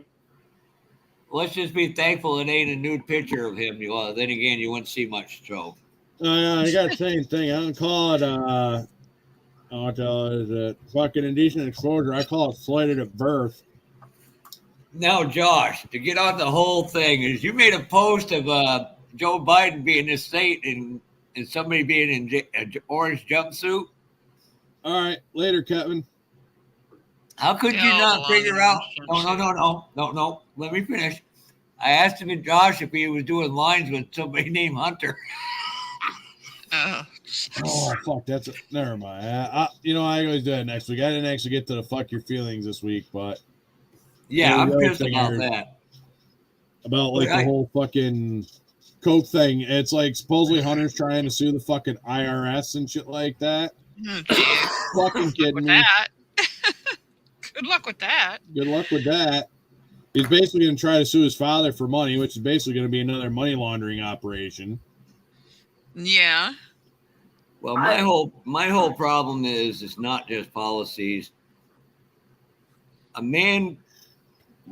Let's just be thankful it ain't a nude picture of him. Well, then again, you wouldn't see much. So I got the same thing. I don't call it is it fucking indecent exposure. I call it slighted at birth. now, Josh, to get on the whole thing, is you made a post of Joe Biden being in the state and somebody being in an orange jumpsuit. All right, later, Kevin. How could you Hell not figure long out? jumpsuit. No. Let me finish. I asked him and Josh if he was doing lines with somebody named Hunter. Oh, Oh fuck, never mind. I always do that next week. I didn't actually get to the fuck your feelings this week, but Yeah, Yeah, I'm the other pissed thing about I heard. that. about like But the whole fucking Coke thing. It's like supposedly Hunter's trying to sue the fucking IRS and shit like that. oh, geez. Fucking Good luck kidding with me. that. Good luck with that. Good luck with that. He's basically going to try to sue his father for money, which is basically going to be another money laundering operation. Yeah. Well, my whole problem is it's not just policies. A man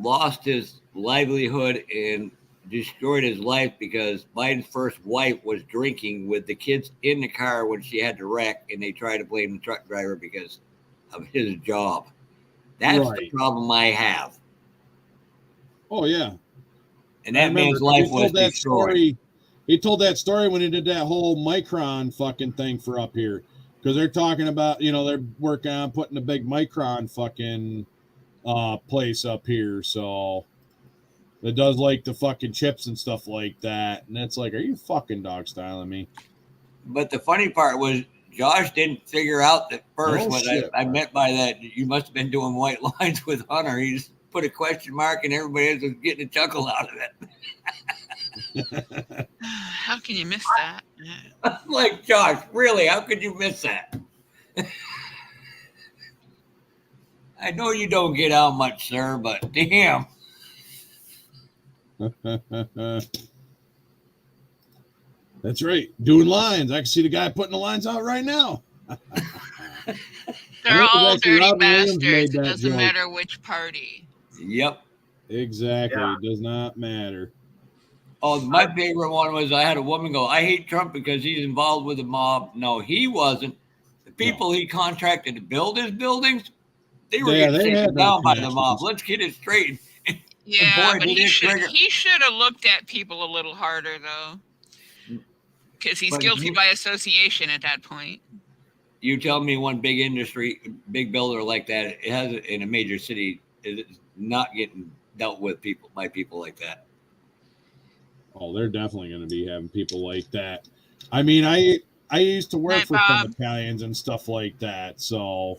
lost his livelihood and destroyed his life because Biden's first wife was drinking with the kids in the car when she had to wreck, and they tried to blame the truck driver because of his job. That's the Right. problem I have. Oh yeah, And I that remember man's life he was told that destroyed. story. He told that story when he did that whole Micron fucking thing for up here, because they're talking about they're working on putting a big Micron fucking place up here, so it does like the fucking chips and stuff like that, and it's like, are you fucking dog styling me? But the funny part was Josh didn't figure out at first Oh, what shit, I right. meant by that. You must have been doing white lines with Hunter. He just put a question mark, and everybody else was getting a chuckle out of it. How can you miss that? I'm like, Josh, really? How could you miss that? I know you don't get out much, sir, but damn. That's right, doing lines. I can see the guy putting the lines out right now. They're think it was all actually dirty Robin Williams bastards. made It that doesn't joke. matter which party. Yep. Exactly, Yeah. it does not matter. Oh, my favorite one was I had a woman go, I hate Trump because he's involved with the mob. No, he wasn't. The people he contracted to build his buildings, they were Yeah, getting they had taken those down by the connections. mob. Let's get it straight. Yeah, boy, but did he it should trigger- have looked at people a little harder though, because he's But if guilty you- by association at that point. You tell me one big industry, big builder like that, it has in a major city, is not getting dealt with by people like that. Oh, they're definitely going to be having people like that. I mean, I used to work Night, for some Bob. Italians and stuff like that. So,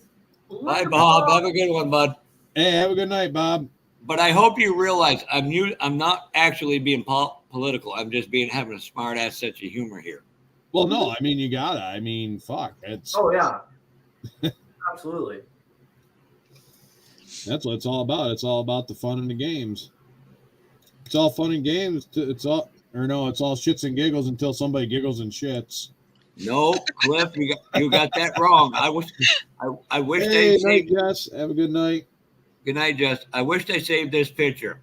Bye, Bob. Have a good one, bud. hey, have a good night, Bob. But I hope you realize I'm not actually being political. I'm just having a smart ass sense of humor here. Well, no, I mean, you gotta. I mean, fuck. Oh yeah, absolutely. That's what it's all about. It's all about the fun and the games. It's all fun and games. It's all shits and giggles until somebody giggles and shits. No, Cliff, you got that wrong. I wish Hey, they night, saved. Jess. Have a good night. Good night, Jess. I wish they saved this picture.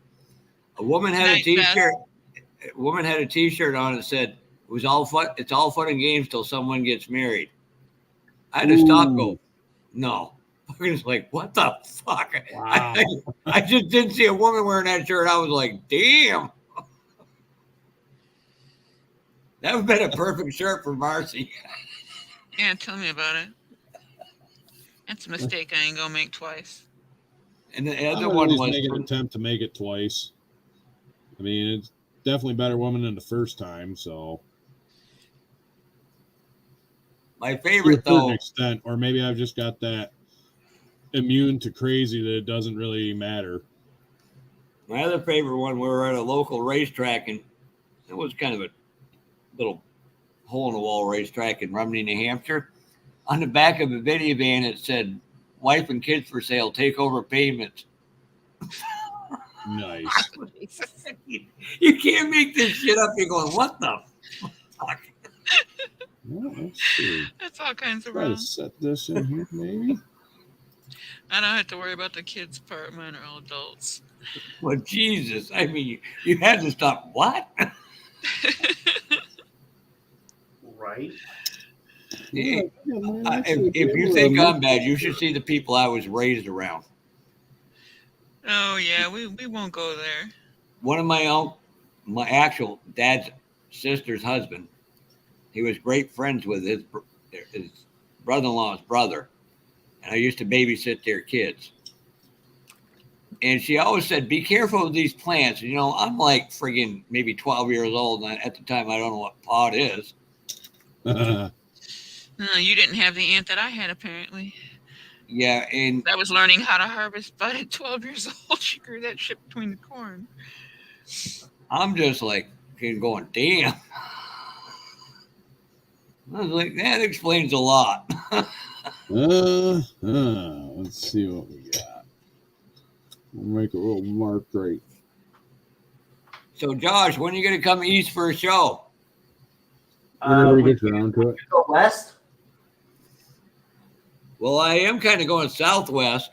A woman had Night a T-shirt. A woman had a T-shirt on that said, "It was all fun. It's all fun and games till someone gets married." I had to stop. Ooh. Go, no. I was like, what the fuck? Wow. I just didn't see a woman wearing that shirt. I was like, damn. That would have been a perfect shirt for Marcy. Yeah, tell me about it. That's a mistake I ain't gonna make twice. And the I other would one always was make an attempt to make it twice. I mean, it's definitely better woman than the first time. So my to a favorite, certain though. extent, or maybe I've just got that immune to crazy that it doesn't really matter. My other favorite one, we were at a local racetrack, and it was kind of a little hole-in-the-wall racetrack in Rumney, New Hampshire. On the back of a minivan, it said, "Wife and kids for sale, take over payments." Nice. You can't make this shit up. You're going, what the fuck? Well, let's see. That's all kinds of Try to wrong. set this in here, maybe. I don't have to worry about the kids' part. Mine are all adults. Well, Jesus. I mean, you had to stop. What? Right. Yeah, If you think I'm bad, you should see the people I was raised around. Oh yeah, we won't go there. One of my actual dad's sister's husband, he was great friends with his brother-in-law's brother, and I used to babysit their kids. And she always said, "Be careful of these plants." And, I'm like friggin' maybe 12 years old, and at the time I don't know what pot is. No, you didn't have the aunt that I had apparently. Yeah, and I was learning how to harvest bud at 12 years old. She grew that shit between the corn. I'm just like going, damn. I was like, that explains a lot. Let's see what we got. We'll make a little mark right. So, Josh, when are you going to come east for a show? Whenever we We get around to it. go west. Well, I am kind of going southwest.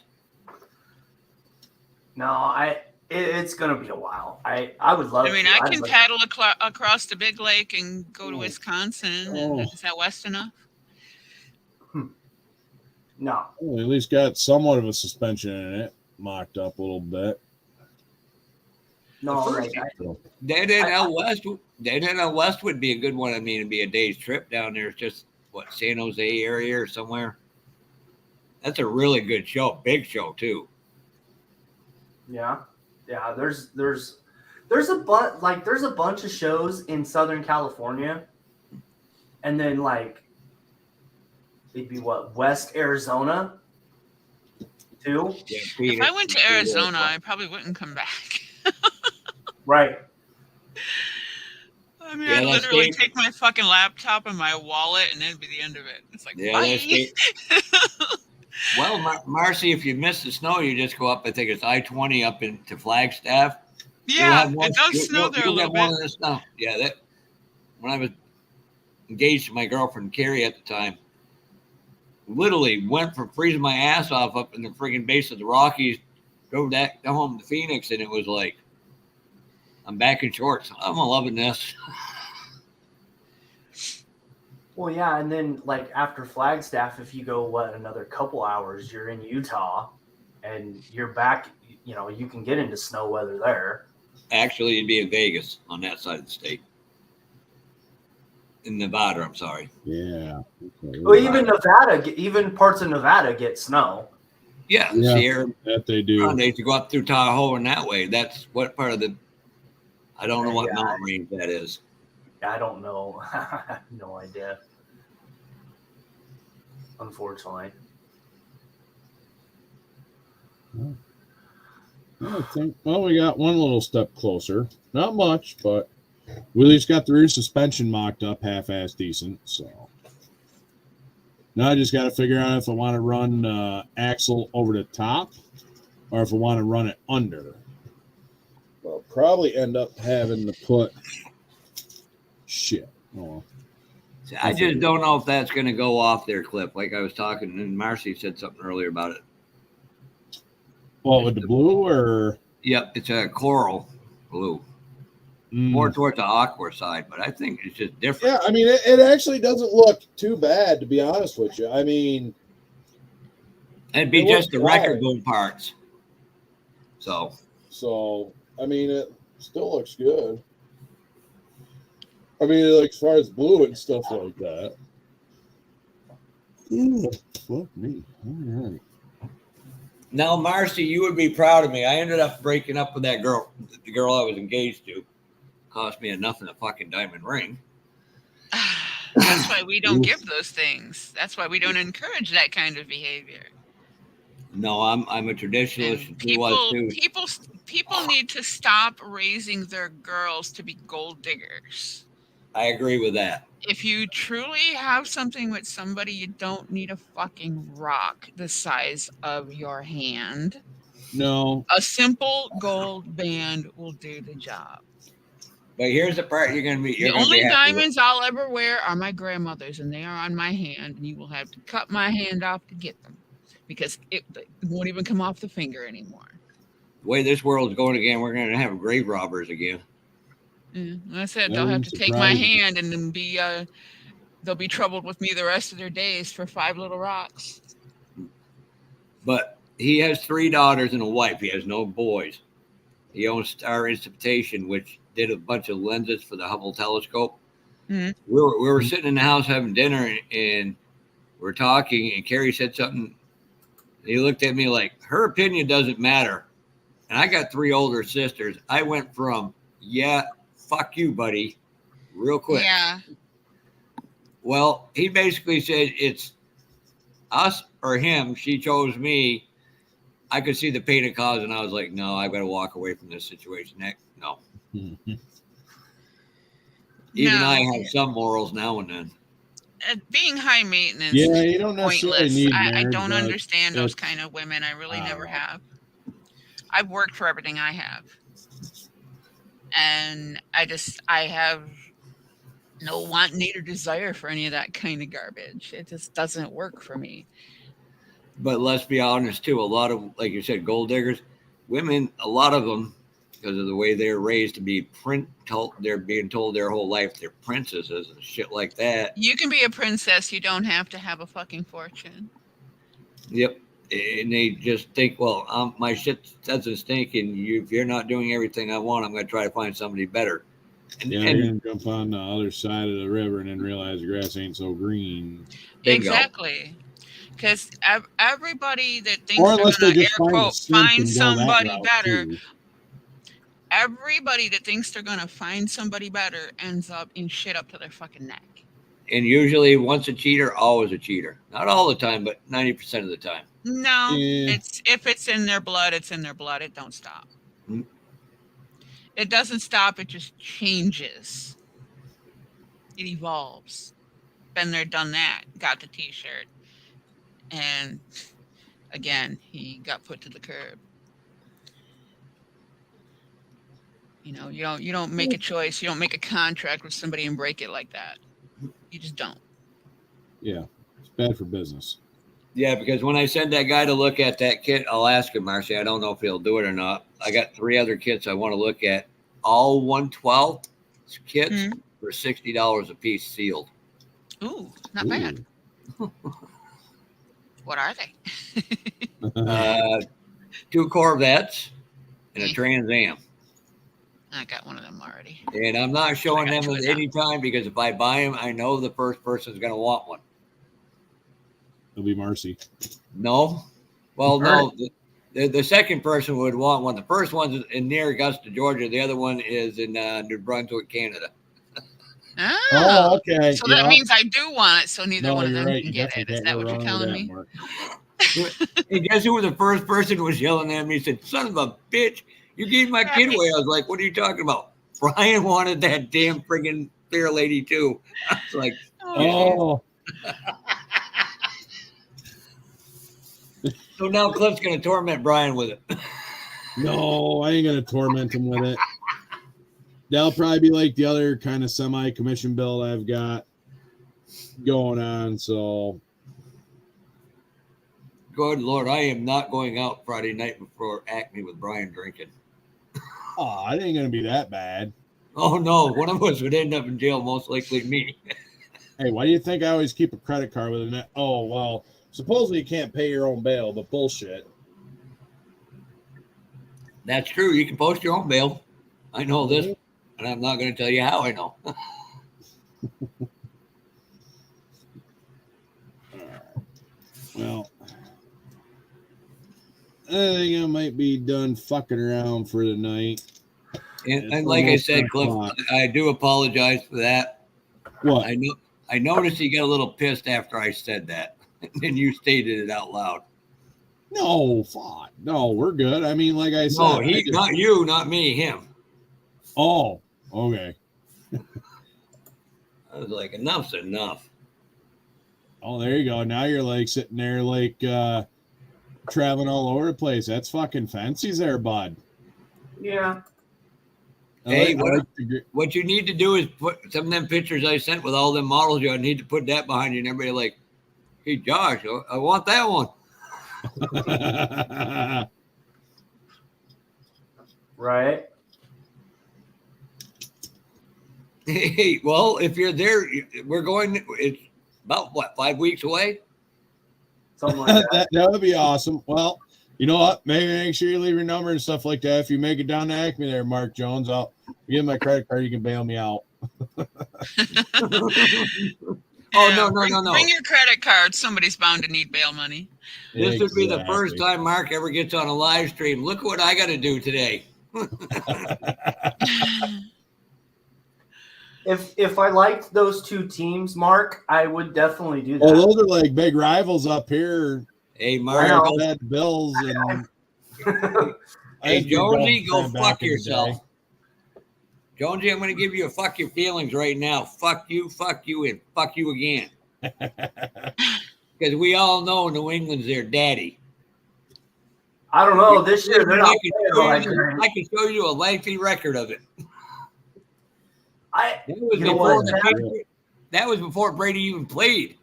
No, it's gonna be a while. I would love. I mean, to. I I'd can like- paddle across the big lake and go to Wisconsin. Oh. Is that west enough? No, Well, at least got somewhat of a suspension in it, mocked up a little bit. no, like Dead End Out West. Dead End Out West would be a good one. I mean, it'd be a day's trip down there. It's just San Jose area or somewhere. That's a really good show. Big show too. yeah. There's a bunch of shows in Southern California, and then it'd be West Arizona too. Yeah, If I went to Arizona, I probably wouldn't come back. Right. I mean, Yeah, I'd that's literally Dave. take my fucking laptop and my wallet, and that'd be the end of it. It's like, Yeah, bye. that's Dave. Well, Marcy, if you miss the snow, you just go up. I think it's I-20 up into Flagstaff. Yeah, it does snow there a You'll little get one bit. of the snow. Yeah, that. When I was engaged to my girlfriend Carrie at the time, literally went from freezing my ass off up in the friggin' base of the Rockies, drove that home to Phoenix, and it was like, I'm back in shorts. I'm loving this. Well, yeah, and then after Flagstaff, if you go another couple hours, you're in Utah, and you're back. You can get into snow weather there. Actually, it'd be in Vegas on that side of the state. In Nevada, I'm sorry. Yeah. Okay. Well, even parts of Nevada get snow. Yeah, the Yeah. Sierra That they do. They used to go up through Tahoe and that way. That's what part of the. I don't know what Yeah. mountain range that is. I don't know. I have no idea. Unfortunately. I think, well, we got one little step closer. Not much, but we at least got the rear suspension mocked up half-ass decent. So now I just got to figure out if I want to run axle over the top or if I want to run it under. Well, probably end up having to put shit. Oh, See, I just don't know if that's going to go off their clip. Like I was talking, and Marcy said something earlier about it. well, with the blue or Yep, it's a coral blue. More towards the aqua side, but I think it's just different. Yeah, I mean, it actually doesn't look too bad, to be honest with you. I mean, it'd be it just the looks record fine. boom parts. So I mean, it still looks good. I mean, like as far as blue and stuff like that. Ooh, fuck me. All right. now, Marcy, you would be proud of me. I ended up breaking up with that girl, the girl I was engaged to. Cost me enough in a fucking diamond ring. That's why we don't Oof. give those things. That's why we don't encourage that kind of behavior. No, I'm a traditionalist. And He was too. people need to stop raising their girls to be gold diggers. I agree with that. If you truly have something with somebody, you don't need a fucking rock the size of your hand. No. A simple gold band will do the job. But here's the part you're gonna be. The only diamonds I'll ever wear are my grandmother's, and they are on my hand, and you will have to cut my hand off to get them because it won't even come off the finger anymore. The way this world's going again, we're gonna have grave robbers again. Yeah, like I said, That they'll have wouldn't to take my surprise me. hand and then they'll be troubled with me the rest of their days for 5 little rocks. But he has 3 daughters and a wife. He has no boys. He owns Star Institution, which did a bunch of lenses for the Hubble telescope. Mhm. We were sitting in the house having dinner, and we're talking, and Carrie said something. He looked at me like, her opinion doesn't matter. And I got 3 older sisters. I went from, yeah, fuck you, buddy, real quick. Yeah. Well, he basically said it's us or him. She chose me. I could see the pain it caused, and I was like, no, I've got to walk away from this situation. Heck, no. Even No. I have some morals now and then. Being high maintenance Yeah, is you don't necessarily pointless. need I marriage, don't but understand those it's- kind of women. I really I never don't know. have. I've worked for everything I have. And I have no want, need, or desire for any of that kind of garbage. It just doesn't work for me. But let's be honest, too. A lot of, like you said, gold diggers, women, a lot of them, because of the way they're raised to be they're being told their whole life they're princesses and shit like that. You can be a princess. You don't have to have a fucking fortune. Yep. And they just think, well, my shit doesn't stink, and if you're not doing everything I want, I'm going to try to find somebody better. Yeah, they're gonna jump on the other side of the river and then realize the grass ain't so green. Bingo. Exactly. Because everybody that thinks Or they're unless going they to just find a simp find and go that somebody route, better, too. everybody that thinks they're going to find somebody better ends up in shit up to their fucking neck. And usually, once a cheater, always a cheater. Not all the time, but 90% of the time. No, Yeah. if it's in their blood, it's in their blood. It don't stop. Mm. It doesn't stop. It just changes. It evolves. Been there, done that. Got the T-shirt, and again, he got put to the curb. You know, you don't make a choice. You don't make a contract with somebody and break it like that. You just don't. Yeah, it's bad for business. Yeah, because when I send that guy to look at that kit, I'll ask him, Marcy, I don't know if he'll do it or not. I got 3 other kits I want to look at. All 1/12 kits for $60 a piece sealed. Ooh, not bad. What are they? 2 Corvettes and a Trans Am. I got one of them already. And I'm not showing them two at of any time because if I buy them, I know the first person's going to want one. It'll be Marcy. No. Well, no. The second person would want one. The first one's in near Augusta, Georgia. The other one is in New Brunswick, Canada. Oh, okay. So that means I do want it, so neither one of them right. can get it. Is that what you're telling me? And guess who the first person was yelling at me? He said, son of a bitch, you gave my kid away. I was like, what are you talking about? Brian wanted that damn friggin' Fair Lady too. I was like, oh. So now Cliff's going to torment Brian with it. No, I ain't going to torment him with it. That'll probably be like the other kind of semi-commission build I've got going on, so. Good Lord, I am not going out Friday night before Acme with Brian drinking. Oh, it ain't gonna be that bad. Oh no, one of us would end up in jail, most likely me. Hey, why do you think I always keep a credit card with a net? Oh, well, supposedly you can't pay your own bail, but bullshit. That's true. You can post your own bail. I know this, and I'm not going to tell you how I know. Well, I think I might be done fucking around for the night. And like I said, Cliff, I do apologize for that. What? I noticed you got a little pissed after I said that, and you stated it out loud. No, fuck. No, we're good. I mean, like I said. No, not you, not me, him. Oh, okay. I was like, enough's enough. Oh, there you go. Now you're like sitting there like traveling all over the place. That's fucking fancy there, bud. Yeah. Hey, what you need to do is put some of them pictures I sent with all them models. You need to put that behind you, and everybody like, hey, Josh, I want that one. Right. Hey, well, if you're there, we're going. It's about what, 5 weeks away. Something like that. That would be awesome. Well, you know what? Maybe make sure you leave your number and stuff like that. If you make it down to Acme there, Mark Jones, I'll give my credit card. You can bail me out. Oh, no. Bring your credit card. Somebody's bound to need bail money. This would be the first time Mark ever gets on a live stream. Look what I got to do today. If I liked those two teams, Mark, I would definitely do that. Oh, those are like big rivals up here. Hey, Mark. The Bills and hey, Jonesy, go fuck yourself. Jonesy, I'm going to give you a fuck your feelings right now. Fuck you, and fuck you again. Because we all know New England's their daddy. I don't know. This year, they're not I can show you a lengthy record of it. That was before Brady even played.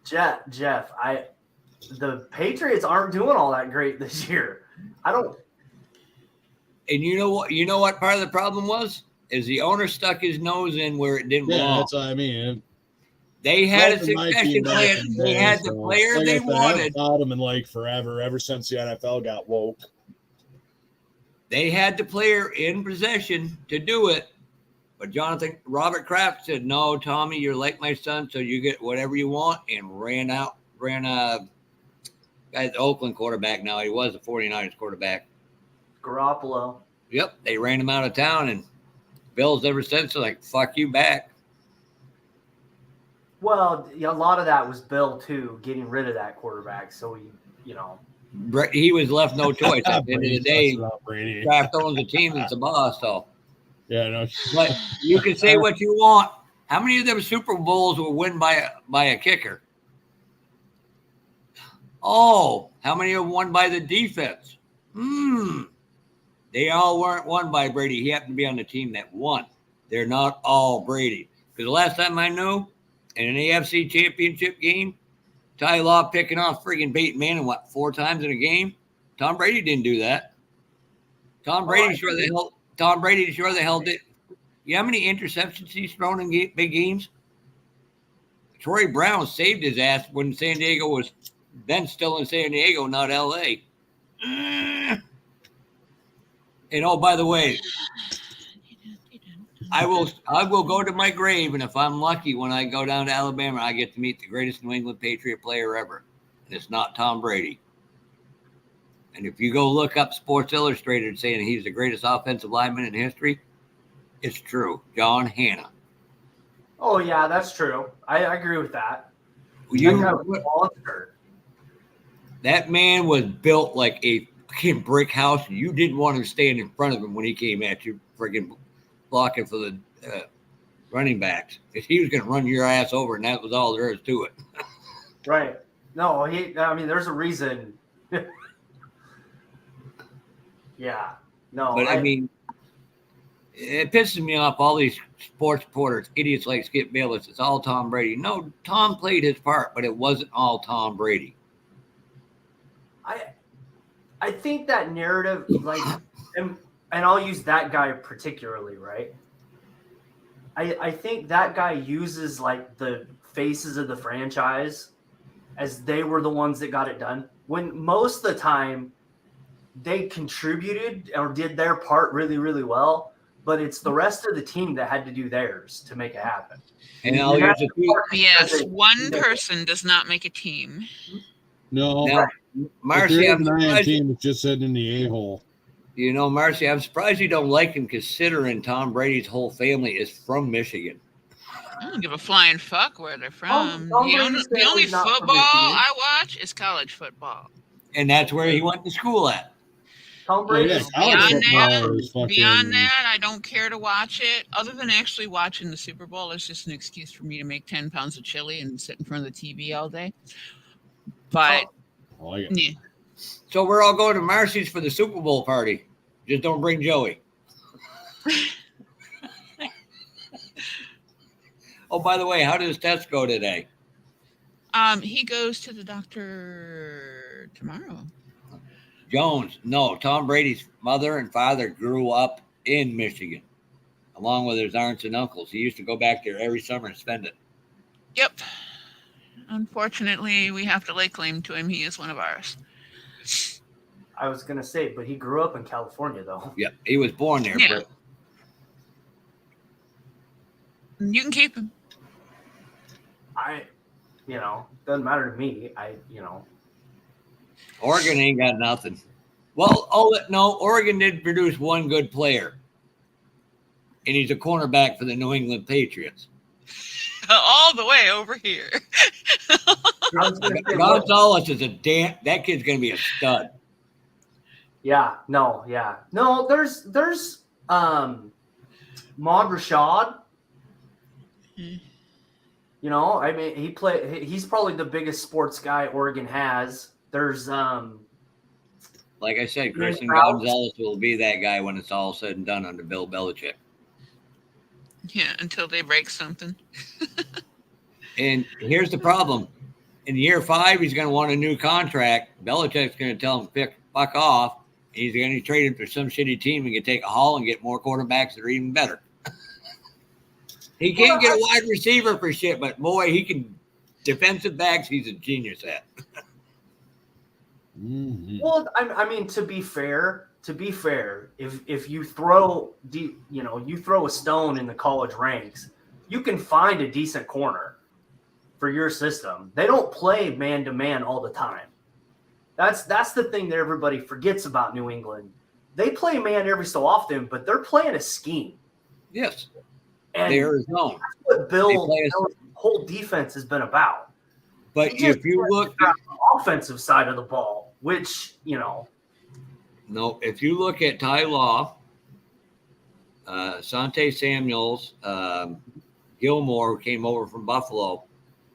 Jeff, the Patriots aren't doing all that great this year. I don't. And you know what? You know what part of the problem was? Is the owner stuck his nose in where it didn't belong. That's what I mean. They had a succession plan. They had the player they wanted. I've thought them in like forever, ever since the NFL got woke. They had the player in possession to do it. But Robert Kraft said, no, Tommy, you're like my son, so you get whatever you want, and ran guy's Oakland quarterback now. He was the 49ers quarterback. Garoppolo. Yep, they ran him out of town, and Bills ever since are like, fuck you back. Well, a lot of that was Bill, too, getting rid of that quarterback. So, he was left no choice. At the end of the day, Kraft owns the team that's the boss, so. Yeah, no. But you can say what you want. How many of them Super Bowls were won by a kicker? Oh, how many of them won by the defense? They all weren't won by Brady. He happened to be on the team that won. They're not all Brady. Because the last time I knew, in an AFC championship game, Ty Law picking off friggin' Peyton Manning, 4 times in a game? Tom Brady didn't do that. Tom Brady sure the hell did. You know how many interceptions he's thrown in big games? Troy Brown saved his ass when San Diego was then still in San Diego, not L.A. And oh, by the way, I will go to my grave, and if I'm lucky, when I go down to Alabama, I get to meet the greatest New England Patriot player ever. And it's not Tom Brady. And if you go look up Sports Illustrated saying he's the greatest offensive lineman in history, it's true. John Hannah. Oh, yeah, that's true. I agree with that. That man was built like a fucking brick house. You didn't want to stand in front of him when he came at you, friggin' blocking for the running backs. If he was going to run your ass over, and that was all there is to it. Right. No, there's a reason. Yeah. No. But I mean, it pisses me off, all these sports reporters, idiots like Skip Bayless. It's all Tom Brady. No, Tom played his part, but it wasn't all Tom Brady. I think that narrative, like, and I'll use that guy particularly, right? I think that guy uses like the faces of the franchise as they were the ones that got it done. When most of the time they contributed or did their part really, really well, but it's the rest of the team that had to do theirs to make it happen. And I'll use it. Yes, one person does not make a team. No, Now, if Marcy, there is I'm an IM surprised, team, it's just sitting in the a-hole. you know, Marcy, I'm surprised you don't like him considering Tom Brady's whole family is from Michigan. I don't give a flying fuck where they're from. Tom The Brady's only family's not from football Michigan. I watch is college football. And that's where he went to school at. Tom Brady's college Beyond football is fucking. Beyond that, I don't care to watch it. Other than actually watching the Super Bowl, it's just an excuse for me to make 10 pounds of chili and sit in front of the TV all day. But I like it. yeah. So we're all going to Marcy's for the Super Bowl party. Just don't bring Joey. Oh, by the way, how did his test go today? He goes to the doctor tomorrow. Jones, no, Tom Brady's mother and father grew up in Michigan, along with his aunts and uncles. He used to go back there every summer and spend it. Yep. Unfortunately, we have to lay claim to him. He is one of ours. I was gonna say, but he grew up in California, though. Yep, he was born there. Yeah. You can keep him. Doesn't matter to me. Oregon ain't got nothing. Well, no, Oregon did produce one good player, and he's a cornerback for the New England Patriots. All the way over here. Gonzalez is that kid's going to be a stud. Yeah. No. There's Maud Rashad. You know, I mean, he's probably the biggest sports guy Oregon has. There's like I said, Christian Gonzalez will be that guy when it's all said and done under Bill Belichick. Yeah, until they break something. And here's the problem. In year 5, he's going to want a new contract. Belichick's going to tell him, fuck off. He's going to trade him for some shitty team and can take a haul and get more quarterbacks that are even better. He can't get a wide receiver for shit, but boy, he can defensive backs. He's a genius at. Mm-hmm. Well, I mean, to be fair, if you throw you throw a stone in the college ranks, you can find a decent corner for your system. They don't play man to man all the time. That's the thing that everybody forgets about New England. They play man every so often, but they're playing a scheme. Yes. And they're his own. That's what Bill's whole defense has been about. But if you look at the offensive side of the ball, which, no, if you look at Ty Law, Sante Samuels, Gilmore, who came over from Buffalo,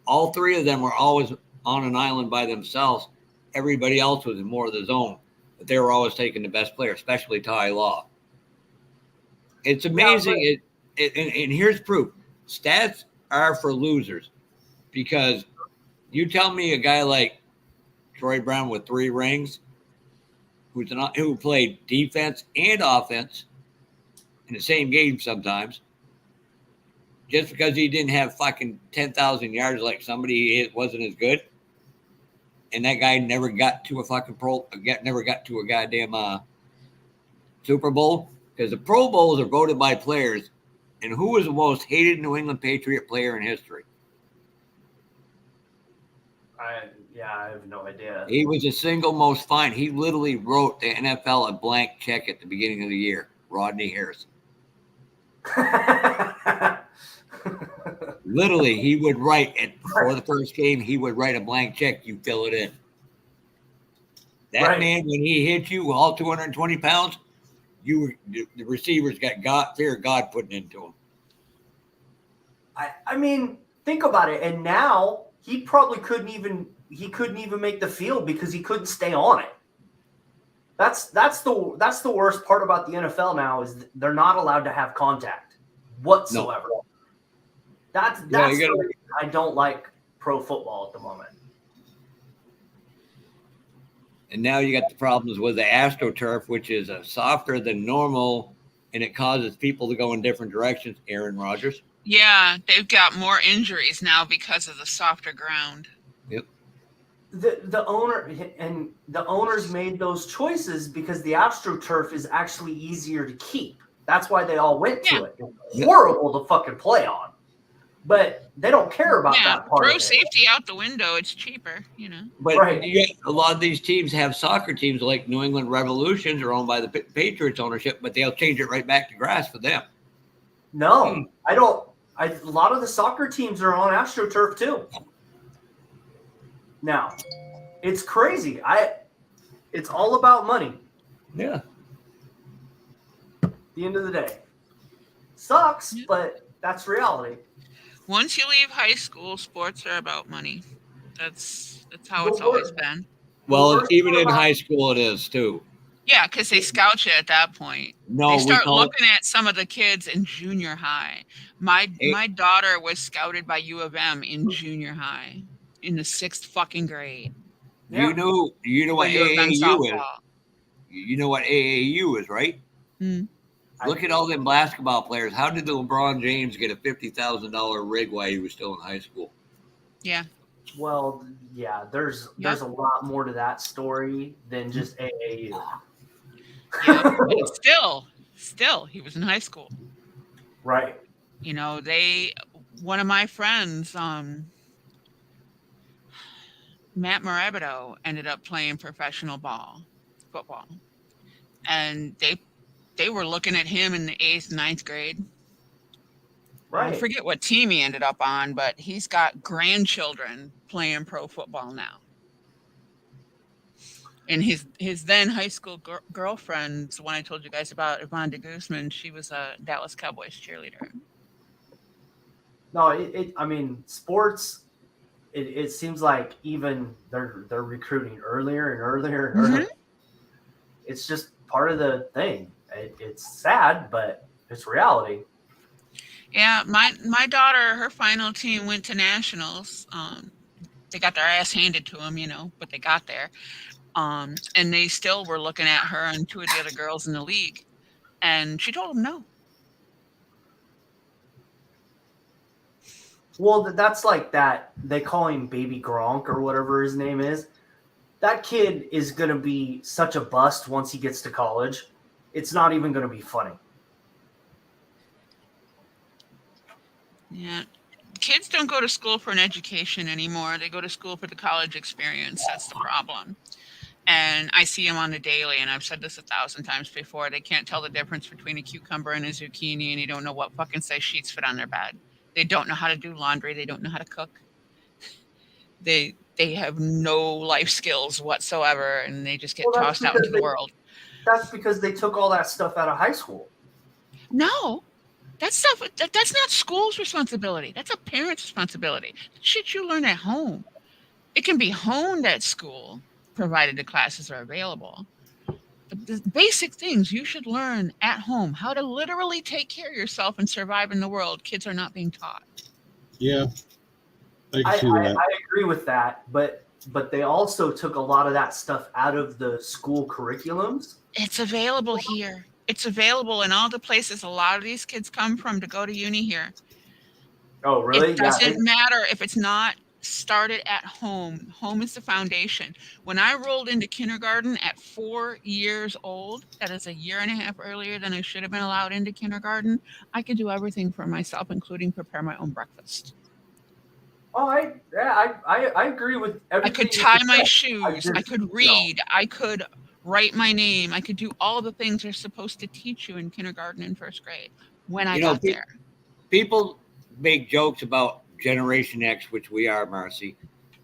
all three of them were always on an island by themselves. Everybody else was in more of the zone, but they were always taking the best player, especially Ty Law. It's amazing. And here's proof. Stats are for losers, because you tell me a guy like Troy Brown with 3 rings, who played defense and offense in the same game sometimes, just because he didn't have fucking 10,000 yards like somebody wasn't as good, and that guy never got to a fucking never got to a goddamn Super Bowl, because the Pro Bowls are voted by players. And who was the most hated New England Patriot player in history? I have no idea. He was the single most fined. He literally wrote the NFL a blank check at the beginning of the year. Rodney Harrison. Literally, he would write before the first game. He would write a blank check. You fill it in. That man, when he hit you, all 220 pounds. The receivers got fear of God putting into them. I mean, think about it. And now he probably couldn't even make the field because he couldn't stay on it. That's the worst part about the NFL now, is they're not allowed to have contact whatsoever. No. That's the reason I don't like pro football at the moment. And now you got the problems with the AstroTurf, which is softer than normal, and it causes people to go in different directions. Aaron Rodgers. Yeah, they've got more injuries now because of the softer ground. Yep. The owners made those choices because the AstroTurf is actually easier to keep. That's why they all went to it. It's horrible to fucking play on, but they don't care about that part. Throw safety out the window. It's cheaper, you know. But Right. a lot of these teams have soccer teams like New England Revolutions are owned by the Patriots ownership, but they'll change it right back to grass for them. No, I don't. A lot of the soccer teams are on AstroTurf too. Now, it's crazy. It's all about money. Yeah. At the end of the day, sucks, but that's reality. Once you leave high school, sports are about money. That's how it's always been. Well, even in high school, it is too. Yeah, because they scout you at that point. No, they start looking at some of the kids in junior high. My daughter was scouted by U of M in junior high in the 6th fucking grade. You know what AAU is. You know what AAU is, right? Look at all them basketball players. How did the LeBron James get a $50,000 rig while he was still in high school? Yeah. Well, yeah, there's a lot more to that story than just AAU. Still, he was in high school. Right. You know, one of my friends, Matt Morabito, ended up playing professional football. And they were looking at him in the 8th, 9th grade. Right. I forget what team he ended up on, but he's got grandchildren playing pro football now. And his then high school girlfriend, the one I told you guys about, Yvonne de Guzman, she was a Dallas Cowboys cheerleader. No, I mean, sports. It seems like even they're recruiting earlier and earlier and earlier. It's just part of the thing. It's sad, but it's reality. Yeah, my daughter, her final team went to nationals. They got their ass handed to them, you know, but they got there. And they still were looking at her and 2 of the other girls in the league. And she told them no. Well, that's like that. They call him Baby Gronk or whatever his name is. That kid is going to be such a bust once he gets to college. It's not even going to be funny. Yeah. Kids don't go to school for an education anymore. They go to school for the college experience. That's the problem. And I see them on the daily, and I've said this 1,000 times before. They can't tell the difference between a cucumber and a zucchini, and they don't know what fucking size sheets fit on their bed. They don't know how to do laundry. They don't know how to cook. They have no life skills whatsoever, and they just get tossed out into the world. That's because they took all that stuff out of high school. No. That's not school's responsibility. That's a parent's responsibility. Shit you learn at home. It can be honed at school, provided the classes are available. The basic things you should learn at home, how to literally take care of yourself and survive in the world, kids are not being taught. Yeah, I agree with that, but they also took a lot of that stuff out of the school curriculums. It's available here. It's available in all the places a lot of these kids come from to go to uni here. Oh, really? It doesn't matter if it's not started at home. Home is the foundation. When I rolled into kindergarten at 4 years old, that is a year and a half earlier than I should have been allowed into kindergarten, I could do everything for myself, including prepare my own breakfast. Oh, I agree with everything. I could tie my shoes. I could read. I could write my name. I could do all the things they're supposed to teach you in kindergarten and 1st grade when I got there. People make jokes about Generation X, which we are, Marcy,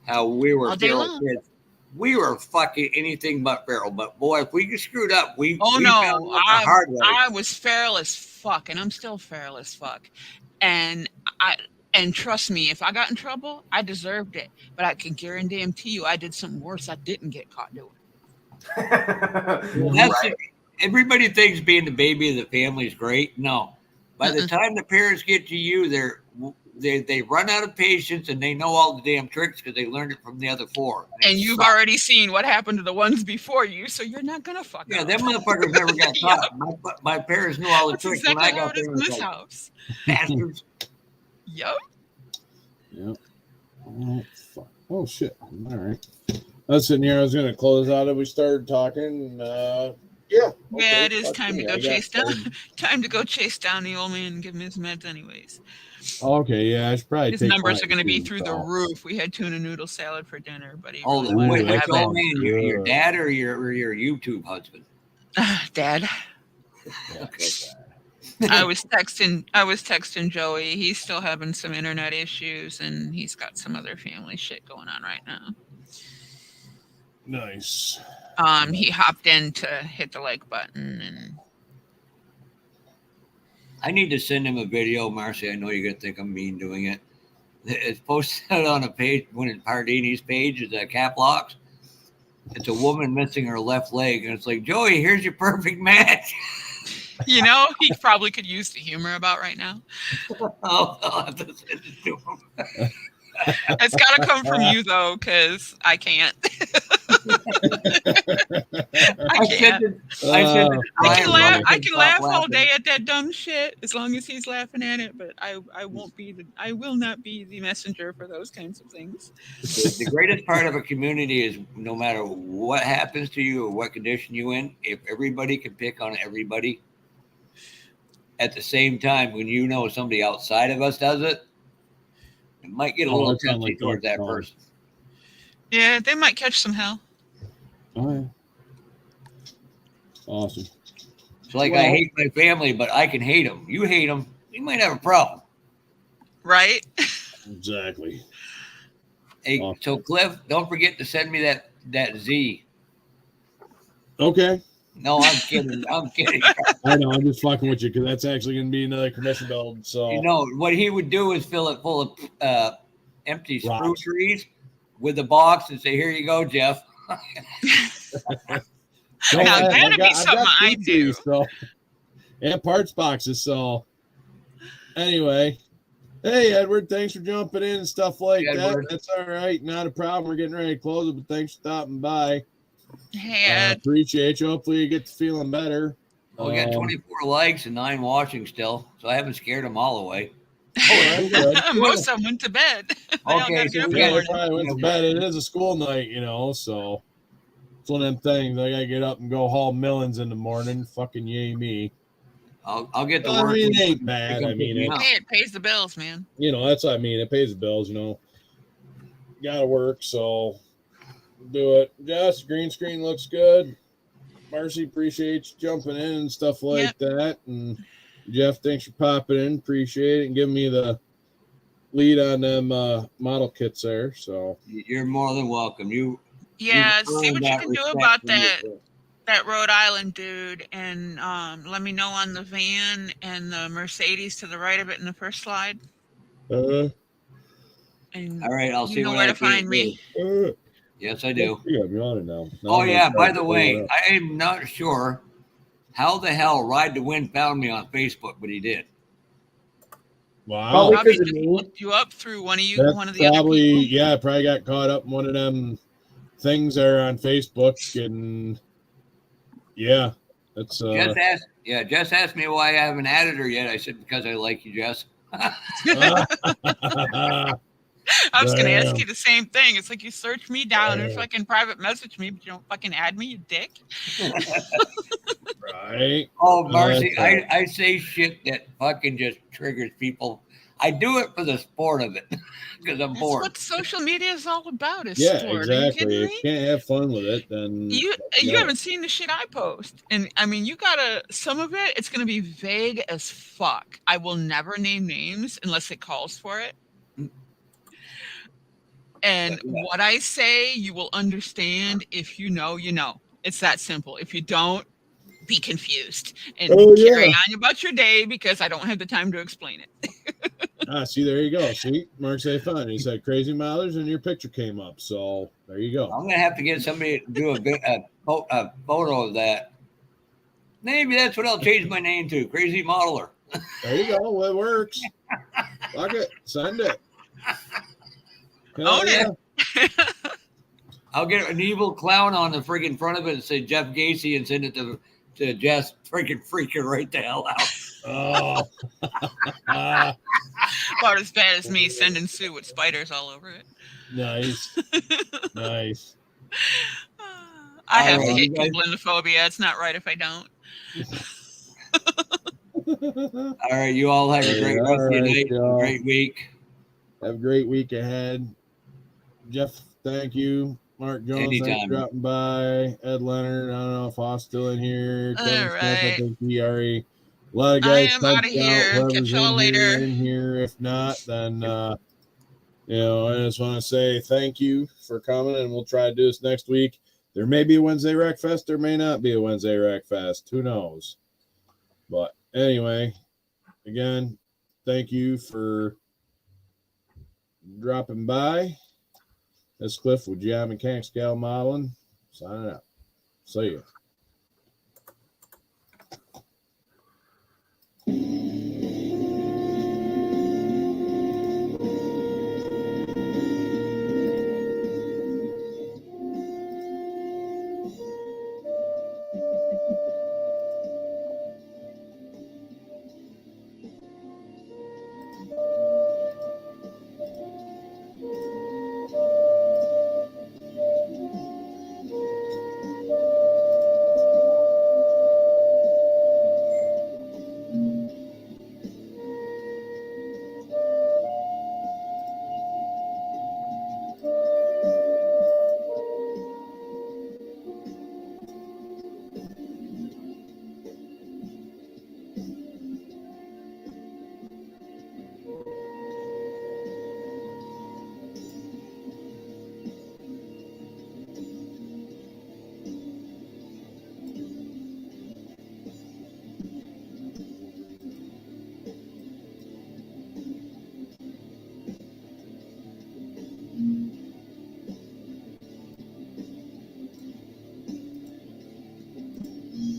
how we were feral kids. We were fucking anything but feral. But boy, if we get screwed up, I was feral as fuck, and I'm still feral as fuck. And trust me, if I got in trouble, I deserved it. But I can guarantee you, I did something worse I didn't get caught doing. Everybody thinks being the baby of the family is great. No, by the time the parents get to you, they run out of patience and they know all the damn tricks because they learned it from the other 4. And you've already seen what happened to the ones before you, so you're not gonna fuck Yeah, up. them motherfuckers never got caught. My parents knew all the That's tricks exactly when I how got it is there. in It was this like, house. bastards. Yep. Yep. Oh, fuck. Oh, shit. All right. I was sitting here. I was going to close out if we started talking. Yeah. Yeah, it is fuck time me. to go I got chase down. some- Time to go chase down the old man and give him his meds, anyways. Okay, yeah, I should probably His take numbers mine are going to be too, through the so. rule. We had tuna noodle salad for dinner, but he Oh, really wanted wait, to which have old it. man? Your good. dad or your YouTube husband? Dad. Okay. I was texting Joey. He's still having some internet issues, and he's got some other family shit going on right now. Nice. He hopped in to hit the like button, and I need to send him a video, Marcy. I know you're gonna think I'm mean doing it. It's posted on a page, one of Pardini's page, is cap locks. It's a woman missing her left leg, and it's like, Joey, here's your perfect match. he probably could use the humor about right now. I'll have to send it to him. It's got to come from you though, because I can't. I can't. I can laugh all day at that dumb shit as long as he's laughing at it, but I will not be the messenger for those kinds of things. The greatest part of a community is no matter what happens to you or what condition you in, if everybody can pick on everybody at the same time, when you know somebody outside of us does it, it might get a little tempting towards that person. Yeah, they might catch some hell. Oh, yeah. Awesome. It's like I hate my family, but I can hate them. You hate them, you might have a problem. Right? Exactly. Hey, Awesome. So Cliff, don't forget to send me that Z. Okay. No, I'm kidding. I'm kidding. I know. I'm just fucking with you because that's actually going to be another commission build. So You know, what he would do is fill it full of empty Rocks. screw trees with a box and say, here you go, Jeff. Now that'd be something I do. So, and parts boxes. So anyway, hey Edward, thanks for jumping in and stuff like that. That's all right. Not a problem. We're getting ready to close it, but thanks for stopping by. Hey, Ed. Appreciate you. Hopefully you get to feeling better. Well, we got 24 likes and 9 watching still, so I haven't scared them all away. Oh, good. Most of them went to bed. They all Okay, gotta get up in the Yeah, they morning. probably went to bed. It is a school night, so it's one of them things. I gotta get up and go haul millions in the morning. Fucking yay me. I'll get to I work. mean, it ain't bad. I mean, Hey, it pays the bills, man. that's what I mean. It pays the bills, Gotta work, so do it. Jess, green screen looks good. Marcy, appreciate you jumping in and stuff like that. And Jeff, thanks for popping in. Appreciate it and giving me the lead on them model kits there. So You're more than welcome. See what you can do about that Rhode Island dude, and let me know on the van and the Mercedes to the right of it in the first slide. And all right, I'll see you know what where I to find me. Yes, I do. Yeah, you're on it now. Oh yeah, by the way, I am not sure how the hell Ride to Win found me on Facebook, but he did. Wow. Probably Probably because of just me. looked you up through one of the That's other people. I probably got caught up in one of them things there on Facebook, and that's Jess asked me why I haven't added her yet. I said because I like you, Jess. I was going to ask you the same thing. It's like you search me down and fucking private message me, but you don't fucking add me, you dick. Right. Oh, Marcy, I say shit that fucking just triggers people. I do it for the sport of it because I'm bored. That's what social media is all about. Is Yeah, sport. exactly. Are you If you can't have fun with it, then you haven't seen the shit I post. And I mean, some of it, it's going to be vague as fuck. I will never name names unless it calls for it. And what I say, you will understand. If you know, you know. It's that simple. If you don't, be confused and carry on about your day because I don't have the time to explain it. See, there you go. See, Mark said fun. He said crazy mileage, and your picture came up. So there you go. I'm gonna have to get somebody to do a photo of that. Maybe that's what I'll change my name to, Crazy Modeler. There you go. Well, it works. Fuck it. Send it. Hell Own yeah. it. I'll get an evil clown on the friggin' front of it and say Jeff Gacy and send it to Jess friggin' freaking right the hell out. Oh. About as bad as me sending Sue with spiders all over it. Nice. Nice. I have All to right, hate you guys- glenophobia. It's not right if I don't. All right, you all have a great All rest of your right, night, y'all. great week. Have a great week ahead. Jeff, thank you. Mark Jones, thanks Anytime. for dropping by. Ed Leonard, I don't know if Haas still in here. All Kevin Smith, I right. think he already. A lot of I guys am touched outta here. out. Whoever's Catch y'all in later. here, in here. If not, then you know, I just want to say thank you for coming, and we'll try to do this next week. There may be a Wednesday Rack Fest, there may not be a Wednesday Rack Fest. Who knows? But anyway, again, thank you for dropping by. That's Cliff with GI Mechanics Gal Modeling. Signing out. See ya.